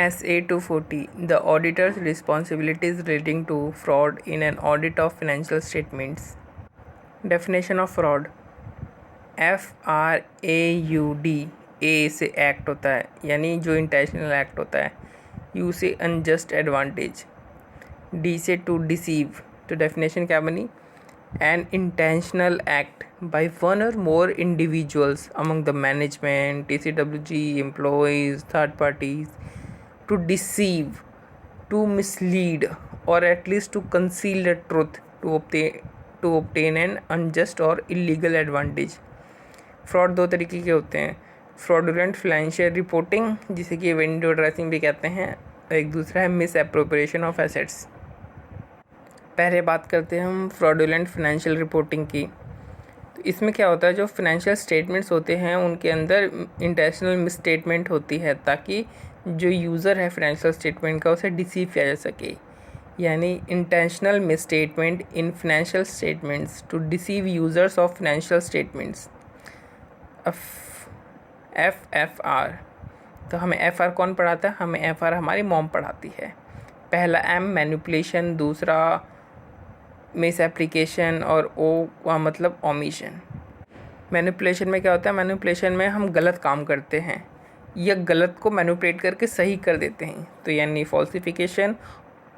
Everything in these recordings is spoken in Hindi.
SA 240 The auditor's responsibilities relating to fraud in an audit of financial statements. Definition of fraud. FRAUD. A से एक्ट होता है यानी जो इंटेंशनल एक्ट होता है. U से अनजस्ट एडवांटेज. D से टू डिसीव. तो डेफिनेशन क्या बनी? An intentional act by one or more individuals among the management, TCWG, employees, third parties to deceive, to mislead, or at least to conceal the truth to obtain an unjust or illegal advantage. Fraud दो तरीके के होते हैं. फ्रॉडुलेंट फाइनेंशियल रिपोर्टिंग, जिसे कि विंडो ड्रेसिंग भी कहते हैं. एक दूसरा है मिस एप्रोप्रिएशन ऑफ एसेट्स. पहले बात करते हैं हम फ्रॉडुलेंट फाइनेंशियल रिपोर्टिंग की. तो इसमें क्या होता है, जो फाइनेंशियल स्टेटमेंट्स होते हैं उनके अंदर इंटेंशनल मिस स्टेटमेंट होती है ताकि जो यूज़र है फाइनेंशियल स्टेटमेंट का उसे डिसीव किया जा सके. यानी intentional misstatement in financial statements to deceive users of financial statements. FFR. तो हमें FR कौन पढ़ाता है? हमें FR हमारी मॉम पढ़ाती है. पहला M मैनिपुलेशन, दूसरा मिस एप्लीकेशन और O का मतलब ओमिशन. मैनिपुलेशन में क्या होता है? मैनिपुलेशन में हम गलत काम करते हैं या गलत को मैनिपुलेट करके सही कर देते हैं. तो यानी फॉल्सिफिकेशन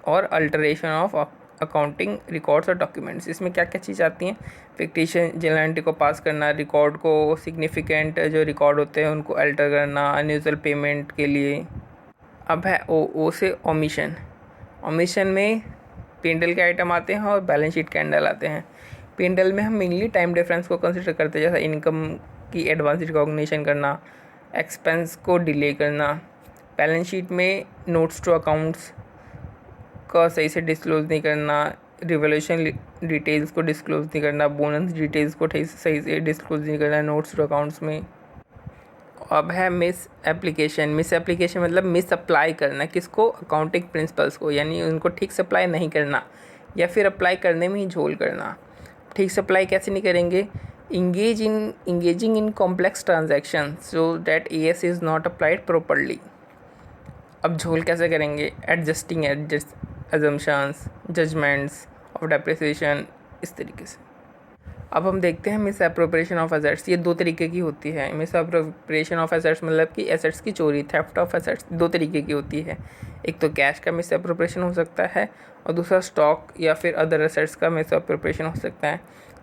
और अल्टरेशन ऑफ अकाउंटिंग रिकॉर्ड्स और डॉक्यूमेंट्स. इसमें क्या क्या चीज़ आती हैं? फिक्टिशन जेनरलिटी को पास करना, रिकॉर्ड को सिग्निफिकेंट जो रिकॉर्ड होते हैं उनको अल्टर करना, अनयूजुअल पेमेंट के लिए. अब है O से ओमिशन. ओमिशन में P&L के आइटम आते हैं और बैलेंस शीट के अंडर आते हैं. P&L में हम मेनली टाइम डिफरेंस को कंसिडर करते हैं, जैसा इनकम की एडवांस रिकॉग्निशन करना, एक्सपेंस को डिले करना. बैलेंस शीट में नोट्स टू अकाउंट्स का सही से डिस्क्लोज नहीं करना, रिवोल्यूशन डिटेल्स को डिस्क्लोज नहीं करना, बोनस डिटेल्स को सही से डिस्क्लोज नहीं करना नोट्स टू अकाउंट्स में. अब है मिस एप्लीकेशन. मिस एप्लीकेशन मतलब मिस अप्लाई करना. किसको? अकाउंटिंग प्रिंसिपल्स को. यानी उनको ठीक से अप्लाई नहीं करना या फिर अप्लाई करने में ही झोल करना. ठीक से अप्लाई कैसे नहीं करेंगे? engaging in complex transactions so that AS is not applied properly. अब झोल कैसे करेंगे? Adjusting assumptions, judgments of depreciation, इस तरीके से. अब हम देखते हैं मिस एप्रोप्रिएशन ऑफ एसेट्स. ये दो तरीके की होती है. मिस एप्रोप्रिएशन ऑफ एसेट्स मतलब कि एसेट्स की चोरी, थेफ्ट ऑफ एसेट्स, दो तरीके की होती है. एक तो कैश का मिस एप्रोप्रिएशन हो सकता है और दूसरा स्टॉक या फिर अदर एसेट्स का मिस एप्रोप्रिएशन हो सकता है.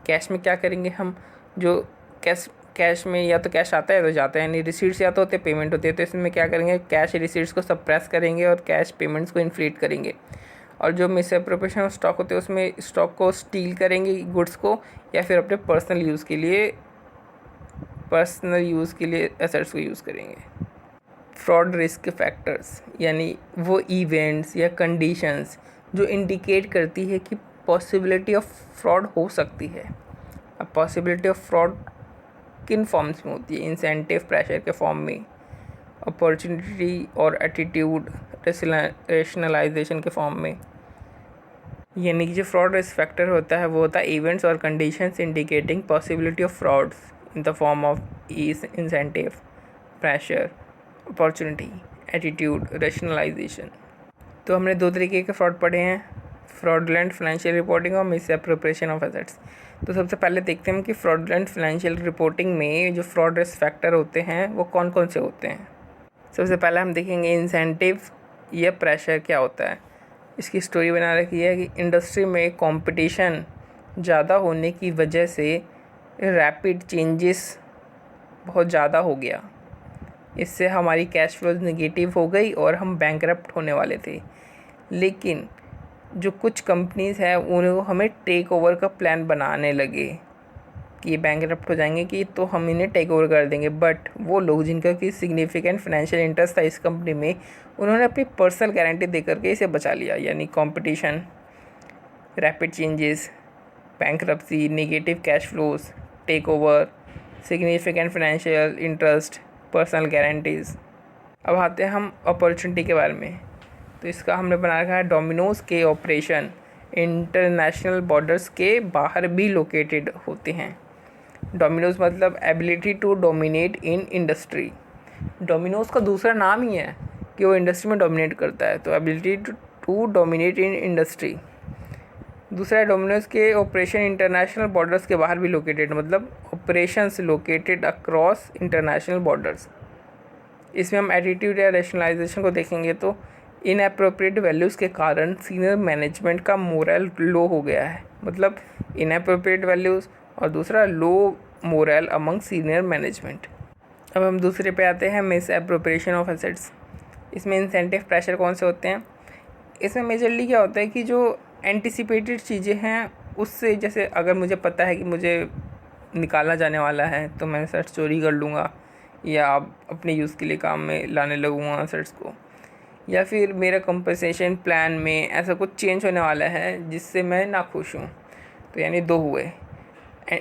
कैश में क्या करेंगे हम? जो कैश में या तो कैश आता है तो जाता है, यानी रिसीट्स या तो होते पेमेंट होती है. तो इसमें क्या करेंगे? कैश रिसीट्स को सप्रेस करेंगे और कैश पेमेंट्स को इन्फ्लेट करेंगे. और जो मिस एप्रोप्रिएशन ऑफ स्टॉक होते हैं उसमें स्टॉक को स्टील करेंगे, गुड्स को, या फिर अपने पर्सनल यूज़ के लिए एसेट्स को यूज़ करेंगे. फ्रॉड रिस्क फैक्टर्स यानी वो इवेंट्स या कंडीशंस जो इंडिकेट करती है कि पॉसिबिलिटी ऑफ फ्रॉड हो सकती है. अब पॉसिबिलिटी ऑफ फ्रॉड किन फॉर्म्स में होती है? इंसेंटिव, प्रेशर के फॉर्म में, अपॉर्चुनिटी और एटीट्यूड, रेशनलाइजेशन के फॉर्म में. यानी कि जो फ्रॉड रिस्क फैक्टर होता है वो होता है इवेंट्स और conditions indicating possibility of frauds in the form of incentive, pressure, opportunity, attitude, rationalisation. तो हमने दो तरीके के फ्रॉड पढ़े हैं, फ्रॉडुलेंट फाइनेंशियल रिपोर्टिंग और मिस एप्रोप्रिएशन ऑफ एसेट्स. तो सबसे पहले देखते हैं कि फ्रॉडुलेंट फाइनेंशियल रिपोर्टिंग में जो फ्रॉड रिस्क फैक्टर होते हैं वो कौन कौन से होते हैं. सबसे पहले हम देखेंगे इंसेंटिव या प्रेशर क्या होता है. इसकी स्टोरी बना रखी है कि इंडस्ट्री में कंपटीशन ज़्यादा होने की वजह से रैपिड चेंजेस बहुत ज़्यादा हो गया. इससे हमारी कैश फ्लोज नेगेटिव हो गई और हम बैंकरप्ट होने वाले थे. लेकिन जो कुछ कंपनीज़ हैं उन्हें हमें टेक ओवर का प्लान बनाने लगे कि ये बैंकरप्ट हो जाएंगे कि तो हम इन्हें टेक ओवर कर देंगे. बट वो लोग जिनका कि सिग्निफिकेंट फाइनेंशियल इंटरेस्ट था इस कंपनी में, उन्होंने अपनी पर्सनल गारंटी दे करके इसे बचा लिया. यानी competition, rapid changes, bankruptcy, negative cash flows, take over, significant financial interest, personal guarantees. अब आते हैं हम अपॉर्चुनिटी के बारे में. तो इसका हमने बना रखा है डोमिनोज़ के ऑपरेशन इंटरनेशनल बॉर्डर्स के बाहर भी लोकेटेड होते हैं. डोमिनोज मतलब ability to dominate in industry. Domino's का दूसरा नाम ही है कि वो इंडस्ट्री में डोमिनेट करता है, तो ability to dominate in industry. दूसरा है डोमिनोज के ऑपरेशन इंटरनेशनल बॉर्डर्स के बाहर भी लोकेटेड, मतलब operations located across international borders. इसमें हम एटीट्यूड या रैशनलाइजेशन को देखेंगे तो इनएप्रोप्रिएट वैल्यूज़ के कारण सीनियर मैनेजमेंट का मोरल लो हो गया है, मतलब इनएप्रोप्रिएट वैल्यूज़ और दूसरा लो मोरल अमंग सीनियर मैनेजमेंट। अब हम दूसरे पे आते हैं, मिस एप्रोप्रिएशन ऑफ एसेट्स। इसमें इंसेंटिव प्रेशर कौन से होते हैं? इसमें मेजरली क्या होता है कि जो एंटिसिपेटेड चीज़ें हैं उससे, जैसे अगर मुझे पता है कि मुझे निकाला जाने वाला है तो मैं एसेट्स चोरी कर लूँगा या अपने यूज़ के लिए काम में लाने लगूँगा एसेट्स को, या फिर मेरा कंपनसेशन प्लान में ऐसा कुछ चेंज होने वाला है जिससे मैं नाखुश हूँ। तो यानी दो हुए,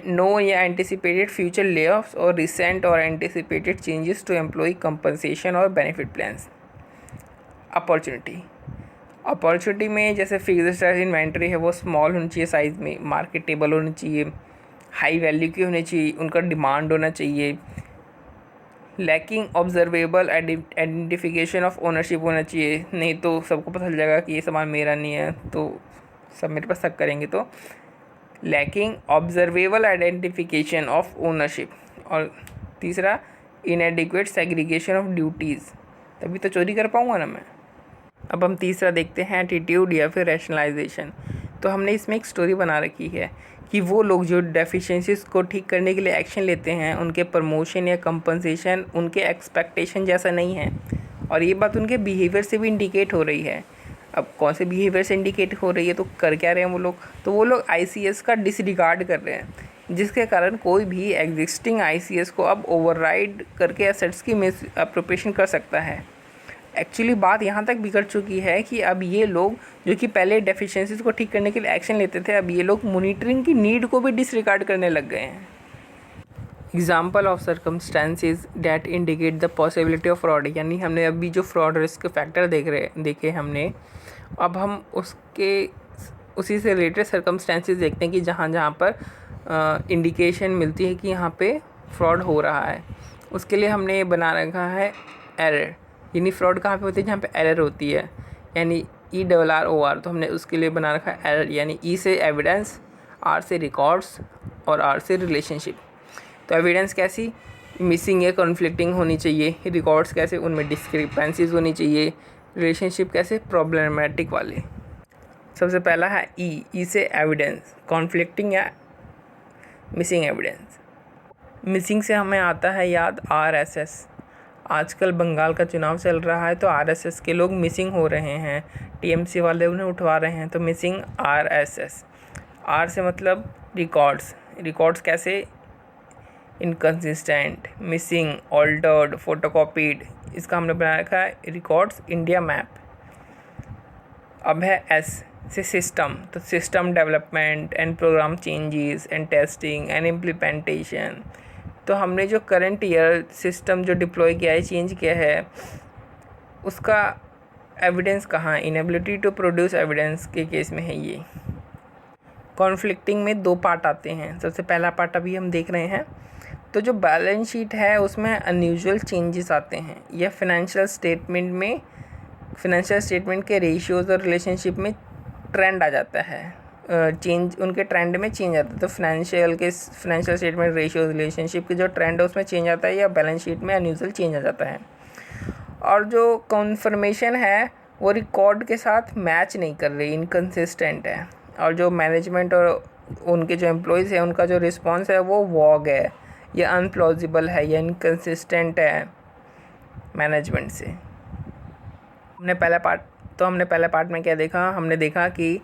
नो या एंटिसिपेटेड फ्यूचर लेऑफ्स और रिसेंट और anticipated changes to employee compensation और बेनिफिट प्लान्स। अपॉर्चुनिटी में जैसे फिक्स्ड इन्वेंट्री है वो स्मॉल होनी चाहिए साइज़ में, मार्केटेबल होनी चाहिए, हाई वैल्यू की होनी चाहिए, उनका डिमांड होना चाहिए, lacking observable identification of ownership होना चाहिए, नहीं तो सबको पता चल जाएगा कि ये सामान मेरा नहीं है तो सब मेरे पर शक करेंगे। तो lacking observable identification of ownership. और तीसरा इनएडिक्वेट सेग्रीगेशन ऑफ ड्यूटीज़, तभी तो चोरी कर पाऊँगा ना मैं। अब हम तीसरा देखते हैं एटीट्यूड या फिर रैशनलाइजेशन। तो हमने इसमें एक स्टोरी बना रखी है कि वो लोग जो डेफिशिएंसीज को ठीक करने के लिए एक्शन लेते हैं उनके प्रमोशन या कंपनसेशन उनके एक्सपेक्टेशन जैसा नहीं है, और ये बात उनके बिहेवियर से भी इंडिकेट हो रही है। अब कौन से बिहेवियर से इंडिकेट हो रही है, तो कर क्या रहे हैं वो लोग? तो वो लोग ICS का डिसरिगार्ड कर रहे हैं, जिसके कारण कोई भी एग्जिस्टिंग ICS को अब ओवरराइड करके एसेट्स की मिस एप्रोप्रिएशन कर सकता है। एक्चुअली बात यहाँ तक बिगड़ चुकी है कि अब ये लोग जो कि पहले डेफिशिएंसीज को ठीक करने के लिए एक्शन लेते थे, अब ये लोग मॉनिटरिंग की नीड को भी डिसरिगार्ड करने लग गए हैं। Example of circumstances that indicate the possibility of fraud, यानी हमने अभी जो फ्रॉड रिस्क फैक्टर देखे हमने, अब हम उसी से रिलेटेड सर्कमस्टेंसेज देखते हैं कि जहाँ पर इंडिकेशन मिलती है कि यहाँ पे फ्रॉड हो रहा है। उसके लिए हमने बना रखा है एरर, यानी फ्रॉड कहाँ पे होती है? जहाँ पे एरर होती है, यानी ERROR। तो हमने उसके लिए बना रखा है एरर, यानी E से एविडेंस, R से रिकॉर्ड्स और R से रिलेशनशिप। तो एविडेंस कैसी? मिसिंग या कॉन्फ्लिक्टिंग होनी चाहिए, रिकॉर्ड्स कैसे? उनमें डिस्क्रिपेंसीज होनी चाहिए, रिलेशनशिप कैसे? प्रॉब्लमेटिक वाले। सबसे पहला है ई से एविडेंस, कॉन्फ्लिक्टिंग या मिसिंग एविडेंस। मिसिंग से हमें आता है याद RSS। आजकल बंगाल का चुनाव चल रहा है तो RSS के लोग मिसिंग हो रहे हैं, TMC वाले उन्हें उठवा रहे हैं, तो मिसिंग RSS। R से मतलब रिकॉर्ड्स कैसे? Inconsistent, missing, altered, फोटोकॉपीड। इसका हमने बना रखा है रिकॉर्ड्स इंडिया मैप। अब है S से सिस्टम, तो system development and program changes and testing and implementation. तो हमने जो करंट ईयर सिस्टम जो डिप्लॉय किया है, चेंज किया है, उसका एविडेंस कहाँ? इनएबिलिटी टू प्रोड्यूस एविडेंस के केस में है ये। कॉन्फ्लिक्टिंग में दो पार्ट आते हैं। सबसे पहला पार्ट अभी हम देख रहे हैं, तो जो बैलेंस शीट है उसमें अनयूजुअल चेंजेस आते हैं, या फाइनेंशियल स्टेटमेंट के रेशियोज़ और रिलेशनशिप में ट्रेंड आ जाता है, चेंज उनके ट्रेंड में चेंज आता है। तो फाइनेंशियल स्टेटमेंट रेशियो रिलेशनशिप के जो ट्रेंड है उसमें चेंज आता है, या बैलेंस शीट में अनयूजुअल चेंज आ जाता है। और जो कन्फर्मेशन है वो रिकॉर्ड के साथ मैच नहीं कर रही, इनकन्सिस्टेंट है। और जो मैनेजमेंट और उनके जो एम्प्लॉयज़ हैं उनका जो रिस्पॉन्स है वो वॉग है, या अनप्लॉजिबल है, या इनकन्सिस्टेंट है मैनेजमेंट से। हमने पहले पार्ट में क्या देखा? हमने देखा कि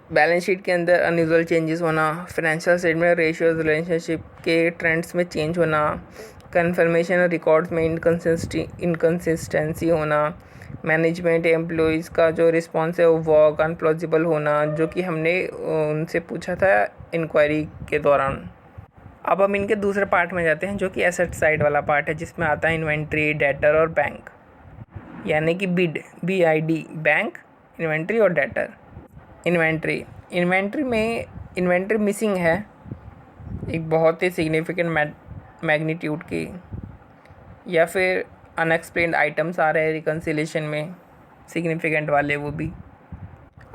बैलेंस शीट के अंदर अनयूजुअल चेंजेस होना, फाइनेंशियल स्टेटमेंट रेशियोज रिलेशनशिप के ट्रेंड्स में चेंज होना, कन्फर्मेशन और रिकॉर्ड्स में इनकन्सिस्टेंसी होना, मैनेजमेंट एम्प्लॉयज़ का जो रिस्पॉन्स है वो वॉग, अनप्लॉजिबल होना, जो कि हमने उनसे पूछा था इंक्वायरी के दौरान। अब हम इनके दूसरे पार्ट में जाते हैं जो कि एसेट साइड वाला पार्ट है, जिसमें आता है इन्वेंट्री, डेटर और बैंक, यानी कि BID, बैंक, इन्वेंट्री और डेटर। इन्वेंट्री में इन्वेंट्री मिसिंग है एक बहुत ही सिग्निफिकेंट मैग्नीट्यूड की, या फिर अनएक्सप्लेन्ड आइटम्स आ रहे हैं रिकन्सिलेशन में, सिग्निफिकेंट वाले वो भी।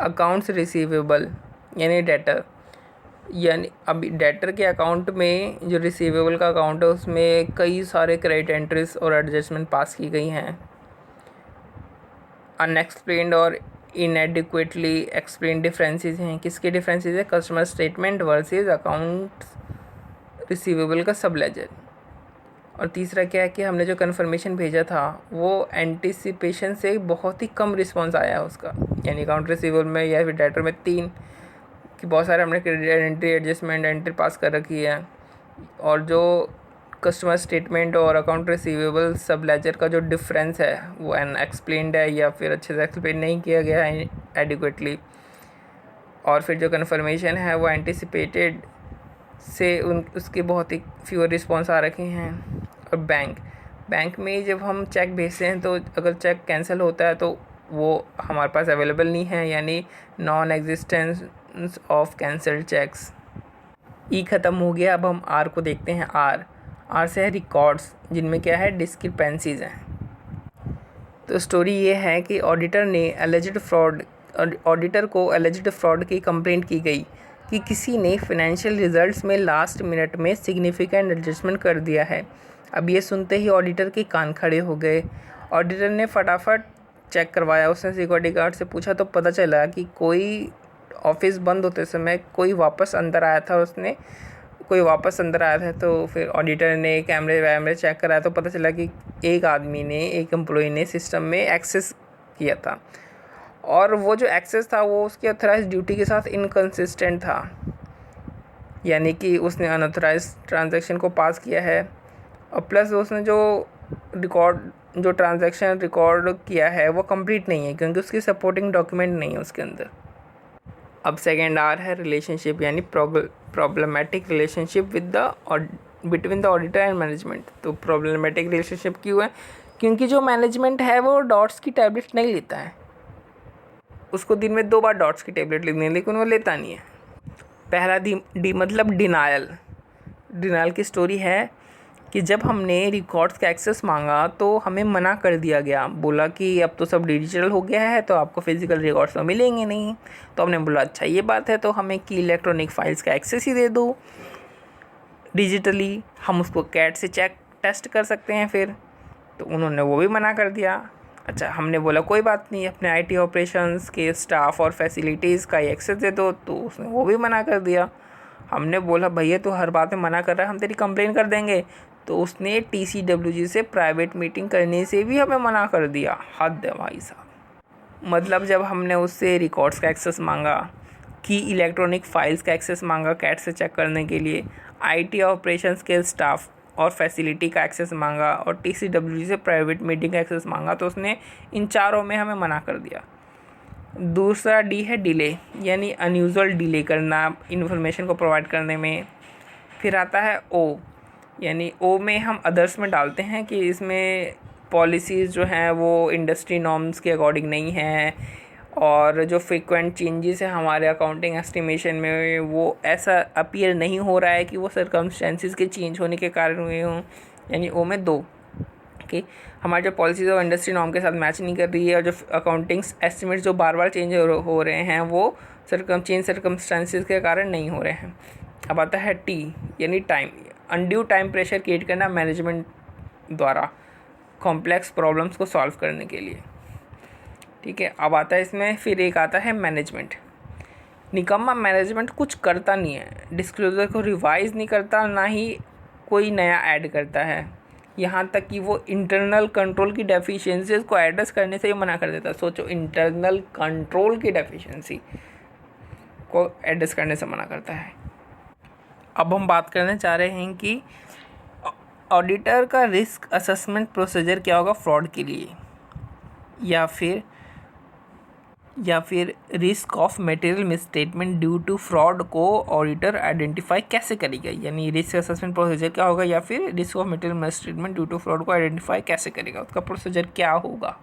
अकाउंट्स रिसीवेबल यानी डेटर, यानी अभी डेटर के अकाउंट में जो रिसीवेबल का अकाउंट है उसमें कई सारे क्रेडिट एंट्रीज और एडजस्टमेंट पास की गई हैं। अनएक्सप्लेन्ड और इनएडिक्वेटली एक्सप्लेन डिफरेंसेस हैं। किसके डिफरेंसेस है? Customer statement versus account receivable का सब लेजर। और तीसरा क्या है कि हमने जो कन्फर्मेशन भेजा था वो एंटिसिपेशन से बहुत ही कम रिस्पांस आया है उसका, यानी अकाउंट रिसीवेबल में या फिर डेटर में 3 कि बहुत सारे हमने क्रेडिट एंट्री एडजस्टमेंट एंट्री पास कर रखी है, और जो कस्टमर स्टेटमेंट और अकाउंट रिसीवेबल सब लेजर का जो डिफरेंस है वो अनएक्सप्लेन्ड है या फिर अच्छे से एक्सप्लेन नहीं किया गया है एडिक्वेटली। और फिर जो कन्फर्मेशन है वो एंटिसिपेटेड से उसके बहुत ही फ्यूअर रिस्पॉन्स आ रखे हैं। और बैंक में जब हम चेक भेजते हैं तो अगर चेक कैंसिल होता है तो वो हमारे पास अवेलेबल नहीं है, यानी non existence of cancelled cheques. ई ख़त्म हो गया। अब हम आर को देखते हैं। आर से है रिकॉर्ड्स, जिनमें क्या है डिस्क्रिपेंसीज हैं। तो स्टोरी ये है कि ऑडिटर को एलिजिड फ्रॉड की कंप्लेंट की गई कि किसी ने फाइनेंशियल रिजल्ट्स में लास्ट मिनट में सिग्निफिकेंट एडजस्टमेंट कर दिया है। अब ये सुनते ही ऑडिटर के कान खड़े हो गए। ऑडिटर ने फटाफट चेक करवाया, उसने सिक्योरिटी गार्ड से पूछा तो पता चला कि कोई ऑफिस बंद होते समय कोई वापस अंदर आया था। तो फिर ऑडिटर ने कैमरे वैमरे चेक कराया तो पता चला कि एक एम्प्लॉई ने सिस्टम में एक्सेस किया था, और वो जो एक्सेस था वो उसकी ऑथराइज ड्यूटी के साथ इनकंसिस्टेंट था, यानी कि उसने अनऑथराइज ट्रांजैक्शन को पास किया है, और प्लस उसने जो ट्रांजैक्शन रिकॉर्ड किया है वो कंप्लीट नहीं है क्योंकि उसकी सपोर्टिंग डॉक्यूमेंट नहीं है उसके अंदर। अब सेकेंड आर है रिलेशनशिप, यानी problematic relationship between the auditor and management. तो प्रॉब्लमेटिक रिलेशनशिप क्यों है? क्योंकि जो मैनेजमेंट है वो डॉट्स की टैबलेट नहीं लेता है, उसको दिन में 2 बार डॉट्स की टैबलेट लेनी है लेकिन वो लेता नहीं है। पहला डी मतलब डिनायल की स्टोरी है कि जब हमने रिकॉर्ड्स का एक्सेस मांगा तो हमें मना कर दिया गया, बोला कि अब तो सब डिजिटल हो गया है तो आपको फिजिकल रिकॉर्ड्स तो मिलेंगे नहीं। तो हमने बोला अच्छा ये बात है तो हमें की इलेक्ट्रॉनिक फाइल्स का एक्सेस ही दे दो डिजिटली, हम उसको कैट से टेस्ट कर सकते हैं फिर। तो उन्होंने वो भी मना कर दिया। अच्छा, हमने बोला कोई बात नहीं, अपने आईटी ऑपरेशंस के स्टाफ और फैसिलिटीज़ का एक्सेस दे दो, तो उसने वो भी मना कर दिया। हमने बोला भैया तो हर बात में मना कर रहा है, हम तेरी कंप्लेन कर देंगे, तो उसने TCWG से प्राइवेट मीटिंग करने से भी हमें मना कर दिया। हद है भाई साहब। मतलब जब हमने उससे रिकॉर्ड्स का एक्सेस मांगा, की इलेक्ट्रॉनिक फाइल्स का एक्सेस मांगा कैट से चेक करने के लिए, आईटी ऑपरेशंस के स्टाफ और फैसिलिटी का एक्सेस मांगा, और TCWG से प्राइवेट मीटिंग का एक्सेस मांगा, तो उसने इन चारों में हमें मना कर दिया। दूसरा डी है डिले, यानी अनयूजुअल डिले करना इन्फॉर्मेशन को प्रोवाइड करने में। फिर आता है ओ, यानी ओ में हम अदर्स में डालते हैं कि इसमें पॉलिसीज़ जो हैं वो इंडस्ट्री नॉर्म्स के अकॉर्डिंग नहीं हैं, और जो फ्रीक्वेंट चेंजेस हैं हमारे अकाउंटिंग एस्टिमेशन में वो ऐसा अपीयर नहीं हो रहा है कि वो सर्कमस्टेंसेस के चेंज होने के कारण हुए हों। यानी ओ में 2 कि हमारी जो पॉलिसीज़ और इंडस्ट्री नॉर्म के साथ मैच नहीं कर रही है, और जो अकाउंटिंग एस्टिमेट्स जो बार बार चेंज हो रहे हैं वो सर्कमस्टेंसेस के कारण नहीं हो रहे हैं। अब आता है टी, यानी time, undue time pressure create करना मैनेजमेंट द्वारा कॉम्प्लेक्स प्रॉब्लम्स को सॉल्व करने के लिए। ठीक है, अब आता है इसमें फिर एक आता है मैनेजमेंट। निकम्मा मैनेजमेंट कुछ करता नहीं है, डिस्क्लोजर को रिवाइज नहीं करता, ना ही कोई नया ऐड करता है, यहाँ तक कि वो इंटरनल कंट्रोल की डेफिशिएंसीज को एड्रेस करने से ही मना कर देता है। सोचो, इंटरनल कंट्रोल की डेफिशिएंसी को एड्रेस करने से मना करता है। अब हम बात करने चाह रहे हैं कि ऑडिटर का रिस्क असेसमेंट प्रोसीजर क्या होगा फ्रॉड के लिए, या फिर risk of material misstatement due to fraud को ऑडिटर आइडेंटिफाई कैसे करेगा। यानी रिस्क असेसमेंट प्रोसीजर क्या होगा, या फिर risk of material misstatement due to fraud को आइडेंटिफाई कैसे करेगा, उसका प्रोसीजर क्या होगा।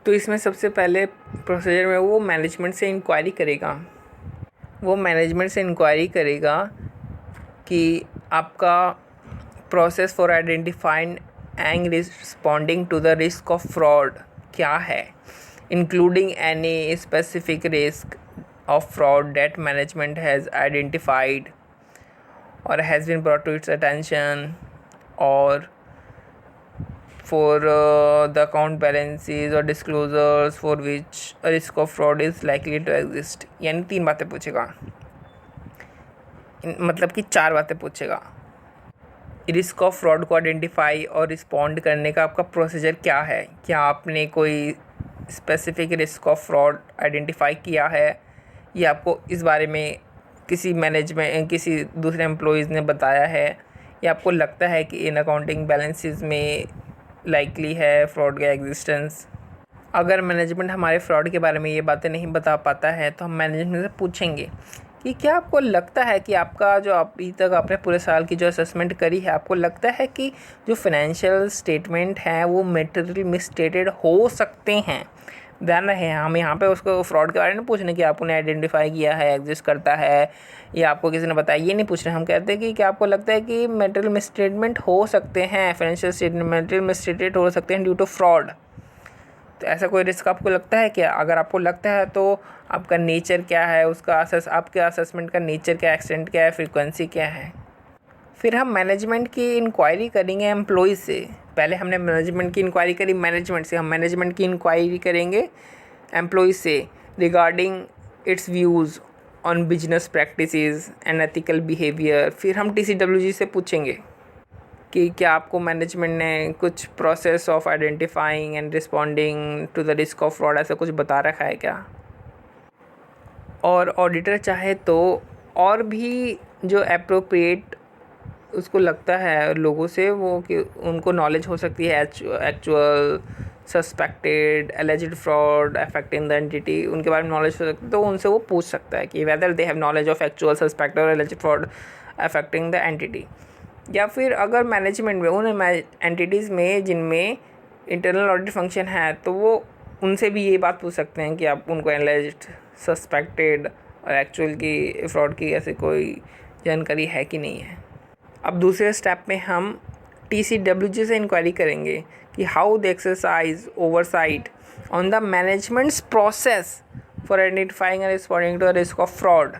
तो इसमें सबसे पहले प्रोसीजर में वो मैनेजमेंट से इंक्वायरी करेगा कि आपका process for identifying and responding to the risk of fraud क्या है, including any specific risk of fraud that management has identified or has been brought to its attention, or for the account balances or disclosures for which a risk of fraud is likely to exist। यानी 3 बातें पूछेगा, मतलब कि 4 बातें पूछेगा। रिस्क ऑफ फ्रॉड को आइडेंटिफाई और रिस्पॉन्ड करने का आपका प्रोसीजर क्या है, क्या आपने कोई specific risk of fraud identify किया है या आपको इस बारे में किसी मैनेजमेंट किसी दूसरे एम्प्लॉयज़ ने बताया है, या आपको लगता है कि इन अकाउंटिंग बैलेंसेस में लाइकली है फ्रॉड का एग्जिस्टेंस। अगर मैनेजमेंट हमारे फ्रॉड के बारे में ये बातें नहीं बता पाता है तो हम मैनेजमेंट से पूछेंगे कि क्या आपको लगता है कि आपका जो अभी तक आपने पूरे साल की जो असेसमेंट करी है, आपको लगता है कि जो फाइनेंशियल स्टेटमेंट हैं वो मटेरियल मिसस्टेटेड हो सकते हैं। ध्यान रहे, हम यहाँ पे उसको फ्रॉड के बारे में पूछने कि आपने आइडेंटिफाई किया है, एग्जिस्ट करता है, या आपको किसी ने बताया, ये नहीं पूछ रहे। हम कहते हैं कि क्या आपको लगता है कि मटेरियल मिसस्टेटमेंट हो सकते हैं, फाइनेंशियल स्टेटमेंट मटेरियल मिसस्टेटेड हो सकते हैं ड्यू टू फ्रॉड। तो ऐसा कोई रिस्क आपको लगता है क्या? अगर आपको लगता है तो आपका नेचर क्या है, उसका आपके असेसमेंट का नेचर क्या, एक्सटेंट क्या है, फ्रीक्वेंसी क्या है। फिर हम मैनेजमेंट की इंक्वायरी करेंगे एम्प्लॉय से। पहले हमने मैनेजमेंट की इंक्वायरी करी मैनेजमेंट से, हम मैनेजमेंट की इंक्वायरी करेंगे एम्प्लॉय से regarding it's views on business practices and ethical behaviour. फिर हम TCWG से पूछेंगे कि क्या आपको मैनेजमेंट ने कुछ process of identifying and responding to the risk of fraud ऐसा कुछ बता रखा है क्या। और ऑडिटर चाहे तो और भी जो अप्रोप्रिएट उसको लगता है लोगों से वो कि उनको नॉलेज हो सकती है actual suspected alleged fraud affecting the entity, उनके बारे में नॉलेज हो सकती है, तो उनसे वो पूछ सकता है कि whether they have knowledge of actual suspected और alleged fraud affecting the entity. या फिर अगर मैनेजमेंट में उन एंटिटीज़ में जिनमें इंटरनल ऑडिट फंक्शन है तो वो उनसे भी ये बात पूछ सकते हैं कि आप उनको एलिजिड सस्पेक्टेड और एक्चुअल की फ्रॉड की ऐसे कोई जानकारी है कि नहीं है। अब दूसरे स्टेप में हम TCWG से इंक्वायरी करेंगे कि how the exercise oversight on the management's process for identifying and responding to the risk of fraud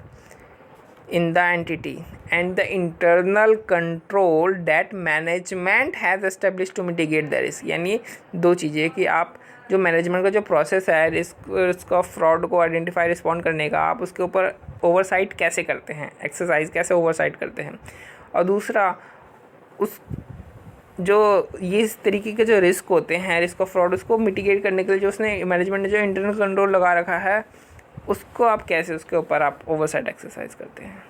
in the entity and the internal control that management has established to mitigate the risk। यानी 2 चीज़ें कि आप जो मैनेजमेंट का जो प्रोसेस है रिस्क ऑफ फ्रॉड को आइडेंटिफाई रिस्पॉन्ड करने का, आप उसके ऊपर ओवरसाइट कैसे करते हैं, एक्सरसाइज कैसे ओवरसाइट करते हैं। और दूसरा उस जो ये इस तरीके के जो रिस्क होते हैं रिस्क ऑफ फ्रॉड उसको मिटिगेट करने के लिए जो उसने मैनेजमेंट ने जो इंटरनल कंट्रोल लगा रखा है उसको आप कैसे उसके ऊपर आप ओवरसाइट एक्सरसाइज करते हैं।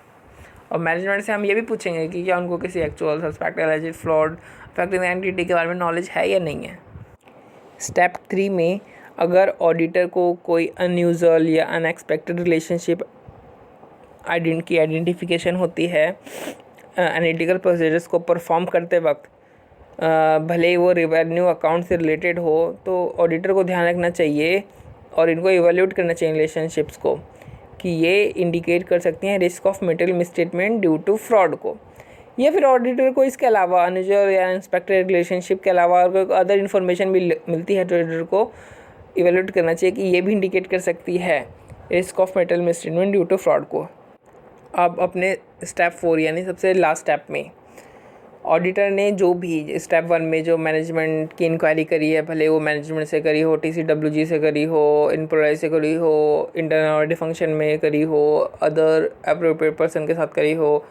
और मैनेजमेंट से हम ये भी पूछेंगे कि क्या उनको किसी actual suspect alleged fraud affecting entity के बारे में नॉलेज है या नहीं है। स्टेप 3 में अगर ऑडिटर को कोई अनयूजुअल या अनएक्सपेक्टेड रिलेशनशिप की आइडेंटिफिकेशन होती है एनालिटिकल प्रोसीजर्स को परफॉर्म करते वक्त, भले ही वो रेवेन्यू अकाउंट से रिलेटेड हो, तो ऑडिटर को ध्यान रखना चाहिए और इनको इवैल्यूएट करना चाहिए रिलेशनशिप्स को कि ये इंडिकेट कर सकती हैं risk of material misstatement due to fraud को। या फिर ऑडिटर को इसके अलावा अनयूजुअल या अनएक्सपेक्टेड रिलेशनशिप के अलावा और अदर इन्फॉर्मेशन भी मिलती है तो ऑडिटर को इवैल्यूएट करना चाहिए कि ये भी इंडिकेट कर सकती है risk of material misstatement due to fraud को। अब अपने स्टेप 4 यानी सबसे लास्ट स्टेप में ऑडिटर ने जो भी स्टेप 1 में जो मैनेजमेंट की इंक्वायरी करी है, भले वो मैनेजमेंट से करी हो, TCWG से करी हो, एम्प्लॉय से करी हो, इंटरनल ऑडिट फंक्शन में करी हो, अदर अप्रोप्रिएट पर्सन के साथ करी हो,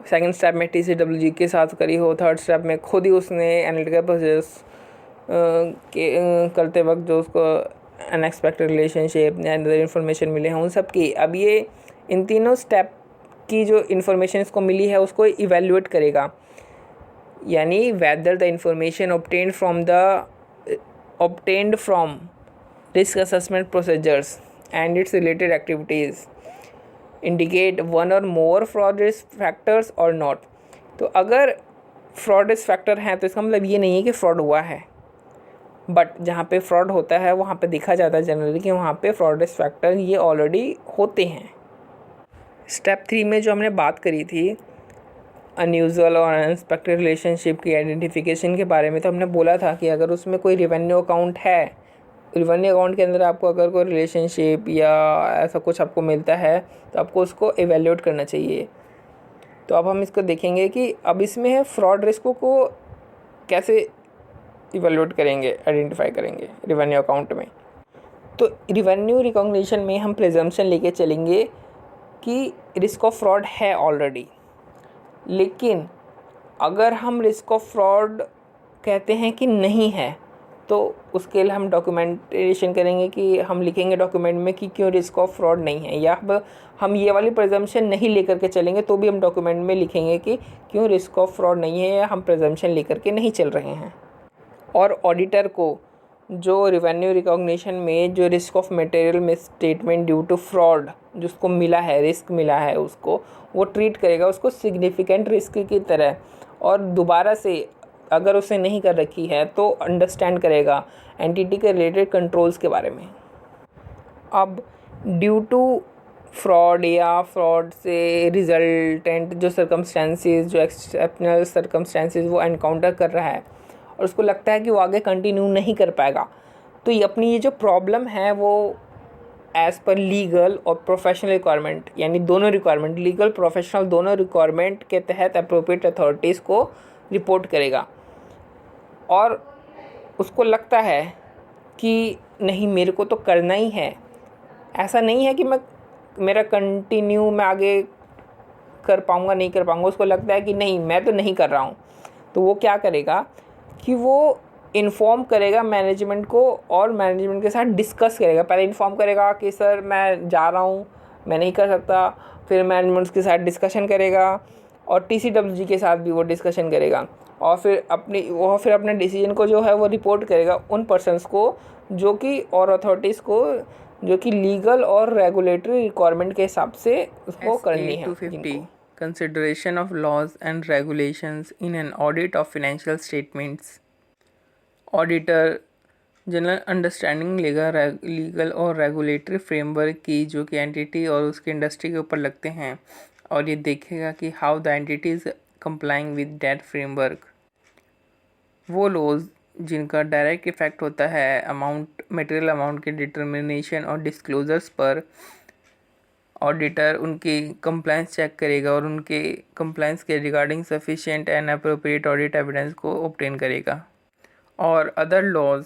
सेकंड स्टेप में TCWG के साथ करी हो, थर्ड स्टेप में खुद ही उसने एनालिटिकल प्रोसेस करते वक्त जो उसको अनएक्सपेक्टेड रिलेशनशिप या अदर इन्फॉर्मेशन मिले हैं उन सब की, अब ये इन तीनों स्टेप की जो इन्फॉर्मेशन इसको मिली है उसको इवैल्यूएट करेगा। यानी whether the information obtained from risk assessment procedures and its related activities indicate one or more fraud risk factors or not। तो अगर fraud risk factor है तो इसका मतलब ये नहीं है कि fraud हुआ है, बट जहाँ पे fraud होता है वहाँ पे देखा जाता है जनरली कि वहाँ पे fraud risk factor ये ऑलरेडी होते हैं। स्टेप 3 में जो हमने बात करी थी अनयूजुअल और अनएक्सपेक्टेड रिलेशनशिप की आइडेंटिफिकेशन के बारे में तो हमने बोला था कि अगर उसमें कोई रेवेन्यू अकाउंट है, रेवेन्यू अकाउंट के अंदर आपको अगर कोई रिलेशनशिप या ऐसा कुछ आपको मिलता है तो आपको उसको इवेल्यूएट करना चाहिए। तो अब हम इसको देखेंगे कि अब इसमें है फ्रॉड रिस्क को कैसे इवेल्यूएट करेंगे, आइडेंटिफाई करेंगे रेवेन्यू अकाउंट में। तो रेवेन्यू रिकॉग्निशन में हम प्रिजम्पशन लेके चलेंगे कि रिस्क ऑफ फ्रॉड है ऑलरेडी, लेकिन अगर हम रिस्क ऑफ फ्रॉड कहते हैं कि नहीं है तो उसके लिए हम डॉक्यूमेंटेशन करेंगे कि हम लिखेंगे डॉक्यूमेंट में कि क्यों रिस्क ऑफ फ्रॉड नहीं है, या हम ये वाली प्रिजम्पशन नहीं लेकर के चलेंगे तो भी हम डॉक्यूमेंट में लिखेंगे कि क्यों रिस्क ऑफ फ्रॉड नहीं है, या हम प्रिजम्पशन लेकर के नहीं चल रहे हैं। और ऑडिटर को जो रेवेन्यू रिकॉग्निशन में जो risk of material misstatement due to fraud जिसको मिला है, रिस्क मिला है, उसको वो ट्रीट करेगा उसको सिग्निफिकेंट रिस्क की तरह, और दोबारा से अगर उसे नहीं कर रखी है तो अंडरस्टैंड करेगा एंटिटी के रिलेटेड कंट्रोल्स के बारे में। अब ड्यू टू फ्रॉड या फ्रॉड से रिजल्टेंट जो सर्कमस्टेंसेस, जो एक्सेप्शनल सर्कमस्टेंसेस वो एनकाउंटर कर रहा है और उसको लगता है कि वो आगे कंटिन्यू नहीं कर पाएगा, तो ये अपनी ये जो प्रॉब्लम है वो एज़ पर लीगल और प्रोफेशनल रिक्वायरमेंट, यानी दोनों रिक्वायरमेंट, लीगल प्रोफेशनल दोनों रिक्वायरमेंट के तहत अप्रोप्रिएट अथॉरिटीज़ को रिपोर्ट करेगा। और उसको लगता है कि नहीं मेरे को तो करना ही है, ऐसा नहीं है कि मेरा कंटिन्यू मैं आगे कर पाऊँगा नहीं कर पाऊँगा, उसको लगता है कि नहीं मैं तो नहीं कर रहा हूँ, तो वो क्या करेगा कि वो इन्फॉर्म करेगा मैनेजमेंट को और मैनेजमेंट के साथ डिस्कस करेगा। पहले इन्फॉर्म करेगा कि सर मैं जा रहा हूँ, मैं नहीं कर सकता, फिर मैनेजमेंट के साथ डिस्कशन करेगा और TCWG के साथ भी वो डिस्कशन करेगा, और फिर अपने डिसीजन को जो है वो रिपोर्ट करेगा उन पर्सन्स को जो कि और अथॉरिटीज़ को जो कि लीगल और रेगुलेटरी रिक्वायरमेंट के हिसाब से उसको करनी है। 250 Consideration of laws and regulations in an audit of financial statements. Auditor general understanding लेगा लीगल और रेगुलेटरी फ्रेमवर्क की जो कि एंटिटी और उसके इंडस्ट्री के ऊपर लगते हैं, और ये देखेगा कि how the entity is complying with that framework. वो लॉज जिनका डायरेक्ट इफ़ेक्ट होता है मटेरियल अमाउंट के डिटर्मिनेशन और डिस्क्लोजर्स पर, ऑडिटर उनकी कंप्लायंस चेक करेगा और उनके कंप्लायंस के regarding sufficient and appropriate audit evidence को ऑब्टेन करेगा। और अदर लॉज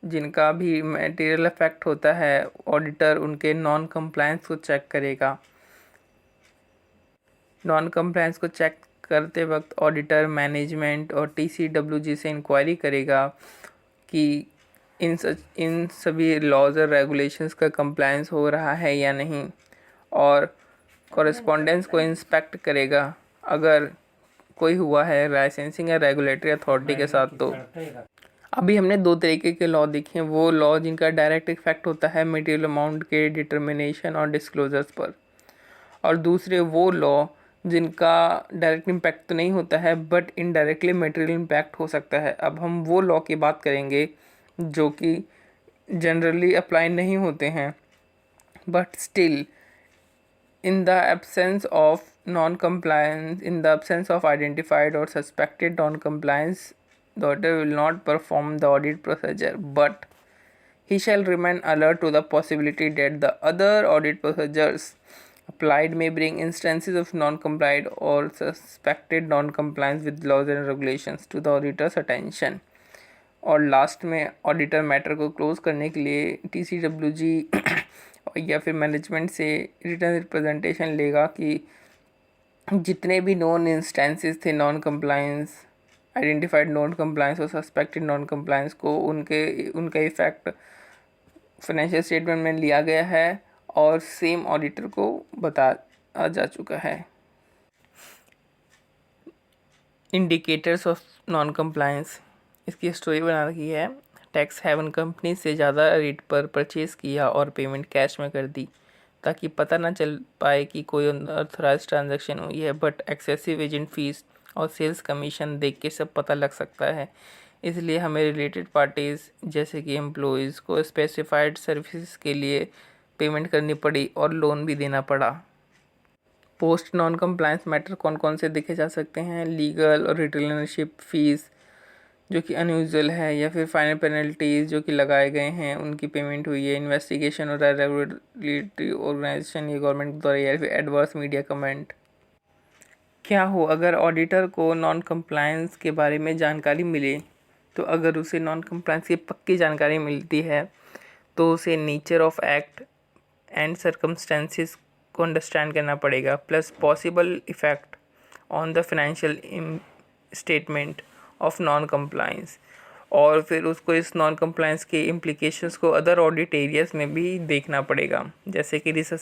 जिनका भी मटेरियल इफेक्ट होता है, ऑडिटर उनके नॉन कंप्लायंस को चेक करेगा। नॉन कंप्लायंस को चेक करते वक्त ऑडिटर मैनेजमेंट और TCWG से इंक्वायरी करेगा कि इन सभी लॉज और रेगुलेशंस का कंप्लायंस हो रहा है या नहीं, और कॉरेस्पॉन्डेंस को इंस्पेक्ट करेगा अगर कोई हुआ है लाइसेंसिंग या रेगुलेटरी अथॉरिटी के साथ। तो अभी हमने दो तरीके के लॉ देखे हैं, वो लॉ जिनका डायरेक्ट इफेक्ट होता है मटेरियल अमाउंट के डिटर्मिनेशन और डिस्क्लोजर्स पर, और दूसरे वो लॉ जिनका डायरेक्ट इम्पैक्ट तो नहीं होता है बट इनडायरेक्टली मटेरियल इम्पैक्ट हो सकता है। अब हम वो लॉ की बात करेंगे जो कि जनरली अप्लाई नहीं होते हैं, but still in the absence of non-compliance, in the absence of identified or suspected non-compliance, the auditor will not perform the audit procedure, but he shall remain alert to the possibility that the other audit procedures applied may bring instances of non-complied or suspected non-compliance with laws and regulations to the auditor's attention. और लास्ट में ऑडिटर मैटर को क्लोज करने के लिए TCWG या फिर मैनेजमेंट से रिटर्न रिप्रेजेंटेशन लेगा कि जितने भी नॉन इंस्टेंसेस थे non compliance, identified non compliance और सस्पेक्टेड नॉन कंप्लायंस को उनका इफ़ेक्ट फाइनेंशियल स्टेटमेंट में लिया गया है और सेम ऑडिटर को बताया जा चुका है। इंडिकेटर्स ऑफ नॉन कंप्लायंस, इसकी स्टोरी बना रखी है। टैक्स हेवन कंपनी से ज़्यादा रेट पर परचेज़ किया और पेमेंट कैश में कर दी ताकि पता ना चल पाए कि कोई अनऑथराइज्ड ट्रांजैक्शन हुई है, बट एक्सेसिव एजेंट फीस और सेल्स कमीशन देख के सब पता लग सकता है। इसलिए हमें रिलेटेड पार्टीज़ जैसे कि एम्प्लॉयज़ को स्पेसिफाइड सर्विसेज के लिए पेमेंट करनी पड़ी और लोन भी देना पड़ा। पोस्ट नॉन कंप्लायंस मैटर कौन कौन से देखे जा सकते हैं? लीगल और रिटेलरशिप फीस जो कि अनयूजुअल है, या फिर फाइनल पेनल्टीज जो कि लगाए गए हैं उनकी पेमेंट हुई है, इन्वेस्टिगेशन और रेगुलेटरी ऑर्गेनाइजेशन या गवर्नमेंट द्वारा, या फिर एडवर्स मीडिया कमेंट। क्या हो अगर ऑडिटर को नॉन कंप्लायंस के बारे में जानकारी मिले? तो अगर उसे नॉन कंप्लायंस की पक्की जानकारी मिलती है तो उसे nature of act and circumstances को अंडरस्टैंड करना पड़ेगा, plus possible effect on the financial statement of non compliance, और फिर उसको इस नॉन कंप्लायंस के इम्प्लीकेशंस को अदर ऑडिट एरियाज में भी देखना पड़ेगा, जैसे कि रिस्क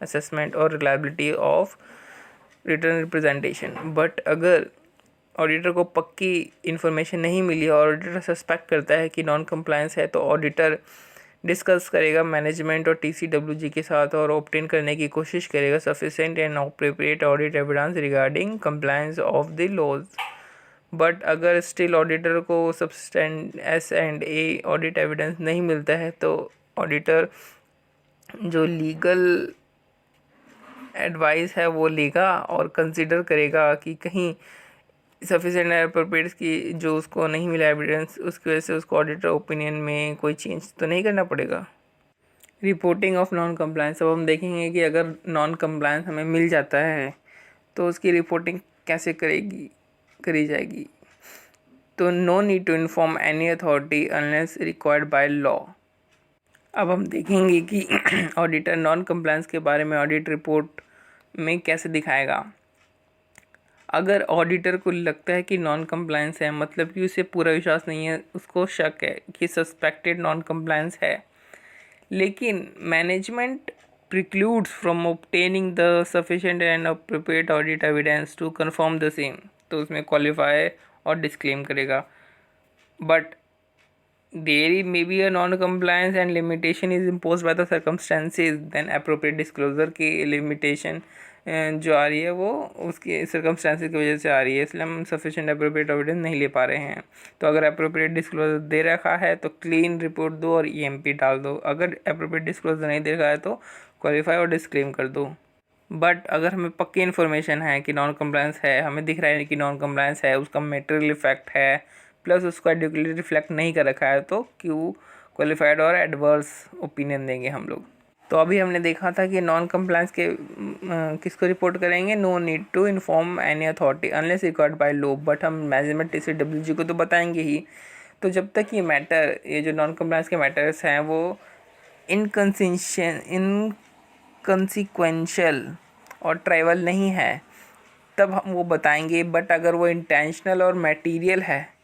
असेसमेंट और reliability of written representation. But अगर ऑडिटर को पक्की इन्फॉर्मेशन नहीं मिली और ऑडिटर सस्पेक्ट करता है कि नॉन कंप्लायंस है, तो ऑडिटर डिस्कस करेगा मैनेजमेंट और TCWG के साथ और ऑब्टेन करने की कोशिश करेगा sufficient and appropriate audit evidence regarding compliance of the laws. But अगर स्टिल ऑडिटर को सब्सटेंट S&A ऑडिट एविडेंस नहीं मिलता है, तो ऑडिटर जो लीगल एडवाइस है वो लेगा और कंसिडर करेगा कि कहीं सफिशिएंट अप्रोप्रिएट की जो उसको नहीं मिला एविडेंस, उसकी वजह से उसको ऑडिटर ओपिनियन में कोई चेंज तो नहीं करना पड़ेगा। Reporting of non compliance. अब हम देखेंगे कि अगर नॉन कंप्लायंस हमें मिल जाता है तो उसकी रिपोर्टिंग कैसे करी जाएगी। तो no need to inform any authority unless required by law. अब हम देखेंगे कि ऑडिटर नॉन कंप्लायंस के बारे में ऑडिट रिपोर्ट में कैसे दिखाएगा। अगर ऑडिटर को लगता है कि नॉन कंप्लायंस है, मतलब कि उसे पूरा विश्वास नहीं है, उसको शक है कि सस्पेक्टेड नॉन कंप्लायंस है, लेकिन management precludes from obtaining the sufficient and appropriate audit evidence to confirm the same, तो उसमें क्वालिफाई और डिस्क्लेम करेगा। But there may be a non-compliance and limitation is imposed by the circumstances, then appropriate disclosure की limitation जो आ रही है वो उसकी circumstances की वजह से आ रही है, इसलिए हम sufficient appropriate evidence नहीं ले पा रहे हैं। तो अगर appropriate disclosure दे रखा है तो clean report दो और EMP डाल दो, अगर appropriate disclosure नहीं दे रखा है तो qualify और disclaim कर दो। बट अगर हमें पक्की इन्फॉर्मेशन है कि नॉन कंप्लायंस है, हमें दिख रहा है कि नॉन कंप्लायंस है, उसका मेटेरियल इफेक्ट है, प्लस उसको एडिक्वली रिफ्लेक्ट नहीं कर रखा है, तो क्यों क्वालिफाइड और एडवर्स ओपिनियन देंगे हम लोग। तो अभी हमने देखा था कि नॉन कंप्लायंस के किसको रिपोर्ट करेंगे, no need to inform any authority unless required by law, but हम मैनेजमेंट TCWG को तो बताएंगे ही। तो जब तक ये जो नॉन कंप्लायंस के मैटर्स हैं वो इनकंसिक्वेंशियल और ट्राइवल नहीं है तब हम वो बताएंगे। बट अगर वो इंटेंशनल और मटेरियल है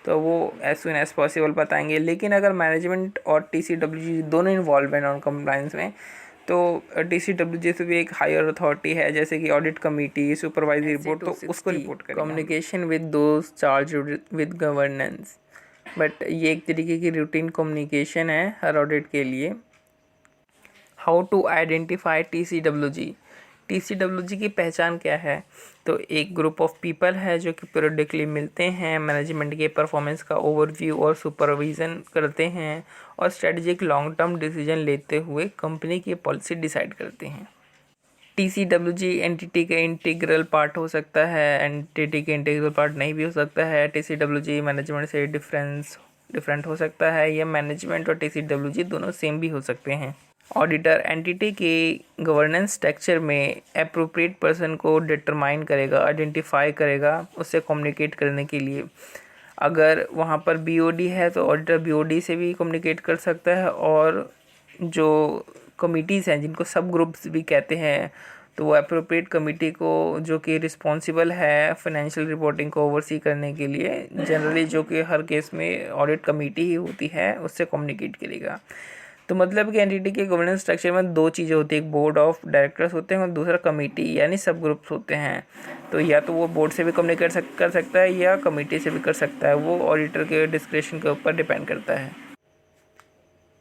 तो वो एज सुन एज पॉसिबल बताएंगे। लेकिन अगर मैनेजमेंट और TCWG दोनों इन्वॉल्व हैं नॉन कंप्लायंस में, तो TCWG से भी एक हायर अथॉरिटी है जैसे कि ऑडिट कमेटी, सुपरवाइजरी रिपोर्ट, तो उसको रिपोर्ट करेंगे। Communication with those charge with governance. But ये एक तरीके की रूटीन कम्युनिकेशन है हर ऑडिट के लिए। हाउ टू आइडेंटिफाई TCWG की पहचान क्या है? तो एक ग्रुप ऑफ पीपल है जो कि पीरियडिकली मिलते हैं, मैनेजमेंट के परफॉर्मेंस का ओवरव्यू और सुपरविज़न करते हैं और स्ट्रेटजिक लॉन्ग टर्म डिसीजन लेते हुए कंपनी की पॉलिसी डिसाइड करते हैं। TCWG एंटिटी के इंटीग्रल पार्ट हो सकता है, एंटिटी के इंटीग्रल पार्ट नहीं भी हो सकता है। TCWG मैनेजमेंट से डिफरेंट हो सकता है, या मैनेजमेंट और TCWG दोनों सेम भी हो सकते हैं। ऑडिटर एंटिटी के गवर्नेंस स्ट्रक्चर में एप्रोप्रिएट पर्सन को डिटरमाइन करेगा, आइडेंटिफाई करेगा उससे कम्युनिकेट करने के लिए। अगर वहाँ पर BOD है तो ऑडिटर BOD से भी कम्युनिकेट कर सकता है, और जो कमिटीज़ हैं जिनको सब ग्रुप्स भी कहते हैं, तो वो एप्रोप्रिएट कमेटी को जो कि रिस्पॉन्सिबल है फाइनेंशियल रिपोर्टिंग को ओवरसी करने के लिए, जनरली जो कि हर केस में ऑडिट कमेटी ही होती है, उससे कम्युनिकेट करेगा। तो मतलब कि एंटिटी के गवर्नेंस स्ट्रक्चर में दो चीज़ें होती है, एक बोर्ड ऑफ डायरेक्टर्स होते हैं और दूसरा कमेटी यानी सब ग्रुप्स होते हैं। तो या तो वो बोर्ड से भी कम्युनिकेट कर सकता है या कमेटी से भी कर सकता है, वो ऑडिटर के डिस्क्रिप्शन के ऊपर डिपेंड करता है।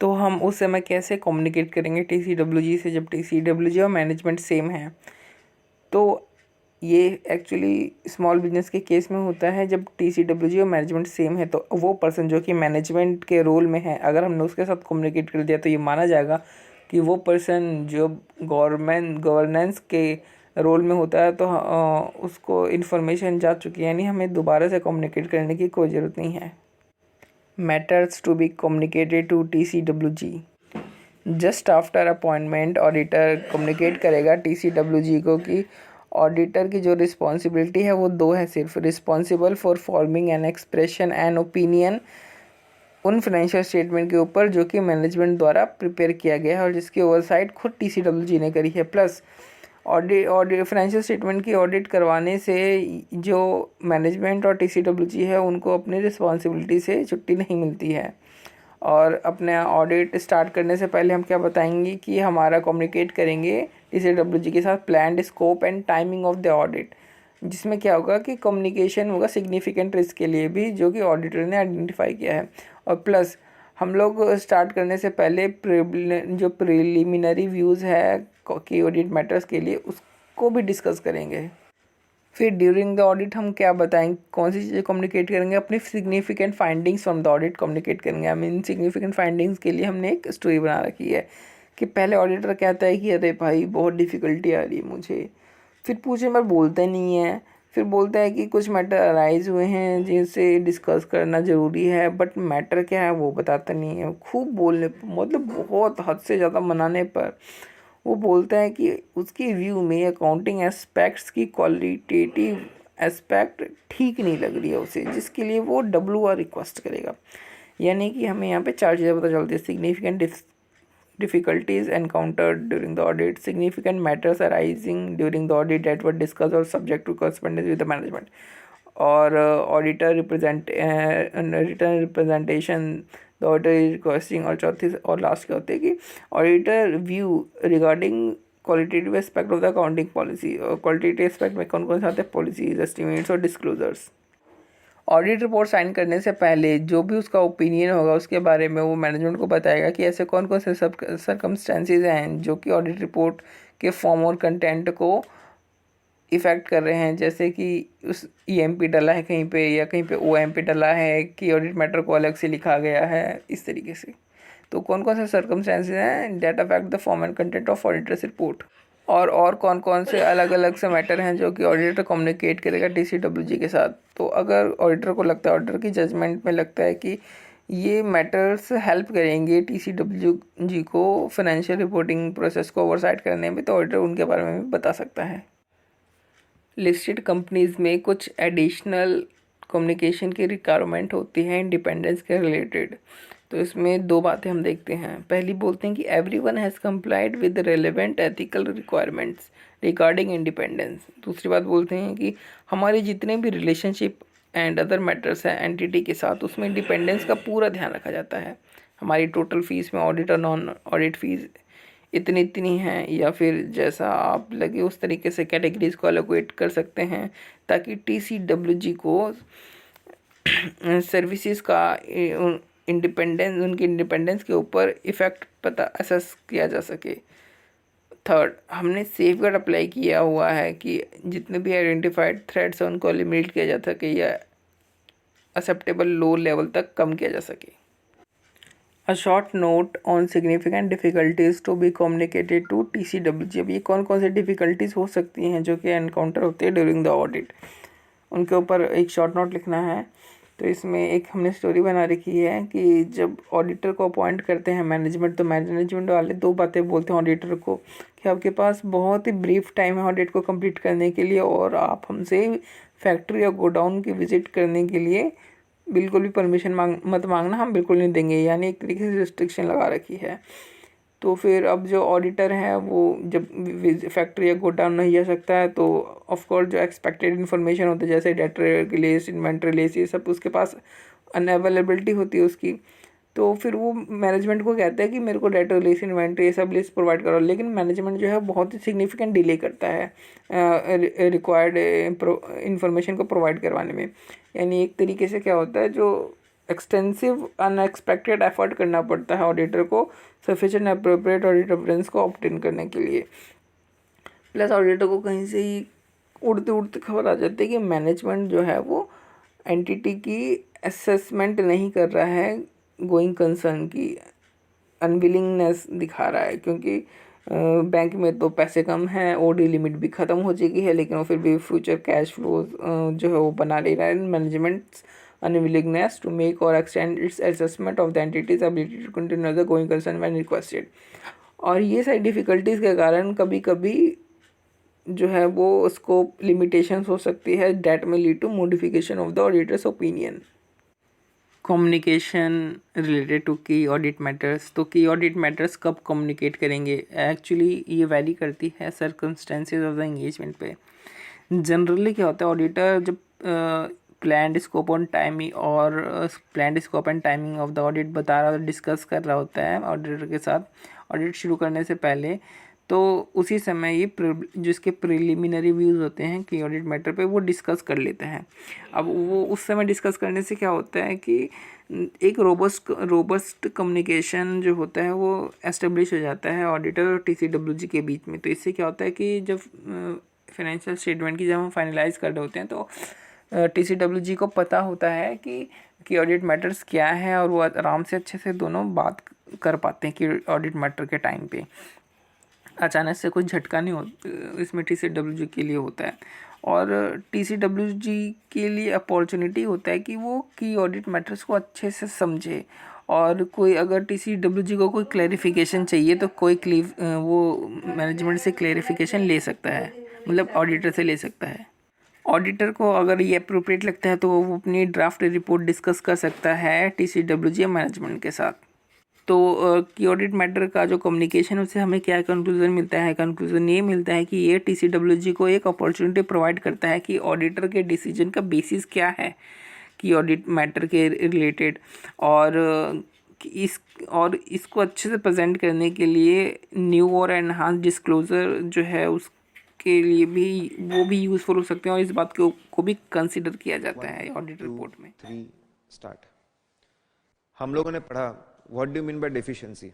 तो हम उस समय कैसे कम्युनिकेट करेंगे TCWG से जब TCWG और मैनेजमेंट सेम है? तो ये एक्चुअली स्मॉल बिजनेस के केस में होता है जब TCWG और मैनेजमेंट सेम है, तो वो पर्सन जो कि मैनेजमेंट के रोल में है, अगर हमने उसके साथ कम्युनिकेट कर दिया तो ये माना जाएगा कि वो पर्सन जो गवर्नेंस के रोल में होता है तो उसको इन्फॉर्मेशन जा चुकी है, यानी हमें दोबारा से कम्युनिकेट करने की कोई ज़रूरत नहीं है। Matters to be communicated to TCWG। Just after appointment auditor communicate करेगा TCWG को कि ऑडिटर की जो रिस्पॉन्सिबिलिटी है वो दो है सिर्फ, responsible for forming an expression and opinion उन फाइनेंशियल स्टेटमेंट के ऊपर जो कि मैनेजमेंट द्वारा प्रिपेयर किया गया है और जिसकी ओवरसाइट खुद TCWG ने करी है। प्लस ऑडिट फाइनेंशियल स्टेटमेंट की ऑडिट करवाने से जो मैनेजमेंट और TCWG है उनको अपनी रिस्पॉन्सिबिलिटी से छुट्टी नहीं मिलती है। और अपने ऑडिट स्टार्ट करने से पहले हम क्या बताएंगे कि हमारा कम्युनिकेट करेंगे TCWG के साथ planned scope and timing of the audit, जिसमें क्या होगा कि कम्युनिकेशन होगा सिग्निफिकेंट रिस्क के लिए भी जो कि ऑडिटर ने आइडेंटिफाई किया है। और प्लस हम लोग स्टार्ट करने से पहले जो प्रिलिमिनरी व्यूज़ है कि ऑडिट मैटर्स के लिए उसको भी डिस्कस करेंगे। फिर ड्यूरिंग द ऑडिट हम क्या बताएंगे, कौन सी चीज़ें कम्युनिकेट करेंगे, अपनी significant findings from the audit communicate करेंगे। हम इन सिग्निफिकेंट फाइंडिंग्स के लिए हमने एक स्टोरी बना रखी है कि पहले ऑडिटर कहता है कि अरे भाई बहुत डिफ़िकल्टी आ रही है मुझे, फिर पूछने पर बोलता नहीं है, फिर बोलता है कि कुछ मैटर अराइज हुए हैं जिनसे डिस्कस करना ज़रूरी है, बट मैटर क्या है वो बताता नहीं है। खूब बोलने मतलब बहुत हद से ज़्यादा मनाने पर वो बोलता है कि उसके व्यू में अकाउंटिंग एस्पेक्ट्स की क्वालिटेटिव एस्पेक्ट ठीक नहीं लग रही है उसे, जिसके लिए वो WR रिक्वेस्ट करेगा। यानी कि हमें यहाँ पे चार चीज़ें पता चलती है, significant difficulties encountered during the audit, significant matters arising during the audit that were discussed or subject to correspondence with the management, और auditor return representation the auditor is requesting, और चौथी और लास्ट क्या होते हैं कि auditor view regarding qualitative aspect of the accounting policy। और qualitative aspect में कौन कौन से आते हैं, policies, estimates और disclosures। ऑडिट रिपोर्ट साइन करने से पहले जो भी उसका ओपिनियन होगा उसके बारे में वो मैनेजमेंट को बताएगा कि ऐसे कौन कौन से सब सर्कमस्टेंसेज हैं जो कि ऑडिट रिपोर्ट के फॉर्म और कंटेंट को इफ़ेक्ट कर रहे हैं। जैसे कि उस EMP डला है कहीं पे, या कहीं पे OMP डला है कि ऑडिट मैटर को अलग से लिखा गया है, इस तरीके से। तो कौन कौन से सर्कमस्टेंसेज हैं that affect the form and content of auditor's report, और कौन कौन से अलग अलग से मैटर हैं जो कि ऑडिटर कम्युनिकेट करेगा TCWG के साथ। तो अगर ऑडिटर को लगता है, ऑडिटर की जजमेंट में लगता है कि ये मैटर्स हेल्प करेंगे TCWG को फाइनेंशियल रिपोर्टिंग प्रोसेस को ओवरसाइट करने में, तो ऑडिटर उनके बारे में भी बता सकता है। लिस्टेड कंपनीज़ में कुछ एडिशनल कम्युनिकेशन की रिक्वायरमेंट होती है इंडिपेंडेंस के रिलेटेड। तो इसमें दो बातें हम देखते हैं। पहली बोलते हैं कि everyone has complied with relevant ethical requirements regarding independence. दूसरी बात बोलते हैं कि हमारे जितने भी रिलेशनशिप एंड अदर मैटर्स हैं एंटिटी के साथ, उसमें इंडिपेंडेंस का पूरा ध्यान रखा जाता है। हमारी टोटल फीस में ऑडिट और नॉन ऑडिट फीस इतनी हैं, या फिर जैसा आप लगे उस तरीके से कैटेगरीज को एलोकेट कर सकते हैं ताकि TCWG को सर्विसेज का इंडिपेंडेंस, उनकी इंडिपेंडेंस के ऊपर इफ़ेक्ट पता असेस किया जा सके। थर्ड, हमने सेफगार्ड अप्लाई किया हुआ है कि जितने भी आइडेंटिफाइड थ्रेड्स हैं उनको एलिमिनेट किया जा सके या एक्सेप्टेबल लो लेवल तक कम किया जा सके। A short note on significant difficulties to be communicated to TCWG। अब ये कौन कौन सी डिफ़िकल्टीज़ हो सकती हैं जो कि एनकाउंटर होती है ड्यूरिंग द ऑडिट, उनके ऊपर एक शॉर्ट नोट लिखना है। तो इसमें एक हमने स्टोरी बना रखी है कि जब ऑडिटर को अपॉइंट करते हैं मैनेजमेंट, तो मैनेजमेंट वाले दो बातें बोलते हैं ऑडिटर को कि आपके पास बहुत ही ब्रीफ टाइम है ऑडिट को कंप्लीट करने के लिए, और आप हमसे फैक्ट्री या गोडाउन की विज़िट करने के लिए बिल्कुल भी परमिशन मत मांगना, हम बिल्कुल नहीं देंगे। यानी एक तरीके से रिस्ट्रिक्शन लगा रखी है। तो फिर अब जो ऑडिटर है वो जब फैक्ट्री या गोडाउन नहीं जा सकता है तो ऑफकोर्स जो एक्सपेक्टेड इन्फॉर्मेशन होती है जैसे डेटर लिस्ट, इन्वेंट्री लिस्ट, ये सब उसके पास अनअवेलेबिलिटी होती है उसकी। तो फिर वो मैनेजमेंट को कहता है कि मेरे को डेटर लिस्ट, इन्वेंट्री, ये सब लिस्ट प्रोवाइड करो, लेकिन मैनेजमेंट जो है बहुत ही सिग्निफिकेंट डिले करता है रिक्वायर्ड इन्फॉर्मेशन को प्रोवाइड करवाने में। यानी एक तरीके से क्या होता है, जो एक्सटेंसिव अनएक्सपेक्टेड एफर्ट करना पड़ता है ऑडिटर को सफिशिएंट अप्रोप्रिएट ऑडिट रेफरेंस को ऑब्टेन करने के लिए। प्लस ऑडिटर को कहीं से ही उड़ते उड़ते खबर आ जाती है कि मैनेजमेंट जो है वो एंटिटी की असेसमेंट नहीं कर रहा है, गोइंग कंसर्न की अनविलिंगनेस दिखा रहा है, क्योंकि बैंक में तो पैसे कम हैं, ओडी लिमिट भी ख़त्म हो चुकी है, लेकिन वो फिर भी फ्यूचर कैश फ्लो जो है वो बना ले रहा है। Managements unwillingness to make or extend its assessment of the entity's ability to continue as a going concern when requested। और ये सारी डिफ़िकल्टीज़ के कारण कभी कभी जो है वो स्कोप लिमिटेशंस हो सकती है, डेट में lead to modification of the auditor's opinion. Communication related to key audit matters. तो की ऑडिट मैटर्स कब कम्युनिकेट करेंगे? एक्चुअली ये वैरी करती है सर्कमस्टेंसेज ऑफ द एंगेजमेंट पे। जनरली क्या होता है, ऑडिटर जब प्लान स्कोप ऑन टाइमिंग और plan scope and timing of the audit बता रहा होता, डिस्कस कर रहा होता है ऑडिटर के साथ ऑडिट शुरू करने से पहले, तो उसी समय ये जो इसके प्रिलिमिनरी व्यूज़ होते हैं कि ऑडिट मैटर पे वो डिस्कस कर लेते हैं। अब वो उस समय डिस्कस करने से क्या होता है कि एक रोबस्ट कम्युनिकेशन जो होता है वो एस्टेब्लिश हो जाता है ऑडिटर और टीसीडब्ल्यूजी के बीच में। तो इससे क्या होता है कि जब फाइनेंशियल स्टेटमेंट की जब हम फाइनलाइज कर रहे होते हैं तो टीसीडब्ल्यूजी को पता होता है कि ऑडिट मैटर्स क्या है, और वो आराम से अच्छे से दोनों बात कर पाते हैं कि ऑडिट मैटर के टाइम पे अचानक से कोई झटका नहीं हो इसमें टीसीडब्ल्यूजी के लिए होता है। और टीसीडब्ल्यूजी के लिए अपॉर्चुनिटी होता है कि वो की ऑडिट मैटर्स को अच्छे से समझे, और कोई अगर टीसीडब्ल्यूजी को कोई क्लैरिफिकेशन चाहिए तो वो मैनेजमेंट से क्लैरिफिकेशन ले सकता है, मतलब ऑडिटर से ले सकता है। ऑडिटर को अगर ये अप्रोप्रिएट लगता है तो वो अपनी ड्राफ्ट रिपोर्ट डिस्कस कर सकता है टीसीडब्ल्यूजी मैनेजमेंट के साथ। तो की ऑडिट मैटर का जो कम्युनिकेशन उससे हमें क्या कंक्लूजन मिलता है? कंक्लूजन ये मिलता है कि ये टीसीडब्ल्यूजी को एक अपॉर्चुनिटी प्रोवाइड करता है कि ऑडिटर के डिसीजन का बेसिस क्या है कि ऑडिट मैटर के रिलेटेड, और इसको अच्छे से प्रेजेंट करने के लिए न्यू और एनहांस डिस्क्लोजर जो है उसके लिए भी वो भी यूज़फुल हो सकते हैं, और इस बात को भी कंसिडर किया जाता है ऑडिट रिपोर्ट में। 3 स्टार्ट। हम लोगों ने पढ़ा what do you mean by deficiency?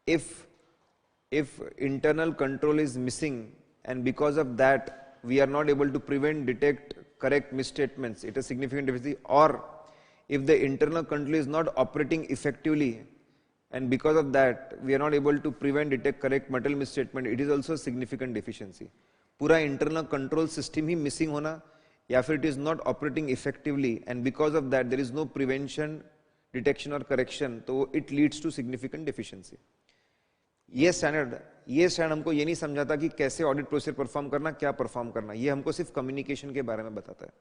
If internal control is missing and because of that we are not able to prevent, detect, correct misstatements, it is significant deficiency. Or if the internal control is not operating effectively and because of that we are not able to prevent, detect, correct material misstatement, it is also a significant deficiency. पूरा internal control system ही missing होना, या फिर it is not operating effectively and because of that there is no prevention, detection और करेक्शन, तो it leads to significant deficiency. ये स्टैंडर्ड हमको ये नहीं समझाता कि कैसे ऑडिट प्रोसीजर परफॉर्म करना, क्या परफॉर्म करना, ये हमको सिर्फ कम्युनिकेशन के बारे में बताता है।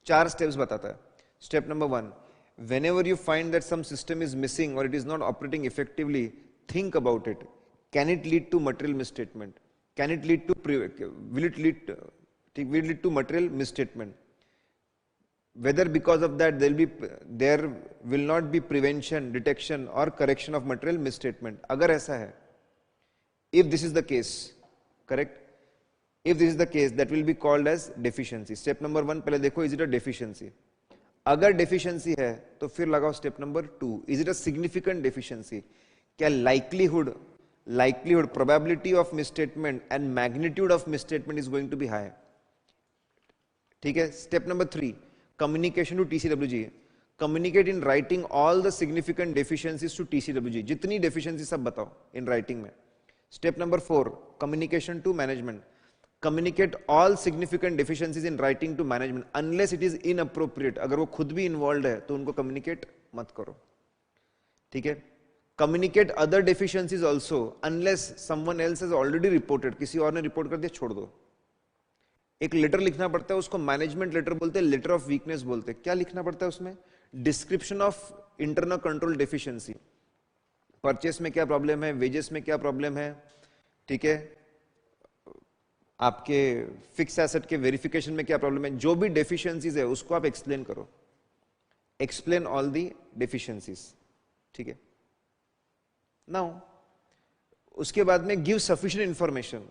4 स्टेप्स बताता है। Step number 1, whenever you find that some system is missing or it is not operating effectively, think about it. Can it lead to material misstatement? Can it lead to will it lead to material misstatement? Whether because of that there will not be prevention, detection or correction of material misstatement. अगर ऐसा है, if this is the case, correct? If this is the case, that will be called as deficiency. Step number 1 पहले देखो, is it a deficiency? अगर deficiency है तो फिर लगाओ step number 2, is it a significant deficiency? क्या likelihood, probability of misstatement and magnitude of misstatement is going to be high? ठीक है। Step number 3, communication to TCWG. Communicate in writing all the significant deficiencies to TCWG. जितनी deficiencies सब बताओ in writing में. Step number 4, communication to management. Communicate all significant deficiencies in writing to management unless it is inappropriate. अगर वो खुद भी involved है तो उनको communicate मत करो, ठीक है। Communicate other deficiencies also unless someone else has already reported. किसी और ने रिपोर्ट कर दिया, छोड़ दो। एक लेटर लिखना पड़ता है, उसको मैनेजमेंट लेटर बोलते हैं, लेटर ऑफ वीकनेस बोलते हैं। क्या लिखना पड़ता है उसमें? Description of internal control deficiency. Purchase में क्या प्रॉब्लम है, वेजेस में क्या प्रॉब्लम है, ठीक है, आपके फिक्स एसेट के वेरिफिकेशन में क्या प्रॉब्लम है, जो भी डेफिशिएंसीज है उसको आप एक्सप्लेन करो। एक्सप्लेन ऑल दी डेफिशिएंसीज, ठीक है। नाउ उसके बाद में गिव सफिशिएंट इंफॉर्मेशन,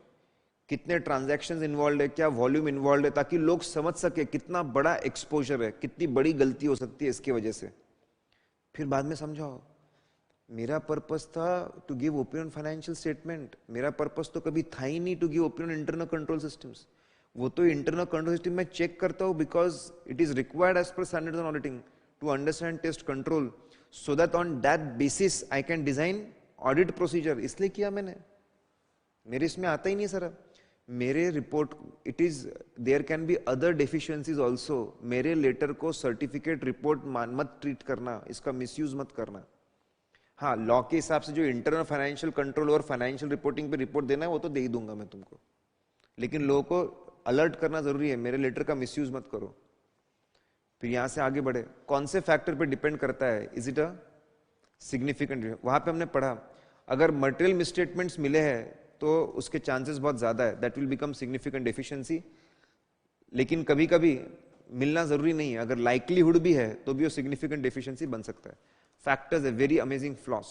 कितने ट्रांजैक्शंस इन्वॉल्व है, क्या वॉल्यूम इन्वॉल्व है, ताकि लोग समझ सके कितना बड़ा एक्सपोजर है, कितनी बड़ी गलती हो सकती है इसकी वजह से। फिर बाद में समझाओ, मेरा पर्पस था to give opinion financial statement, मेरा पर्पस तो कभी था ही नहीं to give opinion internal control systems. वो तो इंटरनल कंट्रोल सिस्टम में चेक करता हूं because it is required as per standards on auditing to understand, test, control, so that on that basis I can design audit procedure इसलिए किया मैंने, मेरे इसमें आता ही नहीं सर। मेरे report it is there can be other deficiencies also. मेरे लेटर को सर्टिफिकेट रिपोर्ट मत ट्रीट करना, इसका मिसयूज मत करना। हाँ, लॉ के हिसाब से जो इंटरनल फाइनेंशियल कंट्रोल और फाइनेंशियल रिपोर्टिंग पे रिपोर्ट देना है वो तो दे ही दूंगा मैं तुमको, लेकिन लोगों को अलर्ट करना जरूरी है, मेरे लेटर का मिसयूज मत करो। फिर यहां से आगे बढ़े, कौन से फैक्टर पे डिपेंड करता है, इज इट अ सिग्निफिकेंट। वहां पे हमने पढ़ा अगर मटेरियल मिसस्टेटमेंट्स मिले हैं तो उसके चांसेस बहुत ज्यादा है, that will become significant deficiency. लेकिन कभी कभी मिलना जरूरी नहीं है, अगर लाइकलीहुड भी है तो भी वो सिग्निफिकेंट डेफिशिएंसी बन सकता है। फैक्टर्स है वेरी अमेजिंग फ्लॉस,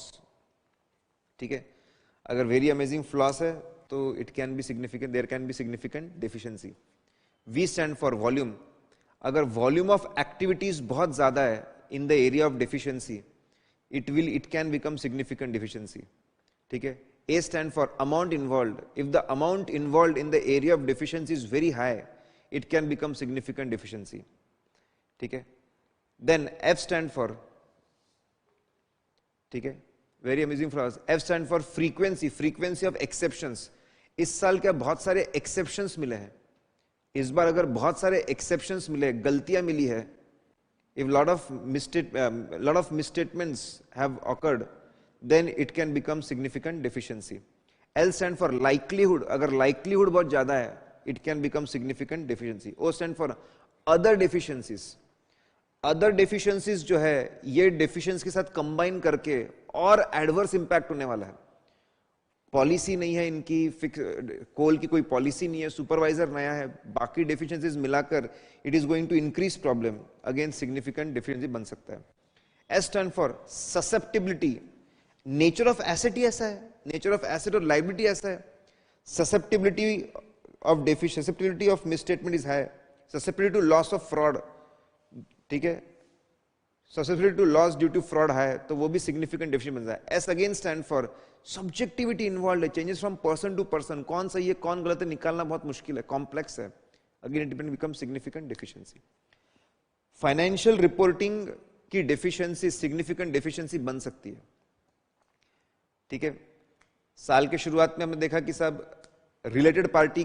ठीक है, अगर वेरी अमेजिंग फ्लॉस है तो it can be significant, there can be significant deficiency. V stand for volume, अगर वॉल्यूम ऑफ एक्टिविटीज बहुत ज्यादा है in the area of deficiency it can become significant deficiency, ठीक है। A stand for amount involved. If the amount involved in the area of deficiency is very high, it can become significant deficiency. ठीक है. Then F stand for, ठीक है, very amazing for us. F stand for frequency, frequency of exceptions. इस साल क्या बहुत सारे exceptions मिले हैं, इस बार अगर बहुत सारे exceptions मिले, गलतियां मिली है, if lot of misstatements have occurred, then it can become significant deficiency. L stand for likelihood, अगर likelihood बहुत ज्यादा है it can become significant deficiency. O stand for other deficiencies. Other deficiencies जो है ये deficiency के साथ combine करके और adverse impact होने वाला है। पॉलिसी नहीं है इनकी, कोल की कोई पॉलिसी नहीं है, सुपरवाइजर नया है, बाकी डेफिशिएंसीज मिलाकर it is going to increase problem, again significant deficiency बन सकता है। S stand for susceptibility, nature of asset ही ऐसा है, नेचर ऑफ एसेट और लायबिलिटी ऐसा है। Susceptibility of misstatement is high, susceptibility to loss of fraud, ठीक है, susceptibility to loss due to fraud है तो वो भी सिग्निफिकेंट डेफिशिएंसी बनता है। S again stand for subjectivity involve है, changes from person to person, कौन सही है कौन गलत है निकालना बहुत मुश्किल है, कॉम्प्लेक्स है, again it become significant deficiency. Financial reporting की डेफिशिएंसी सिग्निफिकेंट डेफिशिएंसी बन सकती है, ठीक है। साल के शुरुआत में हमने देखा कि सब रिलेटेड पार्टी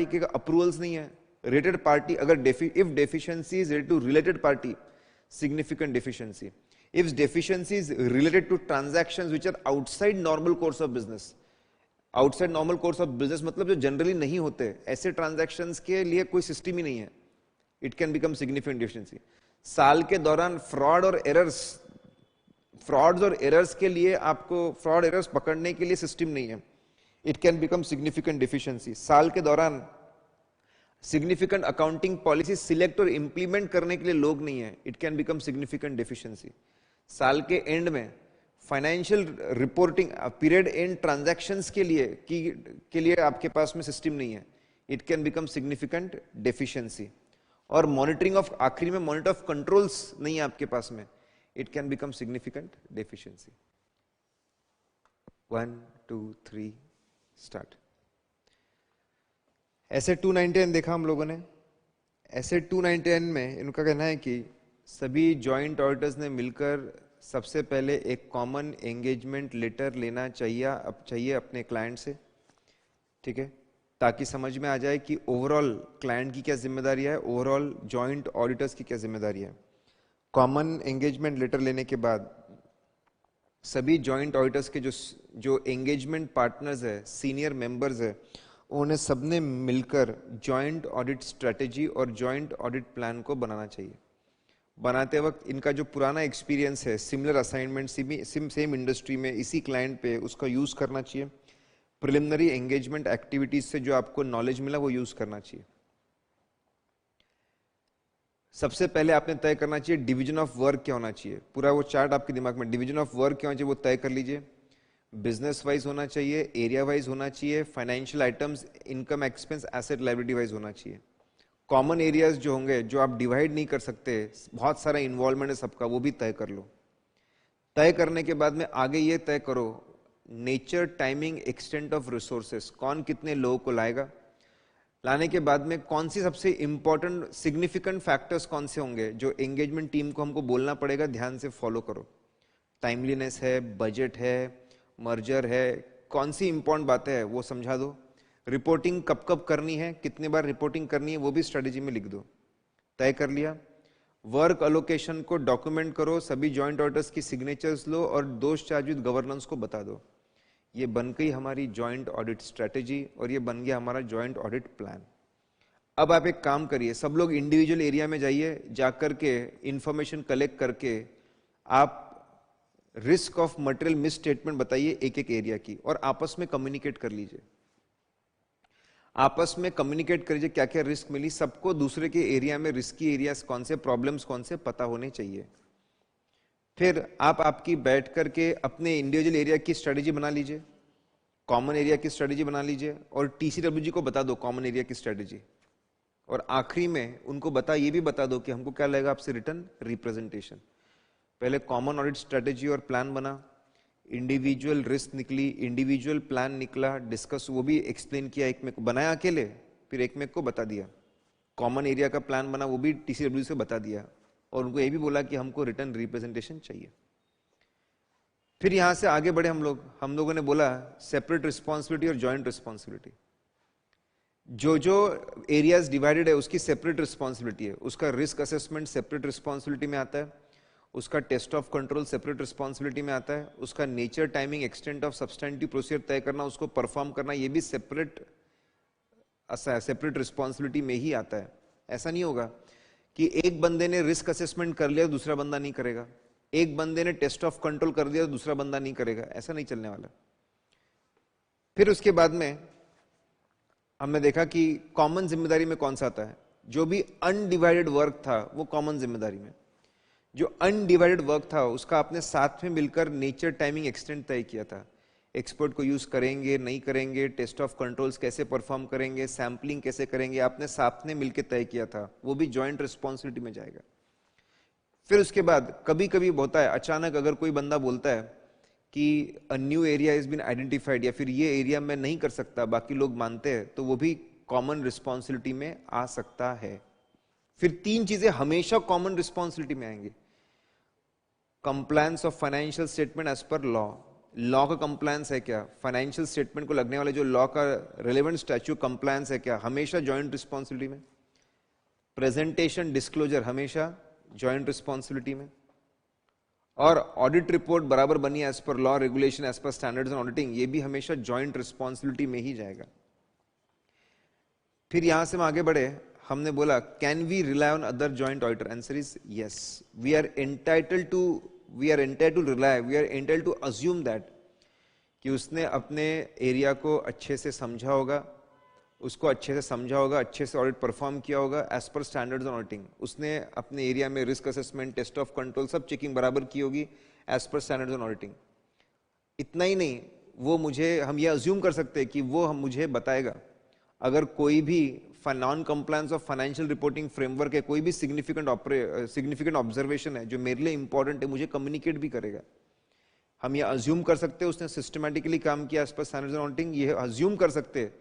के अप्रूवल्स नहीं है, रिलेटेड पार्टी अगर if deficiency is related to related party significant deficiency. If deficiency is related to transactions which are outside normal course of business, outside normal course of business मतलब जो जनरली नहीं होते, ऐसे ट्रांजैक्शंस के लिए कोई सिस्टम ही नहीं है, it can become significant deficiency. साल के दौरान फ्रॉड्स और एरर्स के लिए आपको फ्रॉड एरर्स पकड़ने के लिए सिस्टम नहीं है, it can become significant deficiency. साल के दौरान सिग्निफिकेंट अकाउंटिंग पॉलिसी सिलेक्ट और इंप्लीमेंट करने के लिए लोग नहीं है, it can become significant deficiency. साल के एंड में financial reporting period and transactions के लिए आपके पास में सिस्टम नहीं है, it can become significant deficiency. और मॉनिटरिंग ऑफ आखिरी में मॉनिटर ऑफ कंट्रोल्स नहीं है आपके पास में, it can become significant deficiency. 1 2 3 start. ऐसे 299 देखा हम लोगों ने, ऐसे 299 में इनका कहना है कि सभी जॉइंट ऑडिटर्स ने मिलकर सबसे पहले एक कॉमन एंगेजमेंट लेटर लेना चाहिए अपने क्लाइंट से, ठीक है, ताकि समझ में आ जाए कि ओवरऑल क्लाइंट की क्या जिम्मेदारी है, ओवरऑल जॉइंट ऑडिटर्स की क्या जिम्मेदारी है। कॉमन एंगेजमेंट लेटर लेने के बाद सभी जॉइंट ऑडिटर्स के जो एंगेजमेंट पार्टनर्स है, सीनियर मेंबर्स है, उन्हें सबने मिलकर जॉइंट ऑडिट स्ट्रेटेजी और जॉइंट ऑडिट प्लान को बनाना चाहिए। बनाते वक्त इनका जो पुराना एक्सपीरियंस है, सिमिलर असाइनमेंट सेम इंडस्ट्री में इसी क्लाइंट पे, उसका यूज करना चाहिए। प्रिलिमिनरी एंगेजमेंट एक्टिविटीज से जो आपको नॉलेज मिला वो यूज करना चाहिए। सबसे पहले आपने तय करना चाहिए डिवीजन ऑफ वर्क क्या होना चाहिए, पूरा वो चार्ट आपके दिमाग में, डिवीजन ऑफ वर्क क्या होना चाहिए वो तय कर लीजिए। बिजनेस वाइज होना चाहिए, एरिया वाइज होना चाहिए, financial items, income expense, asset liability wise होना चाहिए। कॉमन एरियाज जो होंगे, जो आप डिवाइड नहीं कर सकते, बहुत सारा इन्वॉल्वमेंट है सबका, वो भी तय कर लो। तय करने के बाद में आगे ये तय करो nature, timing, extent of resources, कौन कितने लोगों को लाएगा, लाने के बाद में कौन सी सबसे इंपॉर्टेंट सिग्निफिकेंट फैक्टर्स कौन से होंगे जो एंगेजमेंट टीम को हमको बोलना पड़ेगा, ध्यान से फॉलो करो। टाइमलीनेस है, बजट है, मर्जर है, कौन सी इंपॉर्टेंट बातें हैं वो समझा दो। रिपोर्टिंग कब कब करनी है, कितने बार रिपोर्टिंग करनी है वो भी स्ट्रेटेजी में लिख दो। तय कर लिया। वर्क अलोकेशन को डॉक्यूमेंट करो, सभी जॉइंट ऑडिटर्स की सिग्नेचर्स लो और दोष चार्ज विद गवर्नेंस को बता दो। ये बन गई हमारी जॉइंट ऑडिट स्ट्रेटेजी और ये बन गया हमारा जॉइंट ऑडिट प्लान। अब आप एक काम करिए, सब लोग इंडिविजुअल एरिया में जाइए, जाकर के इंफॉर्मेशन कलेक्ट करके आप risk of material miss statement बताइए एक एक एरिया की, और आपस में कम्युनिकेट कर लीजिए। आपस में कम्युनिकेट करिए क्या क्या रिस्क मिली, सबको दूसरे के एरिया में रिस्की एरियाज कौन से, प्रॉब्लम्स कौन से पता होने चाहिए। फिर आप आपकी बैठ करके अपने इंडिविजुअल एरिया की स्ट्रेटेजी बना लीजिए, कॉमन एरिया की स्ट्रेटेजी बना लीजिए और टीसीडब्ल्यूजी को बता दो कॉमन एरिया की स्ट्रेटेजी। और आखिरी में उनको ये भी बता दो कि हमको क्या लगेगा आपसे रिटर्न रिप्रेजेंटेशन। पहले कॉमन ऑडिट स्ट्रेटेजी और प्लान बना, इंडिविजुअल रिस्क निकली, इंडिविजुअल प्लान निकला, डिस्कस वो भी एक्सप्लेन किया, एक में को बनाया अकेले, फिर एक में को बता दिया। कॉमन एरिया का प्लान बना, वो भी टीसीडब्ल्यू से बता दिया और उनको ये भी बोला कि हमको रिटर्न रिप्रेजेंटेशन चाहिए। फिर यहां से आगे बढ़े हम लोगों ने बोला सेपरेट रिस्पॉन्सिबिलिटी और जॉइंट रिस्पॉन्सिबिलिटी। जो जो एरियाज डिवाइडेड है उसकी सेपरेट रिस्पॉन्सिबिलिटी है, उसका रिस्क असेसमेंट सेपरेट रिस्पॉन्सिबिलिटी में आता है, उसका test of control separate responsibility में आता है, उसका nature timing extent of substantive procedure तय करना, उसको परफॉर्म करना, ये भी सेपरेट रिस्पॉन्सिबिलिटी में ही आता है। ऐसा नहीं होगा कि एक बंदे ने रिस्क असेसमेंट कर लिया दूसरा बंदा नहीं करेगा, एक बंदे ने टेस्ट ऑफ कंट्रोल कर दिया दूसरा बंदा नहीं करेगा, ऐसा नहीं चलने वाला। फिर उसके बाद में हमने देखा कि कॉमन जिम्मेदारी में कौन सा आता है, जो भी अनडिवाइडेड वर्क था वो कॉमन जिम्मेदारी में। जो अनडिवाइडेड वर्क था उसका आपने साथ में मिलकर नेचर टाइमिंग एक्सटेंट तय किया था, एक्सपर्ट को यूज करेंगे नहीं करेंगे, टेस्ट ऑफ कंट्रोल्स कैसे परफॉर्म करेंगे, सैंपलिंग कैसे करेंगे, आपने साथ में मिलकर तय किया था, वो भी जॉइंट रिस्पॉन्सिबिलिटी में जाएगा। फिर उसके बाद कभी कभी होता है अचानक अगर कोई बंदा बोलता है कि a new area is been identified या फिर ये एरिया मैं नहीं कर सकता, बाकी लोग मानते हैं, तो वो भी कॉमन रिस्पॉन्सिबिलिटी में आ सकता है। फिर तीन चीजें हमेशा कॉमन रिस्पॉन्सिबिलिटी में आएंगी। Compliance of financial statement as per law, law का कंप्लायंस है क्या, फाइनेंशियल स्टेटमेंट को लगने वाले जो लॉ का रिलेवेंट स्टैच्यूट कंप्लायंस है क्या, हमेशा जॉइंट रिस्पॉन्सिबिलिटी में। प्रेजेंटेशन डिस्क्लोजर हमेशा जॉइंट रिस्पॉन्सिबिलिटी में। और ऑडिट रिपोर्ट बराबर बनी as per law regulation as per standards and auditing, ये भी हमेशा जॉइंट रिस्पॉन्सिबिलिटी में ही जाएगा। फिर यहां से हम आगे बढ़े, हमने बोला can we rely on other joint auditor, answer is yes, we are entitled to rely, we are entitled to assume that कि उसने अपने एरिया को अच्छे से समझा होगा, अच्छे से ऑडिट परफॉर्म किया होगा as per standards on auditing, उसने अपने एरिया में risk assessment test of control सब चेकिंग बराबर की होगी as per standards on auditing. इतना ही नहीं, वो हम ये अज्यूम कर सकते हैं कि वो मुझे बताएगा अगर कोई भी non compliance of financial reporting framework है, कोई भी सिग्निफिकेंट ऑब्जर्वेशन है जो मेरे लिए इंपॉर्टेंट है, मुझे कम्युनिकेट भी करेगा। हम ये अज्यूम कर सकते हैं उसने सिस्टमैटिकली काम किया as per standards on auditing, ये अज्यूम कर सकते हैं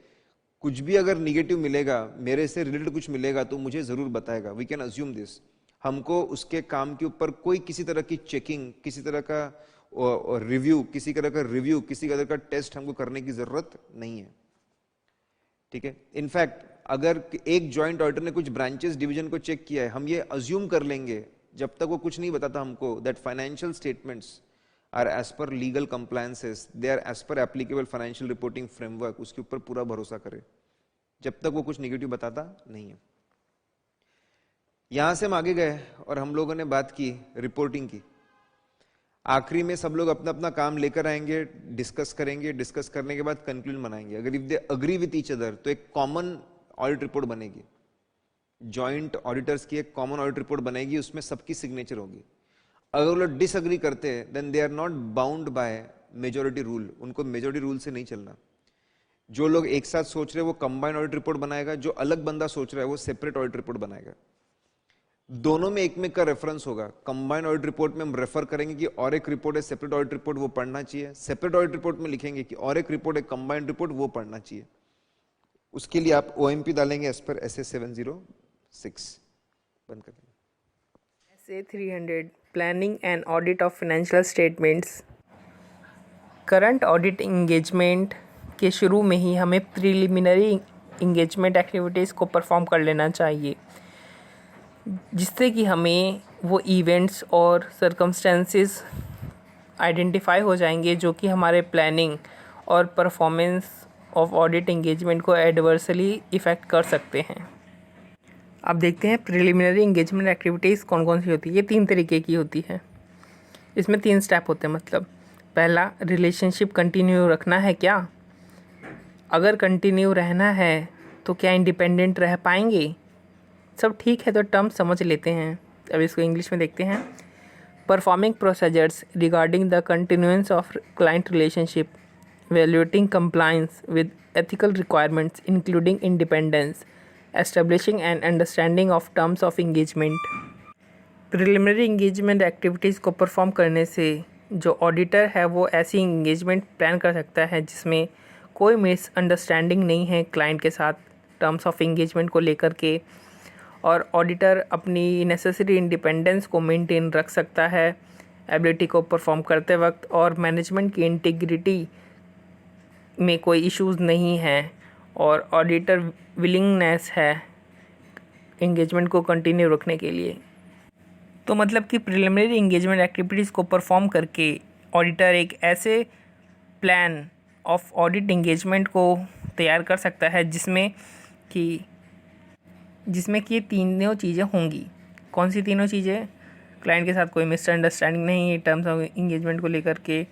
कुछ भी अगर निगेटिव मिलेगा, मेरे से रिलेटेड कुछ मिलेगा तो मुझे जरूर बताएगा, वी कैन अज्यूम दिस। हमको उसके काम के ऊपर कोई किसी तरह की चेकिंग, किसी तरह का रिव्यू, किसी तरह का टेस्ट हमको करने की जरूरत नहीं है। ठीक है, इनफैक्ट अगर एक जॉइंट ऑडिटर ने कुछ ब्रांचेस डिवीजन को चेक किया है, हम ये अज्यूम कर लेंगे जब तक वो कुछ नहीं बताता हमको, that financial statements are as per legal compliances, they are as per applicable financial reporting framework, उसके ऊपर पूरा भरोसा करे जब तक वो कुछ निगेटिव बताता नहीं है। यहां से हम आगे गए और हम लोगों ने बात की रिपोर्टिंग की। आखिरी में सब लोग अपना अपना काम लेकर आएंगे, डिस्कस करेंगे, डिस्कस करने के बाद कंक्लूजन बनाएंगे। अगर if they agree with each other तो एक कॉमन ऑडिट रिपोर्ट बनेगी, जॉइंट ऑडिटर्स की एक कॉमन ऑडिट रिपोर्ट बनेगी, उसमें सबकी सिग्नेचर होगी। अगर वो लोग डिसअग्री करते हैं then they are not bound by majority rule, उनको मेजोरिटी रूल से नहीं चलना। जो लोग एक साथ सोच रहे हैं वो कंबाइंड ऑडिट रिपोर्ट बनाएगा, जो अलग बंदा सोच रहा है वो सेपरेट ऑडिट रिपोर्ट बनाएगा। दोनों में एक में का रेफरेंस होगा। कंबाइंड ऑडिट रिपोर्ट में हम रेफर करेंगे कि और एक रिपोर्ट है सेपरेट ऑडिट रिपोर्ट, वो पढ़ना चाहिए। सेपरेट ऑडिट रिपोर्ट में लिखेंगे कि और एक रिपोर्ट है कंबाइंड रिपोर्ट, वो पढ़ना चाहिए। उसके लिए आप ओएमपी डालेंगे एज पर SA 706। बंद कर देंगे। SA 300 planning and audit of financial statements. Current audit engagement के शुरू में ही हमें प्रिलिमिनरी इंगेजमेंट एक्टिविटीज़ को परफॉर्म कर लेना चाहिए, जिससे कि हमें वो इवेंट्स और सर्कमस्टेंसेस आइडेंटिफाई हो जाएंगे जो कि हमारे प्लानिंग और परफॉर्मेंस ऑफ ऑडिट इंगेजमेंट को एडवर्सली इफ़ेक्ट कर सकते हैं। अब देखते हैं प्रिलिमिनरी इंगेजमेंट एक्टिविटीज़ कौन कौन सी होती है। ये 3 तरीके की होती है। इसमें 3 स्टेप होते हैं। मतलब पहला, रिलेशनशिप कंटिन्यू रखना है क्या? अगर कंटिन्यू रहना है तो क्या इंडिपेंडेंट रह पाएंगे? सब ठीक है तो टर्म समझ लेते हैं। अब इसको इंग्लिश में देखते हैं। Performing procedures regarding the continuance of client relationship, evaluating compliance with ethical requirements including independence, establishing an understanding of terms of engagement। Preliminary engagement activities को परफॉर्म करने से जो ऑडिटर है वो ऐसी इंगेजमेंट प्लान कर सकता है जिसमें कोई मिसअंडरस्टैंडिंग नहीं है क्लाइंट के साथ टर्म्स ऑफ इंगेजमेंट को लेकर के, और ऑडिटर अपनी नेसेसरी इंडिपेंडेंस को मेंटेन रख सकता है एबिलिटी को परफॉर्म करते वक्त, और मैनेजमेंट की इंटीग्रिटी में कोई इश्यूज़ नहीं है, और ऑडिटर विलिंगनेस है इंगेजमेंट को कंटिन्यू रखने के लिए। तो मतलब कि प्रिलिमिनरी इंगेजमेंट एक्टिविटीज़ को परफॉर्म करके ऑडिटर एक ऐसे प्लान ऑफ ऑडिट इंगेजमेंट को तैयार कर सकता है जिसमें कि ये तीनों चीज़ें होंगी। कौन सी तीनों चीज़ें? क्लाइंट के साथ कोई मिसअंडरस्टैंडिंग नहीं, टर्म्स ऑफ इंगेजमेंट को लेकर के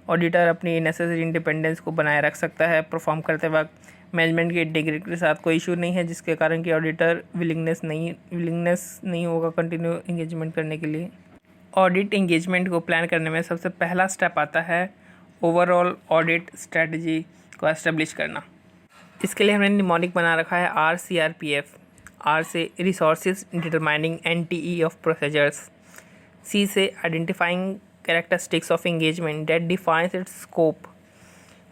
ऑडिटर अपनी नेसेसरी इंडिपेंडेंस को बनाए रख सकता है परफॉर्म करते वक्त, मैनेजमेंट की इंटीग्रिटी के साथ कोई इशू नहीं है जिसके कारण कि ऑडिटर विलिंगनेस नहीं होगा कंटिन्यू इंगेजमेंट करने के लिए। ऑडिट इंगेजमेंट को प्लान करने में सबसे पहला स्टेप आता है ओवरऑल ऑडिट स्ट्रेटजी को एस्टेब्लिश करना। इसके लिए हमने निमोनिक बना रखा है RCRPF। R से resources determining NTE of procedures, C से identifying characteristics of engagement that defines its scope,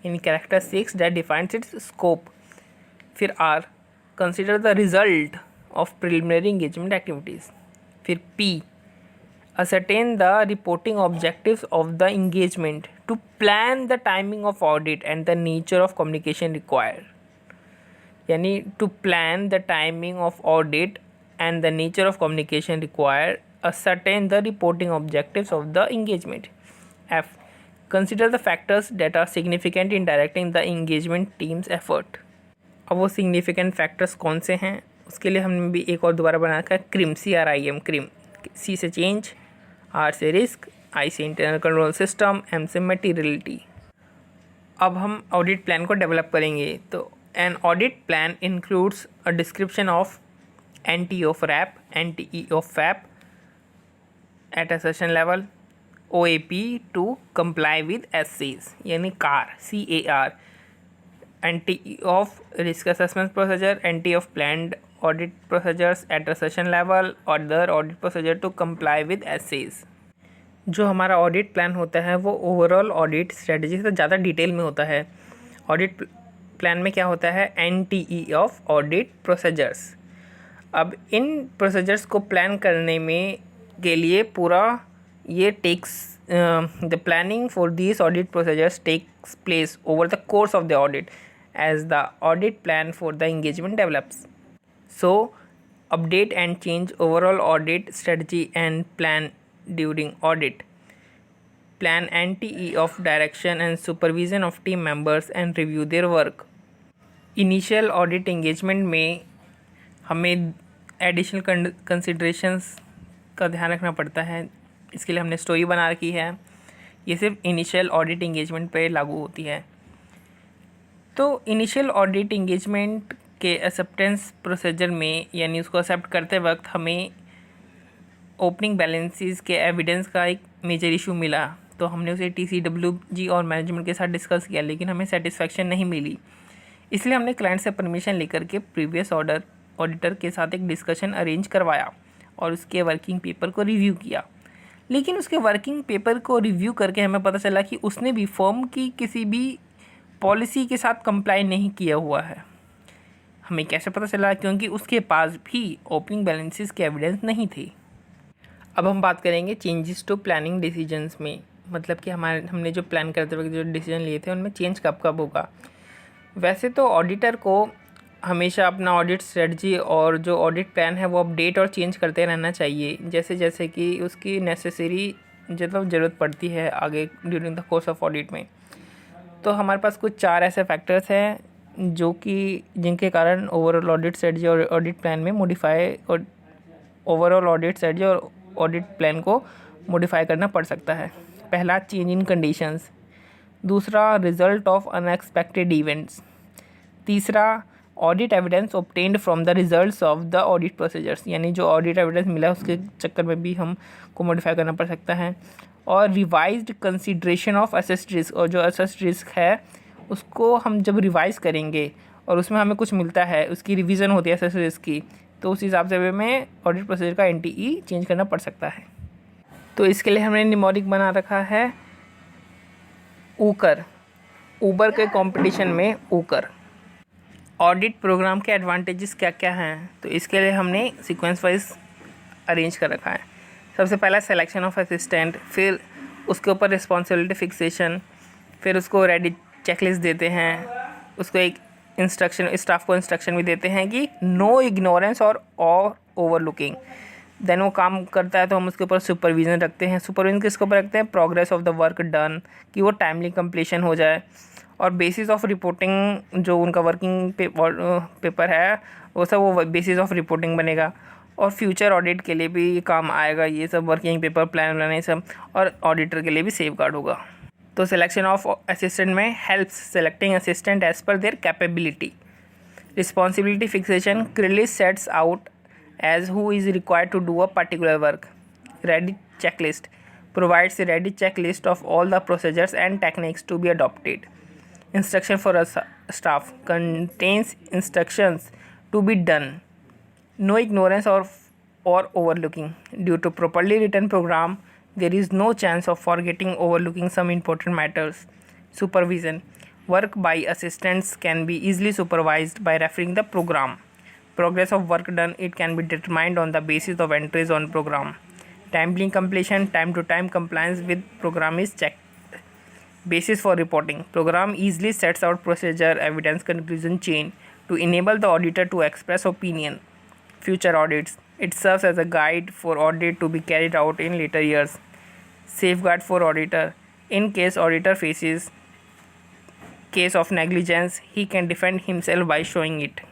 in characteristics that defines its scope। फिर R, consider the result of preliminary engagement activities। फिर P, ascertain the reporting objectives of the engagement to plan the timing of audit and the nature of communication required। यानी to plan the timing of audit and the nature of communication required, ascertain the reporting objectives of the engagement। F, consider the factors that are significant in directing the engagement team's effort। अब वो significant factors कौन से हैं उसके लिए हमने भी एक और दोबारा बना रखा है CRIM, CRIM, CRIM। C से change, R से risk, I से internal control system, M से materiality। अब हम ऑडिट प्लान को डेवलप करेंगे। तो an audit plan includes a description of NT of RAP, NTE of FAP at a session level, OAP to comply with SCs यानी CAR, NTE of risk assessment procedure, NT of planned audit procedures at a session level, other audit procedure to comply with SCs। जो हमारा ऑडिट प्लान होता है वो ओवरऑल ऑडिट स्ट्रेटजी से ज़्यादा डिटेल में होता है। ऑडिट प्लान में क्या होता है? NTE of audit procedures. अब इन प्रोसीजर्स को प्लान करने में के लिए पूरा ये takes the planning for this audit procedures takes place over the course of the audit as the audit plan for the engagement develops. So update and change overall audit strategy and plan during audit, plan NTE of direction and supervision of team members and review their work. Initial audit engagement में हमें एडिशनल कंसिडरेशंस का ध्यान रखना पड़ता है। इसके लिए हमने स्टोरी बना रखी है। ये सिर्फ इनिशियल ऑडिट इंगेजमेंट पे लागू होती है। तो इनिशियल ऑडिट इंगेजमेंट के एक्सेप्टेंस प्रोसीजर में यानी उसको एक्सेप्ट करते वक्त हमें ओपनिंग बैलेंसेस के एविडेंस का एक मेजर इशू मिला, तो हमने उसे TCWG और मैनेजमेंट के साथ डिस्कस किया, लेकिन हमें सेटिस्फैक्शन नहीं मिली। इसलिए हमने क्लाइंट से परमिशन लेकर के प्रीवियस ऑडिटर के साथ एक डिस्कशन अरेंज करवाया और उसके वर्किंग पेपर को रिव्यू किया। लेकिन उसके वर्किंग पेपर को रिव्यू करके हमें पता चला कि उसने भी फर्म की किसी भी पॉलिसी के साथ कंप्लाई नहीं किया हुआ है। हमें कैसे पता चला? क्योंकि उसके पास भी ओपनिंग बैलेंसेस के एविडेंस नहीं थे। अब हम बात करेंगे चेंजेस टू प्लानिंग डिसीजंस में। मतलब कि हमने जो प्लान करते वक्त जो डिसीजन लिए थे उनमें चेंज कब कब होगा। वैसे तो ऑडिटर को हमेशा अपना ऑडिट स्ट्रेटजी और जो ऑडिट प्लान है वो अपडेट और चेंज करते रहना चाहिए, जैसे जैसे कि उसकी नेसेसरी ज़रूरत पड़ती है आगे during the course of audit में। तो हमारे पास कुछ 4 ऐसे फैक्टर्स हैं जो कि जिनके कारण ओवरऑल ऑडिट स्ट्रेटजी और ऑडिट प्लान में ओवरऑल ऑडिट स्ट्रेटजी और ऑडिट प्लान को मॉडिफाई करना पड़ सकता है। पहला, चेंज इन कंडीशंस। दूसरा, रिजल्ट ऑफ अनएक्सपेक्टेड इवेंट्स। तीसरा, audit evidence obtained from the results of the audit procedures, यानी जो ऑडिट एविडेंस मिला उसके चक्कर में भी हमको मॉडिफाई करना पड़ सकता है। और revised consideration of assessed risk, और जो असेस्ड रिस्क है उसको हम जब रिवाइज करेंगे और उसमें हमें कुछ मिलता है, उसकी रिवीजन होती है असेस्ड रिस्क की, तो उस हिसाब से हमें ऑडिट प्रोसीजर का NTE चेंज करना पड़ सकता है। तो इसके लिए हमने निमोनिक बना रखा है ऊकर, ऊबर के कंपटीशन में ऊकर। ऑडिट प्रोग्राम के एडवांटेजेस क्या क्या हैं, तो इसके लिए हमने सीक्वेंस वाइज अरेंज कर रखा है। सबसे पहला सिलेक्शन ऑफ असिस्टेंट, फिर उसके ऊपर रिस्पॉन्सिबिलिटी फिक्सेशन, फिर उसको रेडी चेकलिस्ट देते हैं, उसको एक इंस्ट्रक्शन, स्टाफ को इंस्ट्रक्शन भी देते हैं कि नो इग्नोरेंस और ओवरलुकिंग। देन वो काम करता है तो हम उसके ऊपर सुपरविज़न रखते हैं। सुपरविज़न किसके ऊपर रखते हैं? Progress of the work done, कि वो टाइमली कंप्लीशन हो जाए। और बेसिस ऑफ रिपोर्टिंग, जो उनका वर्किंग पेपर है वो सब वो बेसिस ऑफ रिपोर्टिंग बनेगा। और फ्यूचर ऑडिट के लिए भी ये काम आएगा, ये सब वर्किंग पेपर प्लान बनाने सब, और ऑडिटर के लिए भी सेफ गार्ड होगा। तो सिलेक्शन ऑफ असिस्टेंट में helps selecting assistant as per their capability. Responsibility fixation clearly sets out as who is required to do a particular work. Ready checklist provides a ready checklist of all the procedures and techniques to be adopted. Instruction for a staff contains instructions to be done. No ignorance or overlooking. Due to properly written program, there is no chance of forgetting overlooking some important matters. Supervision. Work by assistants can be easily supervised by referring the program. Progress of work done, it can be determined on the basis of entries on program. Timely completion, time to time compliance with program is checked. Basis for reporting. Program easily sets out procedure, evidence, conclusion chain to enable the auditor to express opinion. Future audits. It serves as a guide for audit to be carried out in later years. Safeguard for auditor. In case auditor faces case of negligence, he can defend himself by showing it.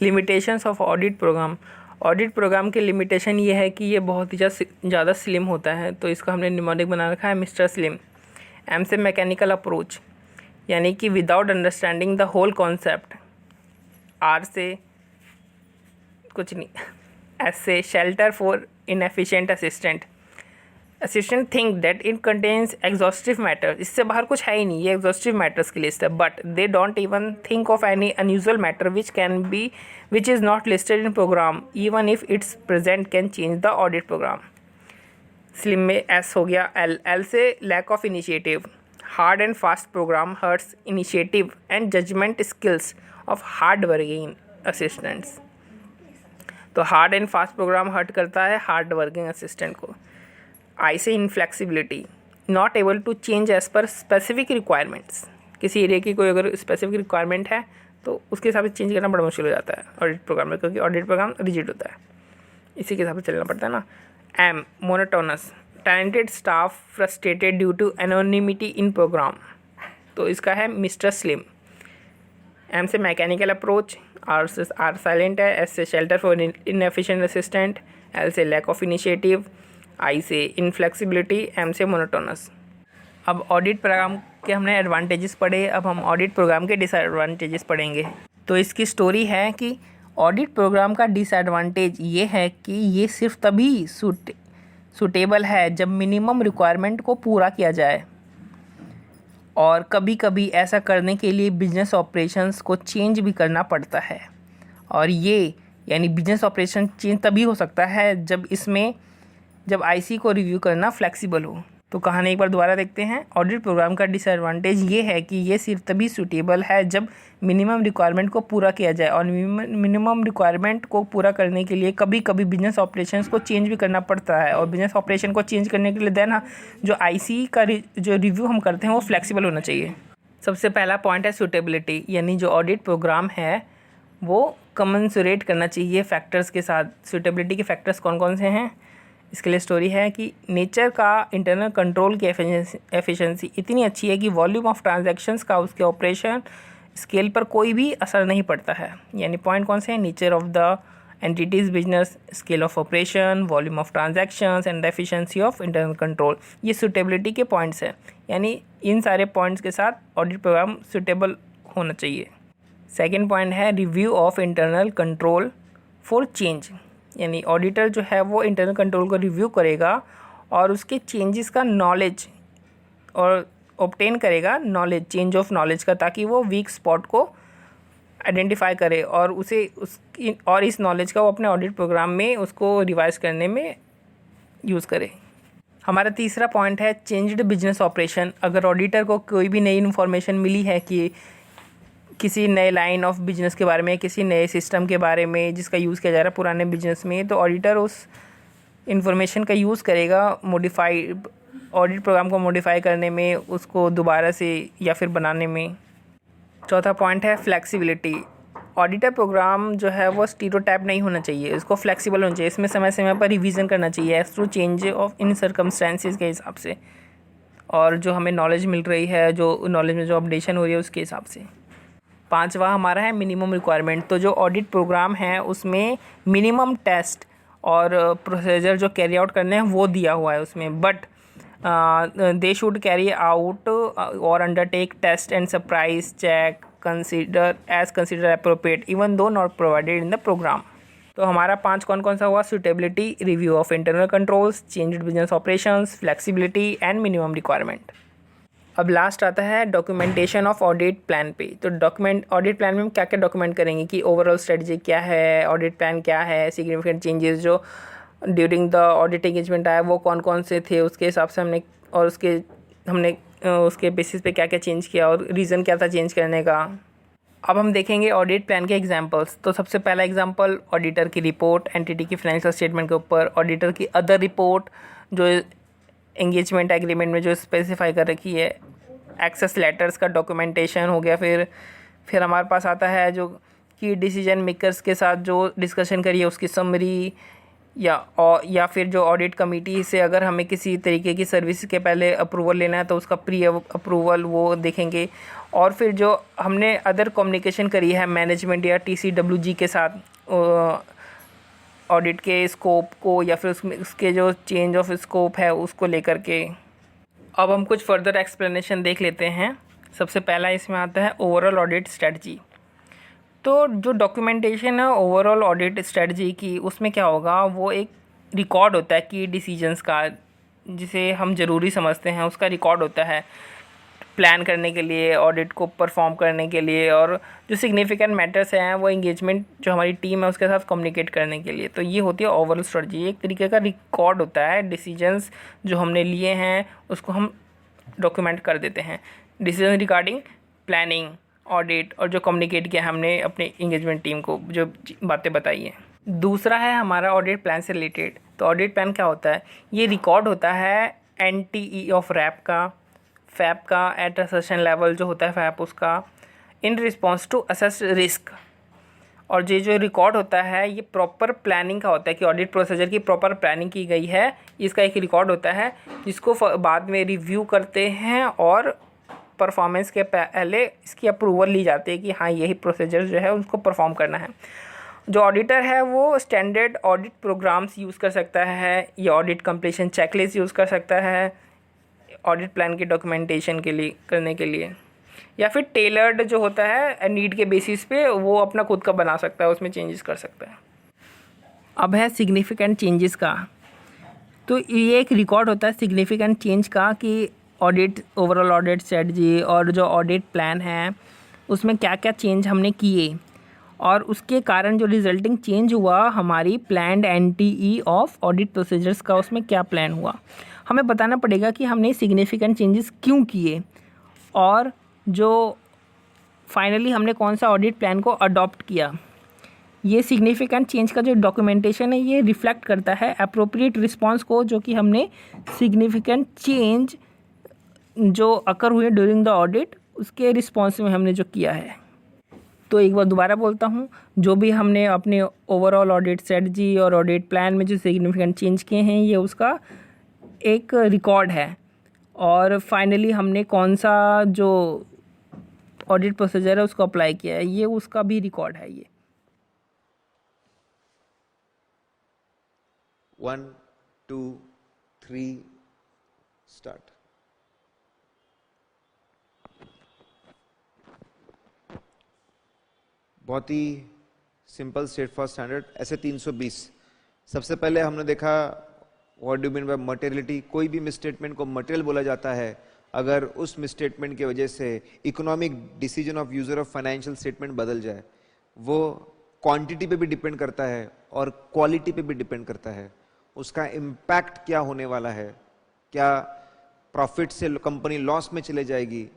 Limitations of audit program. Audit program की लिमिटेशन ये है कि ये बहुत ही ज़्यादा स्लिम होता है, तो इसका हमने निमोनिक बना रखा है मिस्टर स्लिम। एम से मैकेनिकल अप्रोच, यानी कि without understanding the whole concept. R से कुछ नहीं, एस से shelter for inefficient assistant. Assistant think that it contains exhaustive matter, इससे बाहर कुछ है ही नहीं, ये एग्जॉस्टिव मैटर्स की लिस्ट है, but they don't even think of any unusual matter which is not listed in program, even if it's present can change the audit programme. Slim में एस हो गया। एल से lack of initiative. Hard and fast program hurts initiative and judgement skills of hard working assistants. तो hard and fast program hurt करता है हार्ड वर्किंग असिस्टेंट को। आई से inflexibility, not able to change as per specific requirements. किसी एरिया की कोई अगर स्पेसिफिक रिक्वायरमेंट है तो उसके हिसाब से चेंज करना बड़ा मुश्किल हो जाता है ऑडिट प्रोग्राम में, क्योंकि ऑडिट प्रोग्राम रिजिड होता है, इसी के हिसाब से चलना पड़ता है ना। M monotonous, talented staff frustrated due to anonymity in program, तो इसका है मिस्टर स्लिम। एम से मैकेनिकल अप्रोच, आर साइलेंट है, एस से shelter for inefficient assistant, L से लैक ऑफ इनिशिएटिव, आई से इनफ्लेक्सिबिलिटी, एम से मोनोटोनस। अब ऑडिट प्रोग्राम के हमने एडवांटेजेस पढ़े, अब हम ऑडिट प्रोग्राम के डिसएडवांटेजेस पढ़ेंगे। तो इसकी स्टोरी है कि ऑडिट प्रोग्राम का डिसएडवांटेज ये है कि ये सिर्फ तभी सूटेबल है जब मिनिमम रिक्वायरमेंट को पूरा किया जाए, और कभी कभी ऐसा करने के लिए बिजनेस ऑपरेशंस को चेंज भी करना पड़ता है। और ये यानी बिजनेस ऑपरेशन चेंज तभी हो सकता है जब आईसी को रिव्यू करना फ्लेक्सिबल हो। तो कहानी एक बार दोबारा देखते हैं। ऑडिट प्रोग्राम का डिसएडवांटेज ये है कि ये सिर्फ तभी सूटेबल है जब मिनिमम रिक्वायरमेंट को पूरा किया जाए, और मिनिमम रिक्वायरमेंट को पूरा करने के लिए कभी कभी बिजनेस ऑपरेशंस को चेंज भी करना पड़ता है, और बिजनेस ऑपरेशन को चेंज करने के लिए देन जो आईसी का जो रिव्यू हम करते हैं वो फ्लेक्सिबल होना चाहिए। सबसे पहला पॉइंट है सूटेबिलिटी, यानी जो ऑडिट प्रोग्राम है वो कमेंसुरेट करना चाहिए फैक्टर्स के साथ। सूटेबिलिटी के फैक्टर्स कौन कौन से हैं, इसके लिए स्टोरी है कि नेचर का इंटरनल कंट्रोल की एफिशिएंसी इतनी अच्छी है कि वॉल्यूम ऑफ ट्रांजैक्शंस का उसके ऑपरेशन स्केल पर कोई भी असर नहीं पड़ता है। यानी पॉइंट कौन से हैं, nature of the entities business, scale of operation, volume of transactions and the efficiency of internal control. ये सूटेबिलिटी के पॉइंट्स हैं, यानी इन सारे पॉइंट्स के साथ ऑडिट प्रोग्राम सूटेबल होना चाहिए। सेकेंड पॉइंट है review of internal control for change, यानी ऑडिटर जो है वो इंटरनल कंट्रोल को रिव्यू करेगा और उसके चेंजेस का नॉलेज और ऑब्टेन करेगा, नॉलेज, चेंज ऑफ नॉलेज का, ताकि वो वीक स्पॉट को आइडेंटिफाई करे और उसे उसकी और इस नॉलेज का वो अपने ऑडिट प्रोग्राम में उसको रिवाइज करने में यूज़ करे। हमारा तीसरा पॉइंट है चेंज्ड बिजनेस ऑपरेशन। अगर ऑडिटर को कोई भी नई इन्फॉर्मेशन मिली है कि किसी नए लाइन ऑफ बिजनेस के बारे में, किसी नए सिस्टम के बारे में जिसका यूज़ किया जा रहा है पुराने बिजनेस में, तो ऑडिटर उस इन्फॉर्मेशन का यूज़ करेगा मॉडिफाइड ऑडिट प्रोग्राम को मॉडिफाई करने में, उसको दोबारा से या फिर बनाने में। चौथा पॉइंट है फ्लेक्सिबिलिटी। ऑडिटर प्रोग्राम जो है वो स्टीरियोटाइप नहीं होना चाहिए, इसको फ्लेक्सिबल होना चाहिए। इसमें समय समय पर रिवीजन करना चाहिए through change of in circumstances के हिसाब से, और जो हमें नॉलेज मिल रही है, जो नॉलेज में जो अपडेशन हो रही है उसके हिसाब से। पांचवा हमारा है मिनिमम रिक्वायरमेंट। तो जो ऑडिट प्रोग्राम है उसमें मिनिमम टेस्ट और प्रोसीजर जो कैरी आउट करने हैं वो दिया हुआ है उसमें, but they should carry out और undertake test and surprise check consider appropriate even though not provided in the program. तो हमारा 5 कौन कौन सा हुआ, suitability, review of internal controls, changed business operations, flexibility and minimum requirement. अब लास्ट आता है डॉक्यूमेंटेशन ऑफ ऑडिट प्लान पे। तो ऑडिट प्लान में हम क्या क्या डॉक्यूमेंट करेंगे कि ओवरऑल स्ट्रेटजी क्या है, ऑडिट प्लान क्या है, सिग्निफिकेंट चेंजेस जो ड्यूरिंग द ऑडिट एंगेजमेंट आया वो कौन कौन से थे, उसके हिसाब से हमने उसके बेसिस पे क्या क्या चेंज किया और रीज़न क्या था चेंज करने का। अब हम देखेंगे ऑडिट प्लान के एग्जांपल्स। तो सबसे पहला एग्जांपल ऑडिटर की रिपोर्ट एंटिटी की फाइनेंशियल स्टेटमेंट के ऊपर, ऑडिटर की अदर रिपोर्ट जो एंगेजमेंट एग्रीमेंट में जो स्पेसिफाई कर रखी है, एक्सेस लेटर्स का डॉक्यूमेंटेशन हो गया। फिर हमारे पास आता है जो कि डिसीजन मेकर्स के साथ जो डिस्कशन करिए उसकी समरी, या फिर जो ऑडिट कमेटी से अगर हमें किसी तरीके की सर्विस के पहले अप्रूवल लेना है तो उसका प्री अप्रूवल वो देखेंगे। और फिर जो हमने अदर कम्युनिकेशन करी है मैनेजमेंट या TCWG के साथ ऑडिट के स्कोप को, या फिर उसके जो चेंज ऑफ स्कोप है उसको लेकर के। अब हम कुछ फर्दर एक्सप्लेनेशन देख लेते हैं। सबसे पहला इसमें आता है ओवरऑल ऑडिट स्ट्रेटजी। तो जो डॉक्यूमेंटेशन है ओवरऑल ऑडिट स्ट्रेटजी की, उसमें क्या होगा, वो एक रिकॉर्ड होता है कि डिसीजंस का, जिसे हम ज़रूरी समझते हैं, उसका रिकॉर्ड होता है प्लान करने के लिए, ऑडिट को परफॉर्म करने के लिए, और जो सिग्निफिकेंट मैटर्स हैं वो एंगेजमेंट जो हमारी टीम है उसके साथ कम्युनिकेट करने के लिए। तो ये होती है ओवरऑल स्ट्रेटजी, एक तरीके का रिकॉर्ड होता है, डिसीजंस जो हमने लिए हैं उसको हम डॉक्यूमेंट कर देते हैं, डिसीजन रिगार्डिंग प्लानिंग, ऑडिट, और जो कम्युनिकेट किया हमने अपने एंगेजमेंट टीम को जो बातें बताई हैं। दूसरा है हमारा ऑडिट प्लान से रिलेटेड। तो ऑडिट प्लान क्या होता है, ये रिकॉर्ड होता है NTE ऑफ फैप का एट असर्शन लेवल जो होता है फैप उसका, in response to assess risk. और ये जो रिकॉर्ड होता है ये प्रॉपर प्लानिंग का होता है कि ऑडिट प्रोसीजर की प्रॉपर प्लानिंग की गई है, इसका एक रिकॉर्ड होता है जिसको बाद में रिव्यू करते हैं और परफॉर्मेंस के पहले इसकी अप्रूवल ली जाती है कि हाँ यही प्रोसीजर जो है उसको परफॉर्म करना है। जो ऑडिटर है वो स्टैंडर्ड ऑडिट प्रोग्राम्स यूज़ कर सकता है, या ऑडिट कंप्लीशन चेकलिस्ट यूज़ कर सकता है ऑडिट प्लान के डॉक्यूमेंटेशन के लिए करने के लिए, या फिर टेलर्ड जो होता है नीड के बेसिस पे वो अपना खुद का बना सकता है, उसमें चेंजेस कर सकता है। अब है सिग्निफिकेंट चेंजेस का। तो ये एक रिकॉर्ड होता है सिग्निफिकेंट चेंज का कि ऑडिट ओवरऑल ऑडिट स्ट्रेटजी और जो ऑडिट प्लान है उसमें क्या क्या चेंज हमने किए, और उसके कारण जो रिजल्टिंग चेंज हुआ हमारी planned NTE of audit procedures का, उसमें क्या प्लान हुआ। हमें बताना पड़ेगा कि हमने सिग्निफिकेंट चेंजेस क्यों किए और जो फाइनली हमने कौन सा ऑडिट प्लान को अडॉप्ट किया। ये सिग्निफिकेंट चेंज का जो डॉक्यूमेंटेशन है ये रिफ्लेक्ट करता है अप्रोप्रिएट रिस्पॉन्स को, जो कि हमने सिग्निफिकेंट चेंज जो अकर हुए ड्यूरिंग द ऑडिट उसके रिस्पॉन्स में हमने जो किया है। तो एक बार दोबारा बोलता हूँ, जो भी हमने अपने ओवरऑल ऑडिट स्ट्रेटजी और ऑडिट प्लान में जो सिग्निफिकेंट चेंज किए हैं ये उसका एक रिकॉर्ड है। और फाइनली हमने कौन सा जो ऑडिट प्रोसीजर है उसको अप्लाई किया है ये उसका भी रिकॉर्ड है। ये 1 2 3 स्टार्ट। बहुत ही सिंपल स्ट्रेट फॉर स्टैंडर्ड, ऐसे 320। सबसे पहले हमने देखा what do mean by materiality. कोई भी मिसस्टेटमेंट को मटेरियल बोला जाता है अगर उस मिसस्टेटमेंट की वजह से economic decision of user of financial statement बदल जाए। वो क्वांटिटी पे भी डिपेंड करता है और क्वालिटी पे भी डिपेंड करता है। उसका इम्पैक्ट क्या होने वाला है, क्या प्रॉफिट से कंपनी लॉस में चले जाएगी,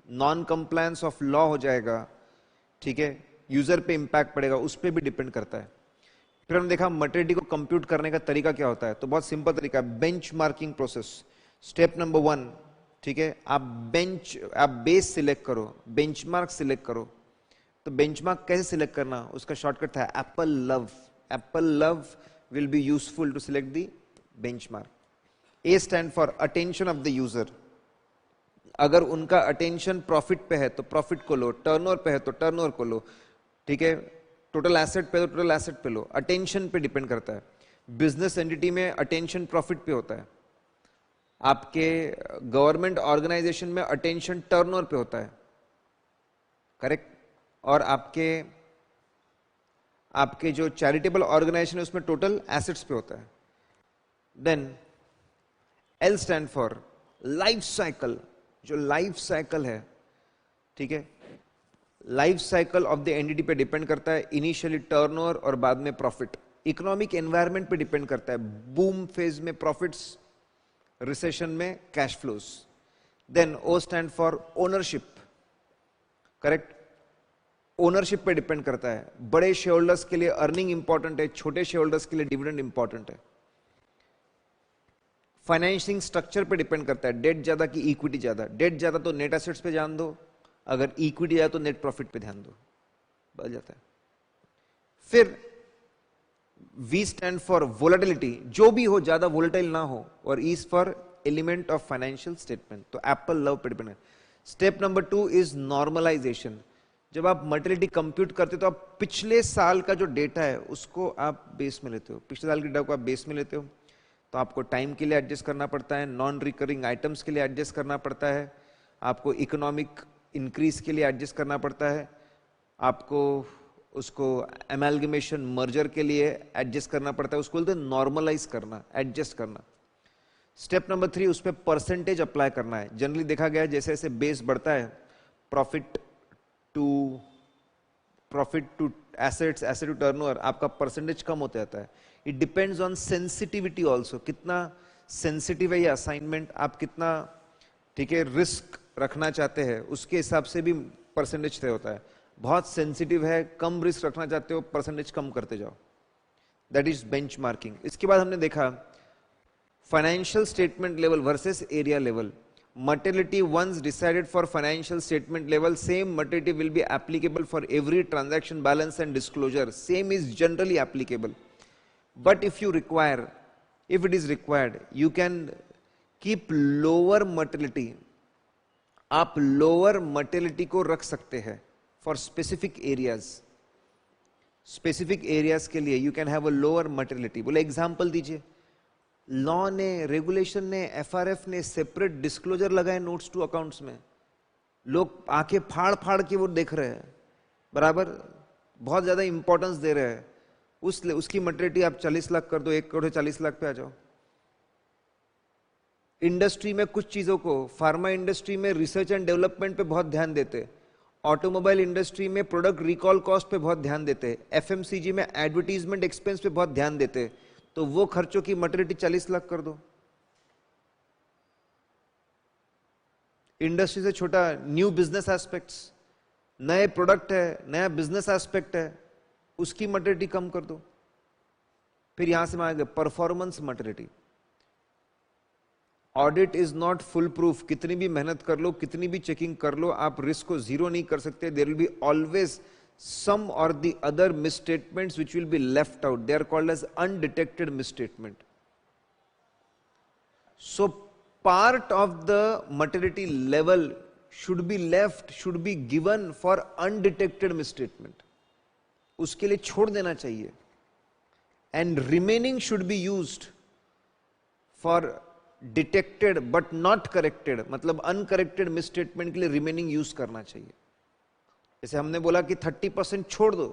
नॉन कंप्लायंस ऑफ लॉ हो जाएगा, ठीक है, यूजर पे इंपैक्ट पड़ेगा, उस पर भी डिपेंड करता है। फिर हमने देखा मटेरियलिटी को कंप्यूट करने का तरीका क्या होता है। तो बहुत सिंपल तरीका है, benchmarking process. Step number 1, ठीक है, आप बेस सिलेक्ट करो, बेंचमार्क सिलेक्ट करो। तो बेंचमार्क कैसे सिलेक्ट करना, उसका शॉर्टकट था apple love. Apple love will be useful to select the benchmark. A stand for attention of the user. अगर उनका अटेंशन प्रॉफिट पे है तो प्रॉफिट को लो, टर्नओवर पे है तो टर्नओवर को लो, ठीक है, टोटल एसेट पे तो टोटल एसेट पे लो। अटेंशन पे डिपेंड करता है। बिजनेस एंटिटी में अटेंशन प्रॉफिट पे होता है, आपके गवर्नमेंट ऑर्गेनाइजेशन में अटेंशन टर्नओवर पे होता है, करेक्ट। और आपके जो चैरिटेबल ऑर्गेनाइजेशन है उसमें टोटल एसेट्स पे होता है। Then L stand for life cycle. जो लाइफ साइकिल है, ठीक है, life cycle of the entity पे डिपेंड करता है, इनिशियली टर्नओवर और बाद में प्रॉफिट। इकोनॉमिक एनवायरनमेंट पे डिपेंड करता है, बूम फेज में प्रॉफिट्स, रिसेशन में cash flows. Then O stand for ownership, correct, ownership पे डिपेंड करता है। बड़े शेयर होल्डर्स के लिए अर्निंग इंपॉर्टेंट है, छोटे शेयर होल्डर्स के लिए डिविडेंड इंपॉर्टेंट है। फाइनेंसिंग स्ट्रक्चर पे डिपेंड करता है, डेट ज्यादा कि इक्विटी ज्यादा। डेट ज्यादा तो नेट एसेट्स पे ध्यान दो, अगर इक्विटी ज्यादा तो नेट प्रॉफिट पे ध्यान दो, बदल जाता है। फिर वी स्टैंड फॉर वोलेटिलिटी, जो भी हो ज्यादा वोलेटाइल ना हो, और E for element of financial statement. तो एप्पल लव पे डिपेंड है। Step number 2 is normalization. जब आप मटेरियलिटी कंप्यूट करते हो तो आप पिछले साल का जो डेटा है उसको आप बेस में लेते हो, पिछले साल के डेटा को आप बेस में लेते हो। तो आपको टाइम के लिए एडजस्ट करना पड़ता है, नॉन रिकरिंग आइटम्स के लिए एडजस्ट करना पड़ता है, आपको इकोनॉमिक इंक्रीज के लिए एडजस्ट करना पड़ता है, आपको उसको एमैल्गमेशन मर्जर के लिए एडजस्ट करना पड़ता है, उसको बोलते हैं नॉर्मलाइज करना, एडजस्ट करना। स्टेप नंबर 3, उस पर परसेंटेज अप्लाई करना है। जनरली देखा गया है जैसे जैसे बेस बढ़ता है, profit to assets, asset to turnover, आपका परसेंटेज कम होता जाता है। It depends on sensitivity also, कितना सेंसिटिव है ये असाइनमेंट, आप कितना, ठीक है, रिस्क रखना चाहते हैं, उसके हिसाब से भी परसेंटेज तय होता है। बहुत सेंसिटिव है, कम रिस्क रखना चाहते हो, परसेंटेज कम करते जाओ। That is benchmarking. इसके बाद हमने देखा financial statement level versus area level. Materiality once decided for financial statement level, same materiality will be applicable for every transaction balance and disclosure. Same is generally applicable. But if it is required, you can keep lower materiality. आप lower materiality को रख सकते हैं for specific areas. Specific areas के लिए you can have a lower materiality. बोले example दीजिए। लॉ ने, रेगुलेशन ने, एफआरएफ ने सेपरेट डिस्क्लोजर लगाए नोट्स टू अकाउंट्स में। लोग आंखें फाड़ फाड़ के वो देख रहे हैं, बराबर बहुत ज्यादा इंपॉर्टेंस दे रहे हैं। उसकी मटेरियलिटी आप 40 लाख कर दो, 1 करोड़ 40 लाख पे आ जाओ। इंडस्ट्री में कुछ चीजों को, फार्मा इंडस्ट्री में रिसर्च एंड डेवलपमेंट पे बहुत ध्यान देते, ऑटोमोबाइल इंडस्ट्री में प्रोडक्ट रिकॉल कॉस्ट पे बहुत ध्यान देते, एफएमसीजी में एडवर्टीजमेंट एक्सपेंस पे बहुत ध्यान देते। तो वो खर्चों की मटेरियलिटी 40 लाख कर दो। इंडस्ट्री से छोटा न्यू बिजनेस एस्पेक्ट्स, नए प्रोडक्ट है, नया बिजनेस एस्पेक्ट है, उसकी मटेरिटी कम कर दो। फिर यहां से मांगे performance मटेरिटी। Audit is not full proof, कितनी भी मेहनत कर लो, कितनी भी चेकिंग कर लो, आप रिस्क को जीरो नहीं कर सकते। There will be always some or the other misstatements which will be left out. They are called as undetected misstatement. So part of the maturity level should be left, should be given for undetected misstatement. उसके लिए छोड़ देना चाहिए। And remaining should be used for detected but not corrected, मतलब uncorrected misstatement के लिए remaining use करना चाहिए। जैसे हमने बोला कि 30% छोड़ दो,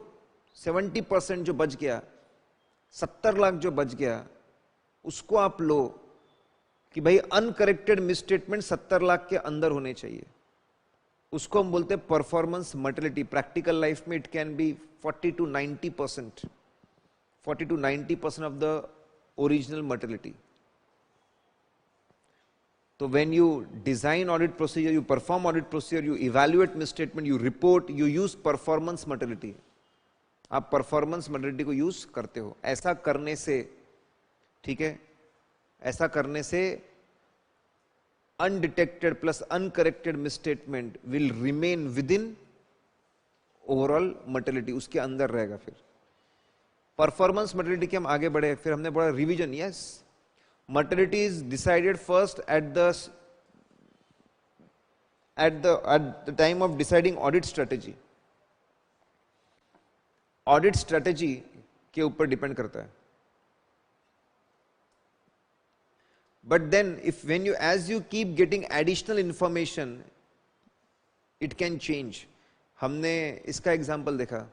70% जो बच गया, 70 लाख जो बच गया, उसको आप लो कि भाई अनकरेक्टेड मिसस्टेटमेंट 70 लाख के अंदर होने चाहिए। उसको हम बोलते हैं परफॉर्मेंस मटेरिटी। प्रैक्टिकल लाइफ में it can B 40 to 90%, 40 to 90% of the original मटेरिटी। So when you design audit procedure, you perform audit procedure, you evaluate misstatement, you report, you use performance materiality. आप performance materiality को use करते हो। ऐसा करने से, ठीक है, ऐसा करने से undetected plus uncorrected misstatement will remain within overall materiality, उसके अंदर रहेगा। फिर performance materiality के हम आगे बढ़े, फिर हमने पढ़ा revision। yes, maturity is decided first at the time of deciding audit strategy. Audit strategy के ऊपर डिपेंड करता है। But then if when you as you keep getting additional information, it can change. हमने इसका एग्जाम्पल देखा।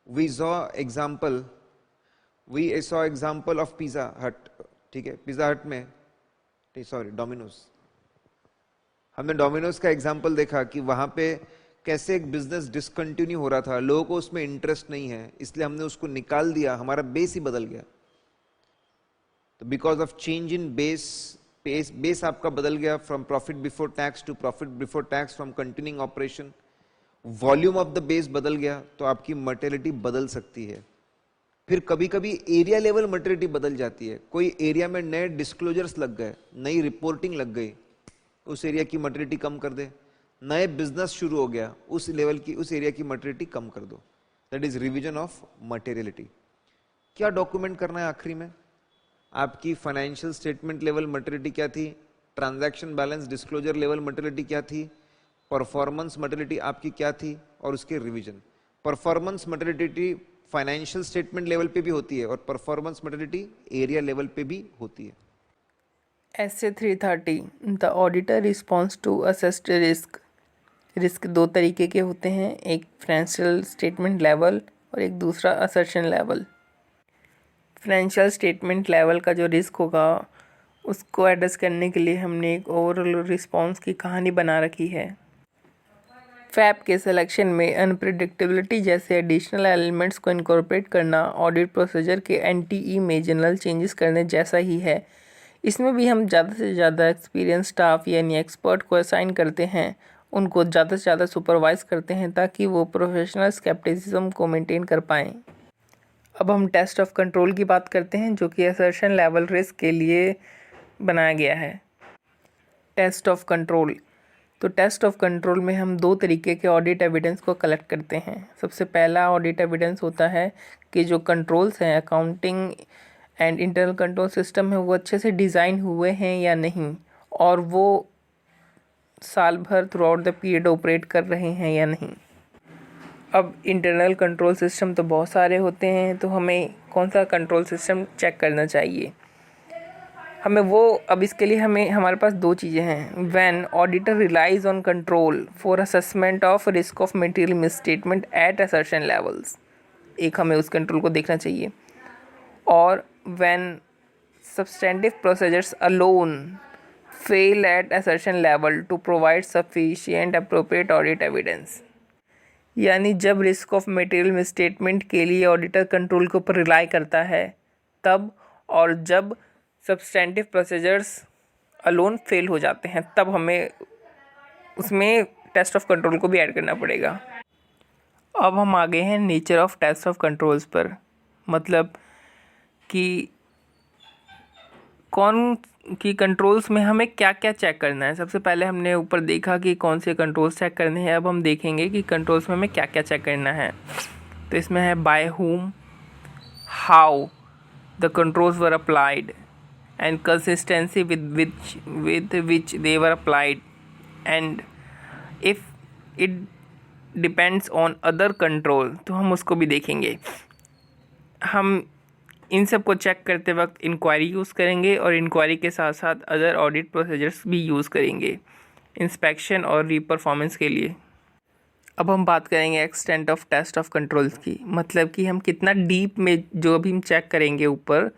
We saw example of pizza हट, ठीक है, पिज़्ज़ा हट में, सॉरी डोमिनोज, हमने डोमिनोज का एग्जाम्पल देखा कि वहां पे कैसे एक बिजनेस डिसकंटिन्यू हो रहा था, लोगों को उसमें इंटरेस्ट नहीं है, इसलिए हमने उसको निकाल दिया, हमारा बेस ही बदल गया। तो because of change in base आपका बदल गया, from profit before tax to profit before tax, from continuing operation, volume of the base बदल गया, तो आपकी मटेरियलिटी बदल सकती है। फिर कभी कभी एरिया लेवल मटेरियलिटी बदल जाती है। कोई एरिया में नए डिस्क्लोजर्स लग गए, नई रिपोर्टिंग लग गई, उस एरिया की मटेरियलिटी कम कर दे। नए बिजनेस शुरू हो गया, उस लेवल की, उस एरिया की मटेरियलिटी कम कर दो। That is revision of materiality. क्या डॉक्यूमेंट करना है आखिरी में? आपकी फाइनेंशियल स्टेटमेंट लेवल मटेरियलिटी क्या थी, transaction balance disclosure level materiality क्या थी, परफॉर्मेंस मटेरियलिटी आपकी क्या थी, और उसके revision. Performance materiality financial statement level पे भी होती है और परफॉर्मेंस मटेरियलिटी एरिया लेवल पे भी होती है। ऐसे 330 the auditor response to assessed risk. Risk दो तरीके के होते हैं, एक फाइनेंशियल स्टेटमेंट लेवल और एक दूसरा assertion level. Financial statement level का जो रिस्क होगा उसको एड्रेस करने के लिए हमने एक ओवरऑल रिस्पॉन्स की कहानी बना रखी है। फैप के सिलेक्शन में अनप्रेडिक्टेबिलिटी जैसे एडिशनल एलिमेंट्स को इनकॉर्पोरेट करना ऑडिट प्रोसीजर के एनटीई में जनरल चेंजेस करने जैसा ही है। इसमें भी हम ज़्यादा से ज़्यादा एक्सपीरियंस स्टाफ यानी एक्सपर्ट को असाइन करते हैं, उनको ज़्यादा से ज़्यादा सुपरवाइज करते हैं ताकि वो प्रोफेशनल स्केप्टिसिज्म को मेंटेन कर पाएँ। अब हम टेस्ट ऑफ कंट्रोल की बात करते हैं जो कि असर्शन लेवल रिस्क के लिए बनाया गया है। टेस्ट ऑफ कंट्रोल, तो टेस्ट ऑफ कंट्रोल में हम दो तरीके के ऑडिट एविडेंस को कलेक्ट करते हैं। सबसे पहला ऑडिट एविडेंस होता है कि जो कंट्रोल्स हैं, accounting and internal control system है, वो अच्छे से डिज़ाइन हुए हैं या नहीं, और वो साल भर through out the period operate कर रहे हैं या नहीं। अब इंटरनल कंट्रोल सिस्टम तो बहुत सारे होते हैं, तो हमें कौन सा कंट्रोल सिस्टम चेक करना चाहिए, हमें वो, अब इसके लिए हमारे पास दो चीज़ें हैं। When auditor relies on control for assessment of risk of material misstatement at assertion levels, एक हमें उस कंट्रोल को देखना चाहिए। और when substantive procedures alone fail at assertion level to provide sufficient appropriate audit evidence, यानी जब रिस्क ऑफ मटेरियल मिसस्टेटमेंट के लिए ऑडिटर कंट्रोल के ऊपर रिलाई करता है तब, और जब सब्सटेंटिव प्रोसीजर्स अलोन फेल हो जाते हैं, तब हमें उसमें टेस्ट ऑफ कंट्रोल को भी ऐड करना पड़ेगा। अब हम आ गए हैं nature of test of controls पर, मतलब कि कौन की कंट्रोल्स में हमें क्या क्या चेक करना है। सबसे पहले हमने ऊपर देखा कि कौन से कंट्रोल्स चेक करने हैं, अब हम देखेंगे कि कंट्रोल्स में हमें क्या क्या चेक करना है। तो इसमें है by whom, how the controls were applied and consistency with which they were applied and if it depends on other control, तो हम उसको भी देखेंगे। हम इन सब को चेक करते वक्त इंक्वायरी यूज़ करेंगे और इंक्वायरी के साथ साथ अदर ऑडिट प्रोसीजर्स भी यूज़ करेंगे इंस्पेक्शन और रीपरफॉर्मेंस के लिए। अब हम बात करेंगे extent of test of controls की, मतलब कि हम कितना डीप में जो भी हम चेक करेंगे ऊपर,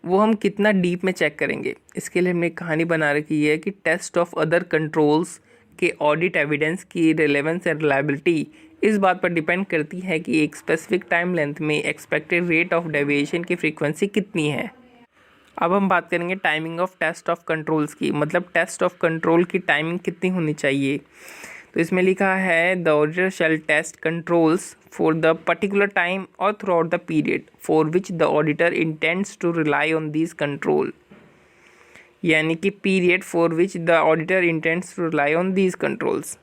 वो हम कितना डीप में चेक करेंगे। इसके लिए हमने एक कहानी बना रखी है कि टेस्ट ऑफ अदर कंट्रोल्स के ऑडिट एविडेंस की रिलेवेंस एंड रिलायबिलिटी इस बात पर डिपेंड करती है कि एक स्पेसिफिक टाइम लेंथ में एक्सपेक्टेड रेट ऑफ डेविएशन की फ्रीक्वेंसी कितनी है। अब हम बात करेंगे timing of test of controls की, मतलब टेस्ट ऑफ कंट्रोल की टाइमिंग कितनी होनी चाहिए। तो इसमें लिखा है the auditor shall test controls for the particular time or through out the period for which the auditor intends to rely on this control, यानी कि period for which the auditor intends to rely on these controls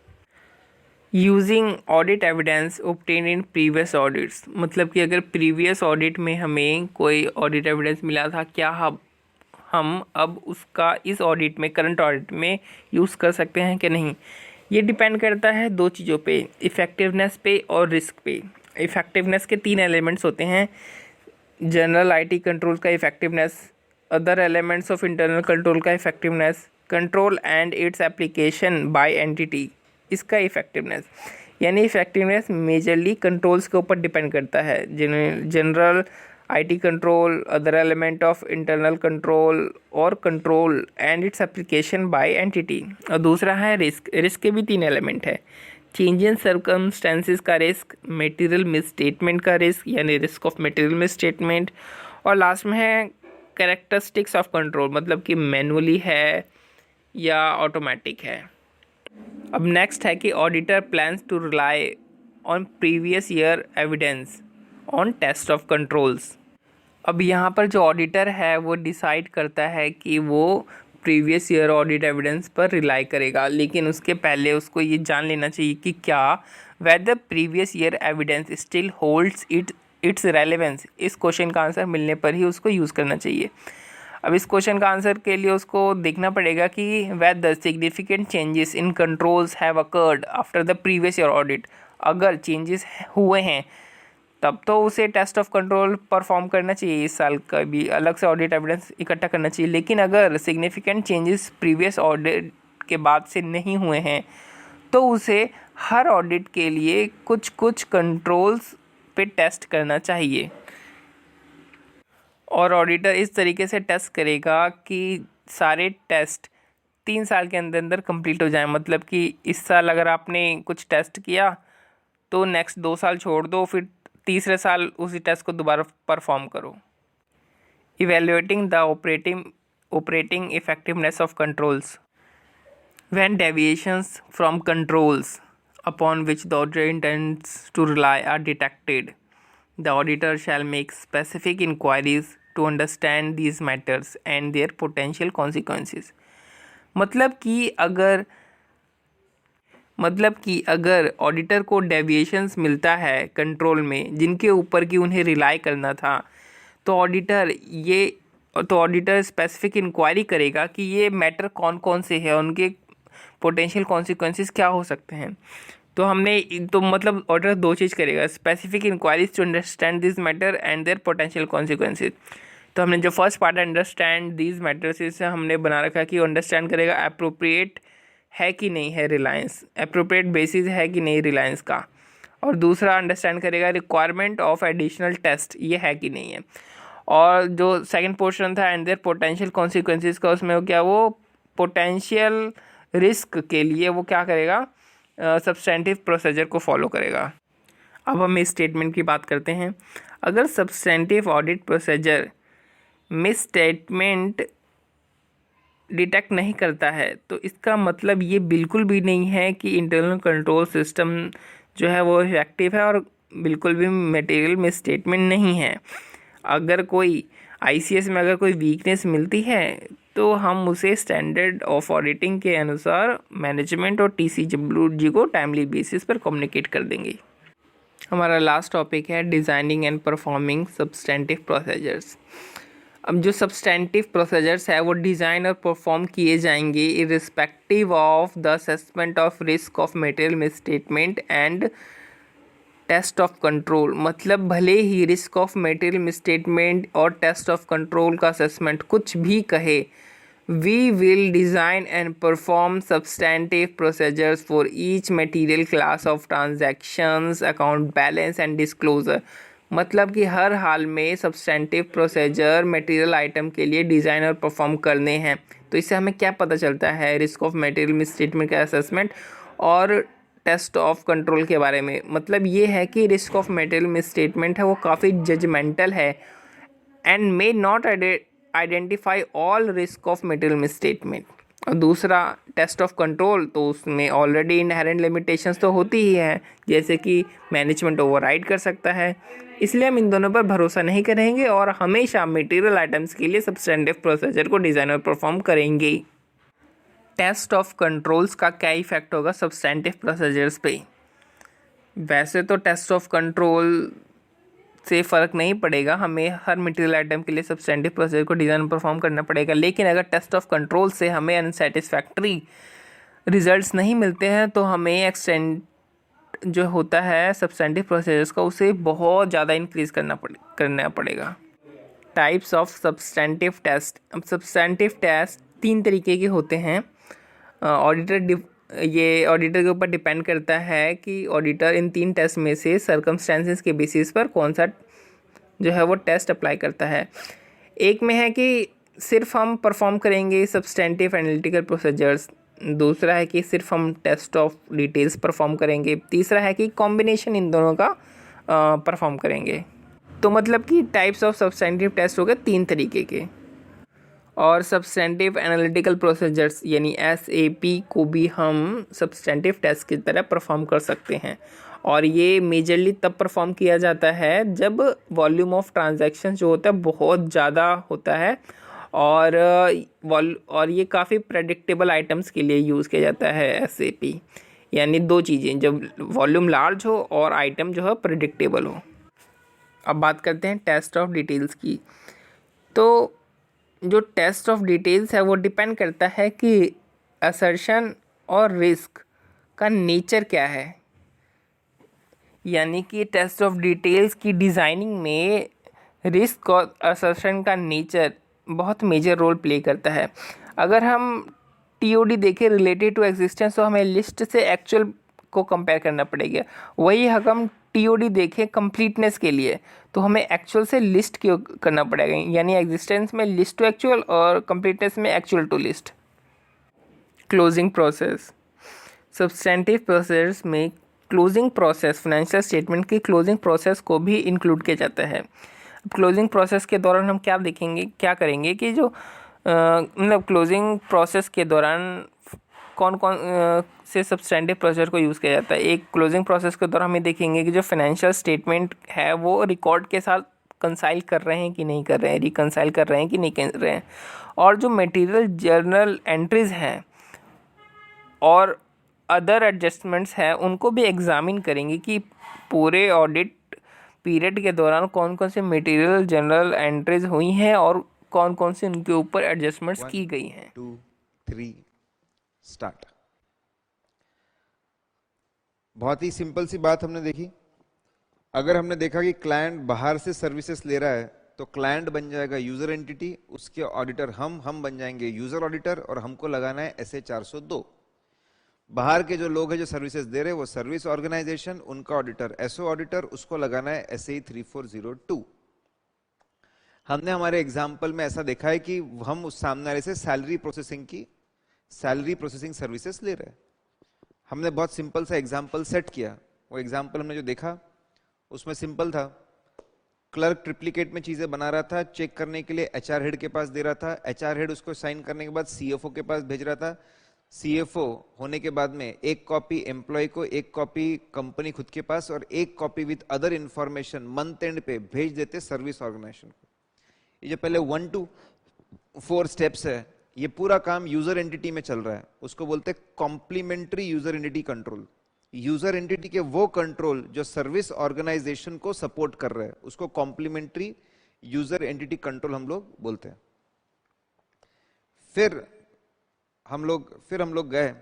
using audit evidence obtained in previous audits, मतलब कि अगर प्रीवियस ऑडिट में हमें कोई ऑडिट एविडेंस मिला था, क्या हम अब उसका इस ऑडिट में, करंट ऑडिट में यूज़ कर सकते हैं कि नहीं। ये डिपेंड करता है दो चीज़ों पे, इफ़ेक्टिवनेस पे और रिस्क पे। इफ़ेक्टिवनेस के 3 एलिमेंट्स होते हैं, जनरल आईटी कंट्रोल का effectiveness, other elements of internal control का effectiveness, control and its application by entity इसका इफ़ेक्टिवनेस। यानी इफ़ेक्टिवनेस मेजरली कंट्रोल्स के ऊपर डिपेंड करता है, general IT control, other element of internal control और control and its application by entity. और दूसरा है रिस्क। रिस्क के भी 3 एलिमेंट है, चेंज इन सर्कमस्टेंसेस का रिस्क, मटेरियल मिसस्टेटमेंट का रिस्क यानी रिस्क ऑफ मटेरियल मिसस्टेटमेंट, और लास्ट में है कैरेक्टरिस्टिक्स ऑफ कंट्रोल, मतलब कि मैनुअली है या ऑटोमेटिक है। अब नेक्स्ट है कि auditor plans to rely on previous year evidence on test of controls. अब यहाँ पर जो ऑडिटर है वो डिसाइड करता है कि वो प्रीवियस ईयर ऑडिट एविडेंस पर रिलाई करेगा, लेकिन उसके पहले उसको ये जान लेना चाहिए कि क्या whether previous year evidence still holds its relevance. इस क्वेश्चन का आंसर मिलने पर ही उसको यूज़ करना चाहिए। अब इस क्वेश्चन का आंसर के लिए उसको देखना पड़ेगा कि whether significant changes in controls have occurred after the previous year audit. अगर चेंजेस हुए हैं तब तो उसे टेस्ट ऑफ कंट्रोल परफॉर्म करना चाहिए, इस साल का भी अलग से ऑडिट एविडेंस इकट्ठा करना चाहिए। लेकिन अगर सिग्निफिकेंट चेंजेस प्रीवियस ऑडिट के बाद से नहीं हुए हैं तो उसे हर ऑडिट के लिए कुछ कुछ कंट्रोल्स पे टेस्ट करना चाहिए, और ऑडिटर इस तरीके से टेस्ट करेगा कि सारे टेस्ट 3 साल के अंदर अंदर कंप्लीट हो जाएं। मतलब कि इस साल अगर आपने कुछ टेस्ट किया तो नेक्स्ट 2 साल छोड़ दो, फिर तीसरे साल उसी टेस्ट को दोबारा परफॉर्म करो। Evaluating the operating effectiveness of controls when deviations from controls upon which the auditor intends to rely are detected, the auditor shall make specific inquiries to understand these matters and their potential consequences। मतलब कि अगर ऑडिटर को डेविएशंस मिलता है कंट्रोल में जिनके ऊपर कि उन्हें रिलाई करना था, तो ऑडिटर स्पेसिफिक इंक्वायरी करेगा कि ये मैटर कौन कौन से हैं, उनके पोटेंशियल कॉन्सिक्वेंसेस क्या हो सकते हैं। तो मतलब ऑडिटर 2 चीज़ करेगा, specific inquiries to understand this matter and their potential consequences. तो हमने जो first part understand this matters इससे हमने बना रखा कि अंडरस्टैंड करेगा अप्रोप्रिएट है कि नहीं है रिलायंस, अप्रोप्रिएट बेसिस है कि नहीं रिलायंस का, और दूसरा अंडरस्टैंड करेगा रिक्वायरमेंट ऑफ एडिशनल टेस्ट ये है कि नहीं है। और जो सेकंड पोर्शन था एंड देयर पोटेंशियल कॉन्सिक्वेंसेस का, उसमें वो पोटेंशियल रिस्क के लिए वो क्या करेगा, सब्सटेंटिव प्रोसीजर को फॉलो करेगा। अब हम इस स्टेटमेंट की बात करते हैं। अगर substantive audit procedure misstatement detect नहीं करता है, तो इसका मतलब ये बिल्कुल भी नहीं है कि इंटरनल कंट्रोल सिस्टम जो है वो इफेक्टिव है और बिल्कुल भी मटेरियल मिसस्टेटमेंट नहीं है। अगर कोई आईसीएस में अगर कोई वीकनेस मिलती है तो हम उसे स्टैंडर्ड ऑफ ऑडिटिंग के अनुसार मैनेजमेंट और टीसीडब्ल्यूजी को टाइमली बेसिस पर कम्युनिकेट कर देंगे। हमारा लास्ट टॉपिक है designing and performing substantive procedures. अब जो सब्सटेंटिव प्रोसीजर्स है वो डिज़ाइन और परफॉर्म किए जाएंगे irrespective of the assessment of risk of material misstatement and test of control. मतलब भले ही रिस्क ऑफ मटेरियल मिसस्टेटमेंट और टेस्ट ऑफ कंट्रोल का असेसमेंट कुछ भी कहे, we will design and perform substantive procedures for each material class of transactions, account balance and disclosure. मतलब कि हर हाल में सब्सटेंटिव प्रोसीजर मटेरियल आइटम के लिए डिज़ाइन और परफॉर्म करने हैं। तो इससे हमें क्या पता चलता है रिस्क ऑफ मटेरियल मिसस्टेटमेंट का असेसमेंट और टेस्ट ऑफ कंट्रोल के बारे में। मतलब ये है कि रिस्क ऑफ मटेरियल मिसस्टेटमेंट है वो काफ़ी जजमेंटल है and may not identify all risk of material misstatement. और दूसरा टेस्ट ऑफ कंट्रोल, तो उसमें ऑलरेडी इनहेरेंट लिमिटेशंस तो होती ही हैं, जैसे कि मैनेजमेंट ओवरराइड कर सकता है। इसलिए हम इन दोनों पर भरोसा नहीं करेंगे और हमेशा मटेरियल आइटम्स के लिए सब्सटेंटिव प्रोसीजर को डिज़ाइन और परफॉर्म करेंगे। टेस्ट ऑफ कंट्रोल्स का क्या इफेक्ट होगा सब्सटेंटिव प्रोसीजर्स पे? वैसे तो टेस्ट ऑफ कंट्रोल से फ़र्क नहीं पड़ेगा, हमें हर मटेरियल आइटम के लिए सब्सटेंटिव प्रोसीजर को डिज़ाइन परफॉर्म करना पड़ेगा। लेकिन अगर टेस्ट ऑफ कंट्रोल से हमें अनसेटिस्फैक्ट्री रिजल्ट्स नहीं मिलते हैं तो हमें एक्सटेंड जो होता है सब्सटेंटिव प्रोसीजर्स का उसे बहुत ज़्यादा इंक्रीज़ करना पड़ेगा। Types of substantive test. अब सब्सटेंटिव टेस्ट 3 तरीके के होते हैं। ये ऑडिटर के ऊपर डिपेंड करता है कि ऑडिटर इन 3 टेस्ट में से सर्कमस्टेंसेस के बेसिस पर कौन सा जो है वो टेस्ट अप्लाई करता है। एक में है कि सिर्फ हम परफॉर्म करेंगे सब्सटेंटिव एनालिटिकल प्रोसीजर्स, दूसरा है कि सिर्फ हम टेस्ट ऑफ डिटेल्स परफॉर्म करेंगे, तीसरा है कि कॉम्बिनेशन इन दोनों का परफॉर्म करेंगे। तो मतलब कि टाइप्स ऑफ सब्सटेंटिव टेस्ट हो गए 3 तरीके के। और सब्सटेंटिव एनालिटिकल प्रोसीजर्स यानी एसएपी को भी हम सब्सटेंटिव टेस्ट की तरह परफॉर्म कर सकते हैं। और ये मेजरली तब परफॉर्म किया जाता है जब वॉल्यूम ऑफ ट्रांजैक्शन जो होता है बहुत ज़्यादा होता है और ये काफ़ी प्रेडिक्टेबल आइटम्स के लिए यूज़ किया जाता है एसएपी। यानी 2 चीज़ें, जब वॉल्यूम लार्ज हो और आइटम जो है प्रेडिक्टेबल हो। अब बात करते हैं टेस्ट ऑफ डिटेल्स की। तो जो टेस्ट ऑफ डिटेल्स है वो डिपेंड करता है कि असर्शन और रिस्क का नेचर क्या है। यानी कि टेस्ट ऑफ डिटेल्स की डिज़ाइनिंग में रिस्क और असर्शन का नेचर बहुत मेजर रोल प्ले करता है। अगर हम टीओडी देखें रिलेटेड टू एग्जिस्टेंस, तो हमें लिस्ट से एक्चुअल को कंपेयर करना पड़ेगा। वही अगर हम टीओडी देखें कंप्लीटनेस के लिए, तो हमें एक्चुअल से लिस्ट क्यों करना पड़ेगा। यानी एग्जिस्टेंस में लिस्ट टू एक्चुअल और कंप्लीटनेस में actual to list. Closing process. Substantive process में क्लोजिंग प्रोसेस फाइनेंशियल स्टेटमेंट की क्लोजिंग प्रोसेस को भी इंक्लूड किया जाता है। क्लोजिंग प्रोसेस के दौरान हम क्या करेंगे कि जो मतलब क्लोजिंग प्रोसेस के दौरान कौन कौन से सब्सटेंटिव प्रोसीजर को यूज़ किया जाता है। एक क्लोजिंग प्रोसेस के दौरान हमें देखेंगे कि जो फाइनेंशियल स्टेटमेंट है वो रिकॉर्ड के साथ कंसाइल कर रहे हैं कि नहीं कर रहे हैं, रिकंसाइल कर रहे हैं कि नहीं कर रहे हैं। और जो मटेरियल जर्नल एंट्रीज़ हैं और अदर एडजस्टमेंट्स हैं उनको भी एग्जामिन करेंगे कि पूरे ऑडिट पीरियड के दौरान कौन कौन से मटेरियल जर्नल एंट्रीज हुई हैं और कौन कौन से उनके ऊपर एडजस्टमेंट्स की गई हैं। 2 3 स्टार्ट। बहुत ही सिंपल सी बात हमने देखी। अगर हमने देखा कि क्लाइंट बाहर से सर्विसेज ले रहा है तो क्लाइंट बन जाएगा यूजर एंटिटी, उसके ऑडिटर हम बन जाएंगे यूजर ऑडिटर और हमको लगाना है SA 402। बाहर के जो लोग हैं जो सर्विसेज दे रहे हैं वो सर्विस ऑर्गेनाइजेशन, उनका ऑडिटर SO ऑडिटर, उसको लगाना है SAE 3402। हमने हमारे एग्जाम्पल में ऐसा देखा है कि हम उस सामने वाले से सैलरी प्रोसेसिंग सर्विसेज ले रहे हैं। हमने बहुत सिंपल सा एग्जाम्पल सेट किया। वो एग्जाम्पल हमने जो देखा उसमें सिंपल था, क्लर्क ट्रिप्लिकेट में चीजें बना रहा था, चेक करने के लिए एचआर हेड के पास दे रहा था, एचआर हेड उसको साइन करने के बाद सीएफओ के पास भेज रहा था, सीएफओ होने के बाद में एक कॉपी एम्प्लॉय को, एक कॉपी कंपनी खुद के पास और एक copy with other information month and पे भेज देते सर्विस ऑर्गेनाइजेशन को। ये जो पहले 1 to 4 स्टेप्स है, ये पूरा काम यूजर एंटिटी में चल रहा है, उसको बोलते हैं complementary user entity control. User entity के वो कंट्रोल जो सर्विस ऑर्गेनाइजेशन को सपोर्ट कर रहे हैं उसको कॉम्प्लीमेंट्री यूजर एंटिटी कंट्रोल हम लोग बोलते हैं। फिर हम लोग गए,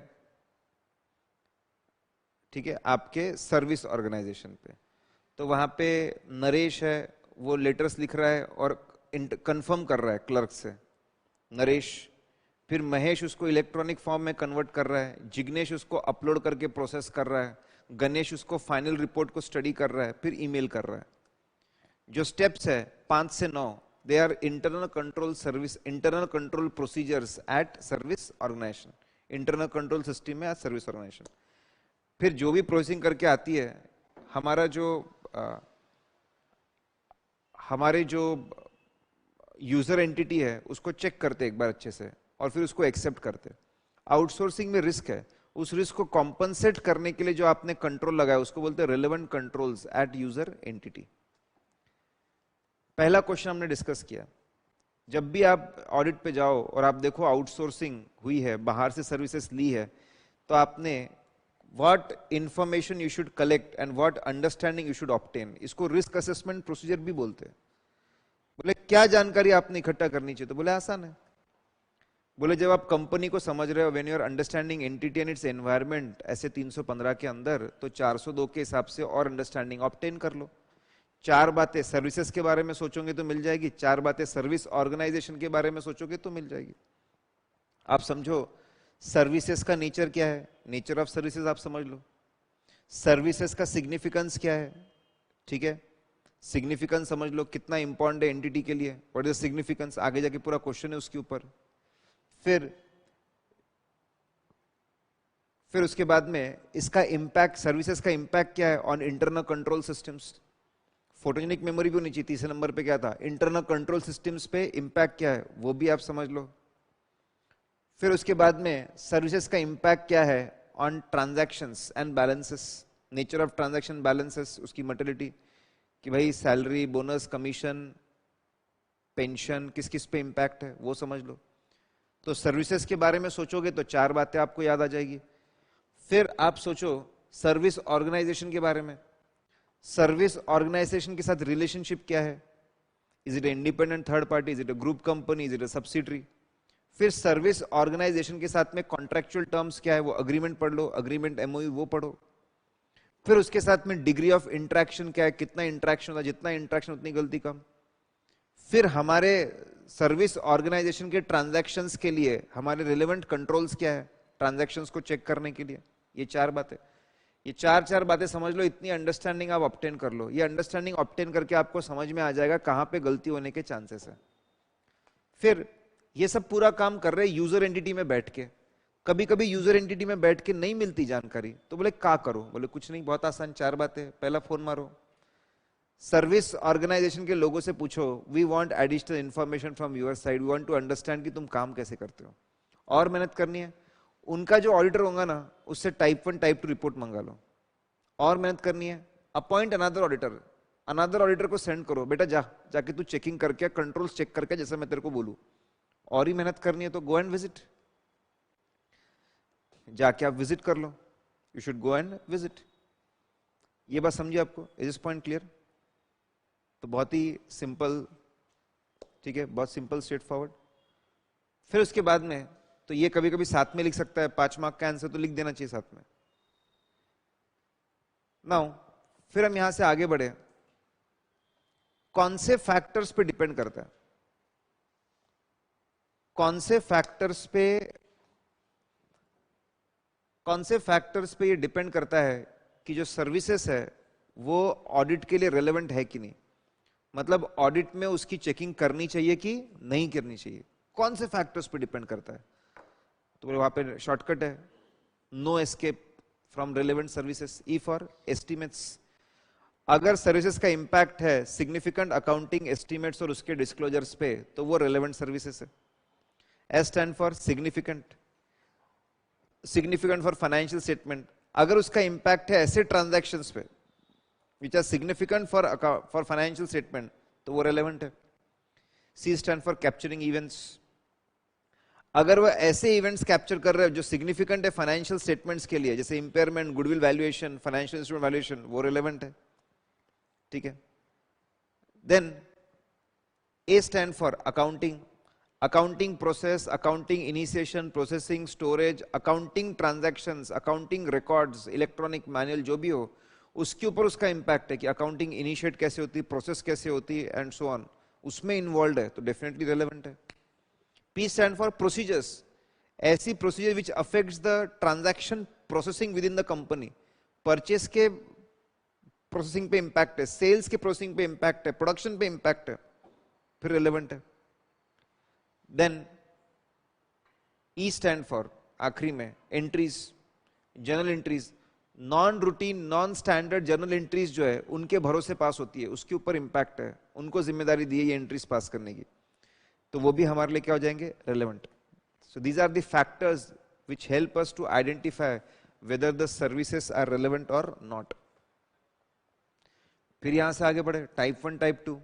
ठीक है, आपके सर्विस ऑर्गेनाइजेशन पे। तो वहां पे नरेश है, वो लेटर्स लिख रहा है और कंफर्म कर रहा है क्लर्क से, नरेश। फिर महेश उसको इलेक्ट्रॉनिक फॉर्म में कन्वर्ट कर रहा है, जिग्नेश उसको अपलोड करके प्रोसेस कर रहा है, गणेश उसको फाइनल रिपोर्ट को स्टडी कर रहा है, फिर ईमेल कर रहा है। जो स्टेप्स है 5 से 9, they are internal control procedures at service organisation, internal control system में एट सर्विस ऑर्गेनाइजेशन। फिर जो भी प्रोसेसिंग करके आती है, हमारे जो यूजर एंटिटी है उसको चेक करते एक बार अच्छे से और फिर उसको एक्सेप्ट करते। आउटसोर्सिंग में रिस्क है, उस रिस्क को कॉम्पनसेट करने के लिए जो आपने कंट्रोल लगाया उसको बोलते हैं relevant controls at user entity. पहला क्वेश्चन हमने डिस्कस किया, जब भी आप ऑडिट पे जाओ और आप देखो आउटसोर्सिंग हुई है, बाहर से सर्विसेज ली है, तो आपने what information you should collect and what understanding you should obtain, इसको रिस्क असेसमेंट प्रोसीजर भी बोलते हैं। बोले क्या जानकारी आपने इकट्ठा करनी चाहिए, तो बोले आसान है। बोले जब आप कंपनी को समझ रहे हो, when you are understanding entity and its environment, ऐसे 315 के अंदर, तो 402 के हिसाब से और अंडरस्टैंडिंग ऑब्टेन कर लो। 4 बातें सर्विसेज के बारे में सोचोगे तो मिल जाएगी, 4 बातें सर्विस ऑर्गेनाइजेशन के बारे में सोचोगे तो मिल जाएगी। आप समझो सर्विसेज का नेचर क्या है, नेचर ऑफ सर्विसेज आप समझ लो। सर्विसेज का सिग्निफिकेंस क्या है, ठीक है, सिग्निफिकेंस समझ लो, कितना इंपॉर्टेंट है एंटिटी के लिए, व्हाट इज सिग्निफिकेंस, आगे जाके पूरा क्वेश्चन है उसके ऊपर। फिर उसके बाद में इसका इंपैक्ट, सर्विसेज का इंपैक्ट क्या है on internal control systems. Photogenic memory भी होनी चाहिए, तीसरे नंबर पे क्या था, इंटरनल कंट्रोल सिस्टम्स पे इंपैक्ट क्या है वो भी आप समझ लो। फिर उसके बाद में सर्विसेज का इंपैक्ट क्या है on transactions and balances, nature of transaction balances, उसकी मटेरियलिटी, कि भाई सैलरी, बोनस, कमीशन, पेंशन किस किस पे इंपैक्ट है वो समझ लो। तो सर्विसेज के बारे में सोचोगे तो 4 बातें आपको याद आ जाएगी। फिर आप सोचो सर्विस ऑर्गेनाइजेशन के बारे में, सर्विस ऑर्गेनाइजेशन के साथ रिलेशनशिप क्या है, is it independent third party, is it a group company, is it a subsidiary. फिर सर्विस ऑर्गेनाइजेशन के साथ में कॉन्ट्रैक्चुअल टर्म्स क्या है, वो अग्रीमेंट पढ़ लो, अग्रीमेंट एमओयू वो पढ़ो। फिर उसके साथ में डिग्री ऑफ इंटरेक्शन क्या है, कितना इंटरेक्शन होता है, जितना इंटरेक्शन उतनी गलती कम। फिर हमारे सर्विस ऑर्गेनाइजेशन के ट्रांजैक्शंस के लिए हमारे रिलेवेंट कंट्रोल्स क्या है ट्रांजैक्शंस को चेक करने के लिए। ये 4 बातें, ये 4 बातें समझ लो, इतनी अंडरस्टैंडिंग आप ऑब्टेन कर लो। ये अंडरस्टैंडिंग ऑब्टेन करके आपको समझ में आ जाएगा कहां पे गलती होने के चांसेस है। फिर ये सब पूरा काम कर रहे यूजर एंटिटी में बैठ के। कभी कभी यूजर एंटिटी में बैठ के नहीं मिलती जानकारी, तो बोले क्या करो, बोले कुछ नहीं, बहुत आसान 4 बातें। पहला फोन मारो, सर्विस ऑर्गेनाइजेशन के लोगों से पूछो, we want additional information from your side, we want to understand कि तुम काम कैसे करते हो। और मेहनत करनी है, उनका जो ऑडिटर होगा ना उससे टाइप 1 टाइप 2 रिपोर्ट मंगा लो। और मेहनत करनी है, अपॉइंट अनदर ऑडिटर को सेंड करो, बेटा जाके तू चेकिंग करके कंट्रोल्स चेक करके जैसे मैं तेरे को बोलूं। और ही मेहनत करनी है तो गो एंड विजिट, जाके आप विजिट कर लो, you should go and visit. ये बात समझिए आपको, इज दिस पॉइंट क्लियर? तो बहुत ही सिंपल, ठीक है, बहुत सिंपल स्ट्रेट फॉरवर्ड। फिर उसके बाद में तो ये कभी कभी साथ में लिख सकता है, 5 मार्क का आंसर तो लिख देना चाहिए साथ में। नाउ फिर हम यहां से आगे बढ़े, कौन से फैक्टर्स पे डिपेंड करता है, कौन से फैक्टर्स पे ये डिपेंड करता है कि जो सर्विसेज है वो ऑडिट के लिए रेलेवेंट है कि नहीं, मतलब ऑडिट में उसकी चेकिंग करनी चाहिए कि नहीं करनी चाहिए, कौन से फैक्टर्स पे डिपेंड करता है। तो वहां पे शॉर्टकट है, no escape from relevant services, E for estimates. अगर सर्विसेज का इंपैक्ट है सिग्निफिकेंट अकाउंटिंग एस्टिमेट्स और उसके डिस्क्लोजर्स पे, तो वो रेलेवेंट सर्विसेज है. S stand for significant. Significant for financial statement. अगर उसका इंपैक्ट है ऐसे ट्रांजैक्शंस पे which are significant for financial statement, तो वो रेलेवेंट है. C stand for capturing events. अगर वो ऐसे इवेंट्स कैप्चर कर रहे हो जो सिग्निफिकेंट है फाइनेंशियल स्टेटमेंट्स के लिए, जैसे impairment, goodwill valuation, financial instrument valuation, वो रेलेवेंट है. ठीक है. Then A stand for accounting. Accounting process, accounting initiation, processing, storage, accounting transactions, accounting records, electronic manual, जो भी हो उसके ऊपर उसका इंपैक्ट है कि अकाउंटिंग इनिशिएट कैसे होती है, प्रोसेस कैसे होती है एंड सो ऑन, उसमें इन्वॉल्व है, तो डेफिनेटली रेलेवेंट है. P stand for procedures. ऐसी procedure which affects the transaction processing with in the company. Purchase के प्रोसेसिंग पे इंपैक्ट है, सेल्स के प्रोसेसिंग पे इंपैक्ट है, प्रोडक्शन पे इंपैक्ट है, फिर रिलेवेंट है. देन E स्टैंड फॉर आखिरी में entries, journal entries. Non routine, non standard journal entries जो है उनके भरोसे पास होती है, उसके ऊपर इंपैक्ट है, उनको जिम्मेदारी दी है ये एंट्रीज पास करने की, तो वो भी हमारे लिए क्या हो जाएंगे, relevant. So these are the factors which help us to identify whether the services are relevant or not. फिर यहां से आगे बढ़े, टाइप 1, टाइप 2.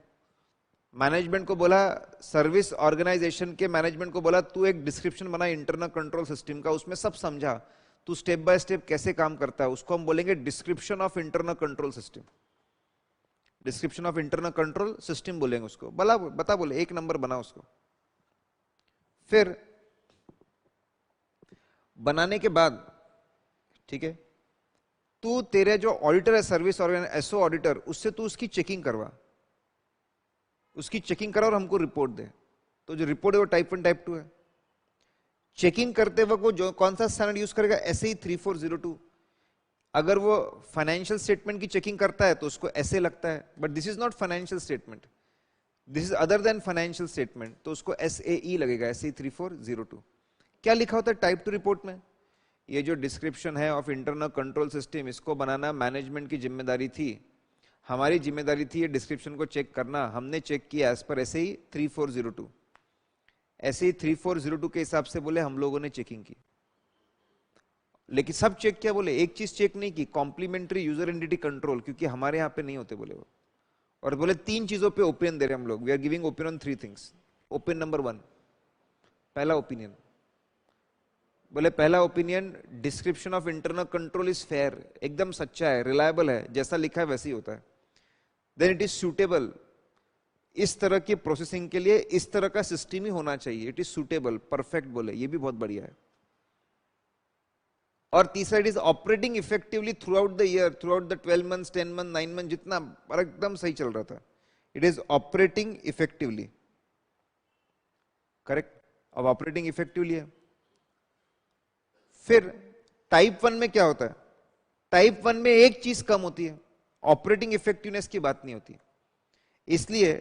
मैनेजमेंट को बोला, सर्विस ऑर्गेनाइजेशन के मैनेजमेंट को बोला तू एक डिस्क्रिप्शन बना इंटरनल कंट्रोल सिस्टम का, उसमें सब समझा, तू स्टेप बाय स्टेप कैसे काम करता है, उसको हम बोलेंगे description of internal control system. Description of internal control system बोलेंगे उसको. बता बोले 1 नंबर बना उसको. फिर बनाने के बाद, ठीक है, तू तेरे जो ऑडिटर है सर्विस ऑर्गेनाइजेशन एसओ ऑडिटर, उससे तू उसकी चेकिंग करवा, उसकी चेकिंग करा और हमको रिपोर्ट दे. तो जो रिपोर्ट है वो टाइप 1, टाइप 2 है. चेकिंग करते वक्त वो जो कौन सा स्टैंडर्ड यूज करेगा, एसए 3402. अगर वो फाइनेंशियल स्टेटमेंट की चेकिंग करता है तो उसको ऐसे लगता है, but this is not financial statement, this is other than financial statement, तो उसको एसएई लगेगा, एसए 3402. क्या लिखा होता है टाइप 2 रिपोर्ट में, ये जो डिस्क्रिप्शन है ऑफ इंटरनल कंट्रोल सिस्टम, इसको बनाना मैनेजमेंट की जिम्मेदारी थी, हमारी जिम्मेदारी थी ये डिस्क्रिप्शन को चेक करना, हमने चेक किया एज पर एसएई 3402. एसएई 3402 के हिसाब से बोले हम लोगों ने चेकिंग की, लेकिन सब चेक किया बोले, एक चीज चेक नहीं की, कॉम्प्लीमेंट्री यूजर एंटिटी कंट्रोल, क्योंकि हमारे यहाँ पे नहीं होते बोले वो. और बोले 3 चीजों पे ओपिनियन दे रहे हम लोग, we are giving opinion on 3 things. Opinion number 1, पहला ओपिनियन, बोले पहला opinion, description of internal control is fair, एकदम सच्चा है, रिलायबल है, जैसा लिखा है वैसे ही होता है. देन इट इज सूटेबल, इस तरह की प्रोसेसिंग के लिए इस तरह का सिस्टम ही होना चाहिए, इट इज सूटेबल, परफेक्ट, बोले ये भी बहुत बढ़िया है. और तीसरा, it is operating effectively through out the year, through out the 12 months, 10 month, 9 month, जितना एकदम सही चल रहा था, it is operating effectively. Correct. अब ऑपरेटिंग इफेक्टिवली है. फिर टाइप 1 में क्या होता है, टाइप 1 में एक चीज कम होती है, ऑपरेटिंग इफेक्टिवनेस की बात नहीं होती, इसलिए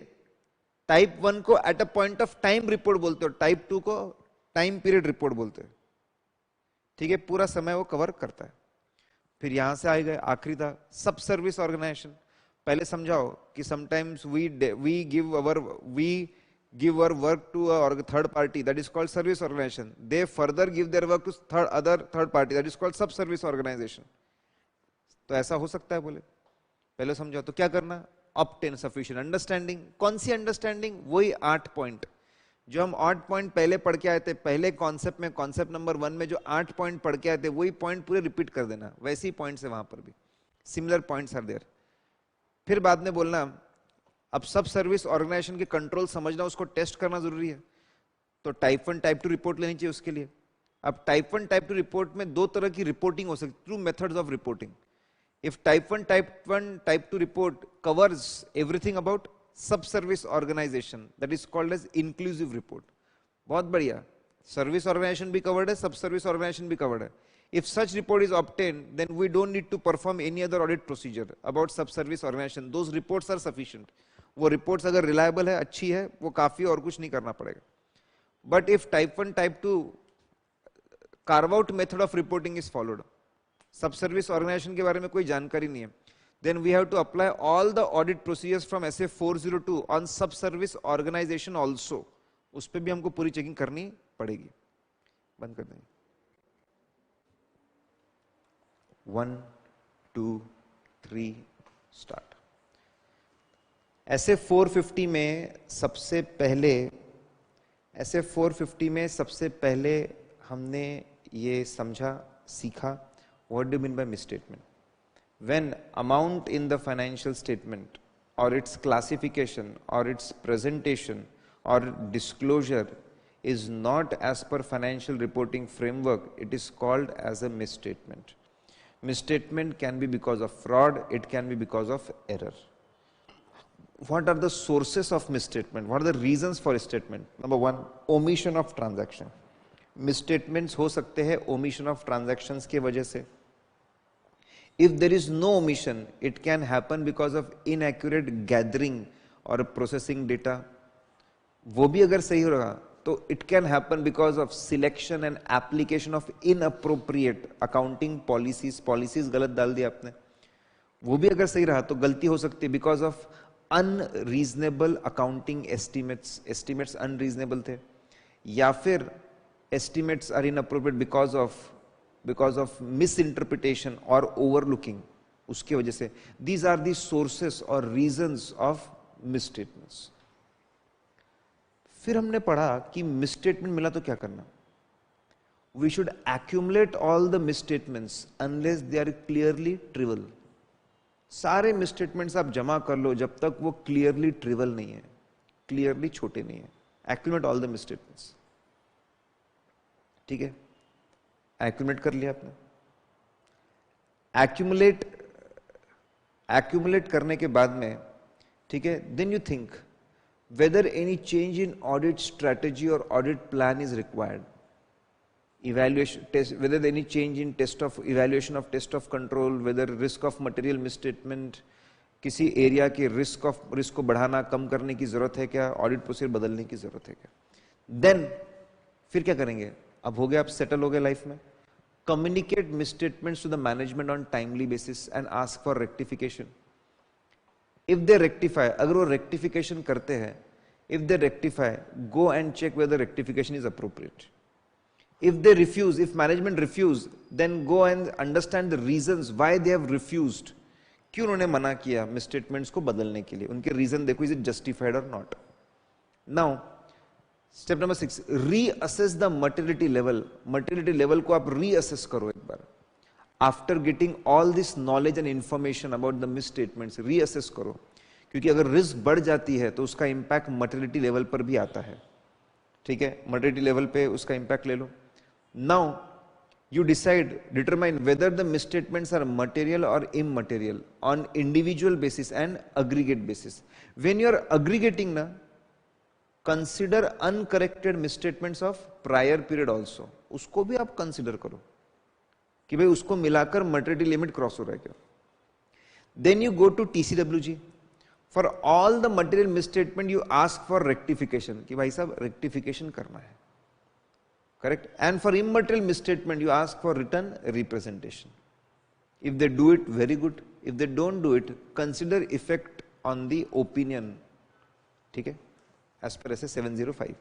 टाइप 1 को at a point of time report बोलते हो, टाइप 2 को टाइम पीरियड रिपोर्ट बोलते हैं. ठीक है, पूरा समय वो कवर करता है. फिर यहां से आए गए, आखिरी था सब सर्विस ऑर्गेनाइजेशन. पहले समझाओ कि sometimes we give our work to a third party, that is called service organization. They further give their work to third party, that is called sub service organization. तो ऐसा हो सकता है बोले, पहले समझाओ. तो क्या करना, obtain sufficient understanding. कौन सी अंडरस्टैंडिंग, वही 8 पॉइंट जो हम 8 पॉइंट पहले पढ़ के आए थे, पहले कॉन्सेप्ट में, कॉन्सेप्ट नंबर 1 में जो 8 पॉइंट पढ़ के आए थे, वही पॉइंट पूरे रिपीट कर देना, वैसे ही पॉइंट्स है वहां पर भी, सिमिलर पॉइंट्स आर देयर. फिर बाद में बोलना, अब सब सर्विस ऑर्गेनाइजेशन के कंट्रोल समझना, उसको टेस्ट करना जरूरी है, तो टाइप 1, टाइप 2 रिपोर्ट लेनी चाहिए उसके लिए. अब टाइप 1, टाइप 2 रिपोर्ट में 2 तरह की रिपोर्टिंग हो सकती, 2 methods of reporting. If type 1, type 2 report covers everything about sub service organization, that is called as inclusive report. बहुत बढ़िया, सर्विस ऑर्गेनाइजेशन भी कवर्ड है, सब सर्विस ऑर्गेनाइजेशन भी कवर्ड है. If such report is obtained, then we don't need to perform any other audit procedure about sub-service organization. Those reports are sufficient. वो reports अगर reliable है, अच्छी है, वो काफी, और कुछ नहीं करना पड़ेगा. But if type 1, type 2 carve out method of reporting is followed, सब सर्विस ऑर्गेनाइजेशन के बारे में कोई जानकारी नहीं है, then we have to apply all the audit procedures from SA 402 on sub-service organization also. उस पे भी हमको पूरी चेकिंग करनी पड़ेगी. बंद कर देंगे. 1, 2, 3, स्टार्ट. SA 450 में सबसे पहले हमने ये समझा, सीखा, what do you mean by misstatement? When amount in the financial statement or its classification or its presentation or disclosure is not as per financial reporting framework, it is called as a misstatement. Misstatement can be because of fraud, it can be because of error. What are the sources of misstatement? What are the reasons for statement? Number one, omission of transaction. Misstatements हो सकते हैं omission of transactions के वजह से. If there is no omission, it can happen because of inaccurate gathering or processing data. वो भी अगर सही होगा तो it can happen because of selection and application of inappropriate accounting policies. Policies गलत डाल दिया आपने. वो भी अगर सही रहा तो गलती हो सकती है because of unreasonable accounting estimates. Estimates unreasonable थे. या फिर estimates are inappropriate because of misinterpretation or overlooking. उसकी वजह से. These are the sources or reasons of misstatements. फिर हमने पढ़ा कि misstatement मिला तो क्या करना. We should accumulate all the misstatements unless they are clearly trivial. सारे misstatements आप जमा कर लो जब तक वो clearly trivial नहीं है, clearly छोटे नहीं है. Accumulate all the misstatements. ठीक है, accumulate कर लिया आपने. Accumulate करने के बाद में, ठीक है, then you think whether any change in audit strategy or audit plan is required. Evaluation test, whether any change in evaluation of test of control, whether risk of material misstatement, किसी एरिया के रिस्क को बढ़ाना कम करने की जरूरत है क्या, ऑडिट प्रोसीजर बदलने की जरूरत है क्या. देन फिर क्या करेंगे. अब हो गया, आप सेटल हो गए लाइफ में. Communicate misstatements to the management on timely basis and ask for rectification. If they rectify, अगर वो रेक्टिफिकेशन करते हैं, if they rectify, go and check whether rectification is appropriate. If they refuse, if management refuse, then go and understand the reasons why they have refused. क्यों उन्होंने मना किया misstatements को बदलने के लिए, उनके reason देखो, is it justified or not. Now, step number 6, reassess the materiality level. Materiality level को आप reassess करो एक बार. After getting all this knowledge and information about the misstatements, reassess करो, क्योंकि अगर risk बढ़ जाती है तो उसका impact materiality level पर भी आता है. ठीक है, materiality level पे उसका impact ले लो. Now you determine whether the misstatements are material or immaterial on individual basis and aggregate basis. When you are aggregating na, consider uncorrected misstatements of prior period also. उसको भी आप consider करो कि भाई उसको मिलाकर materiality limit cross हो रहा है क्या. Then you go to TCWG. For all the material misstatement you ask for rectification, कि भाई साहब rectification करना है. Correct. And for immaterial misstatement, you ask for written representation. If they do it, very good. If they don't do it, consider effect on the opinion. ठीक है, as per SA 705.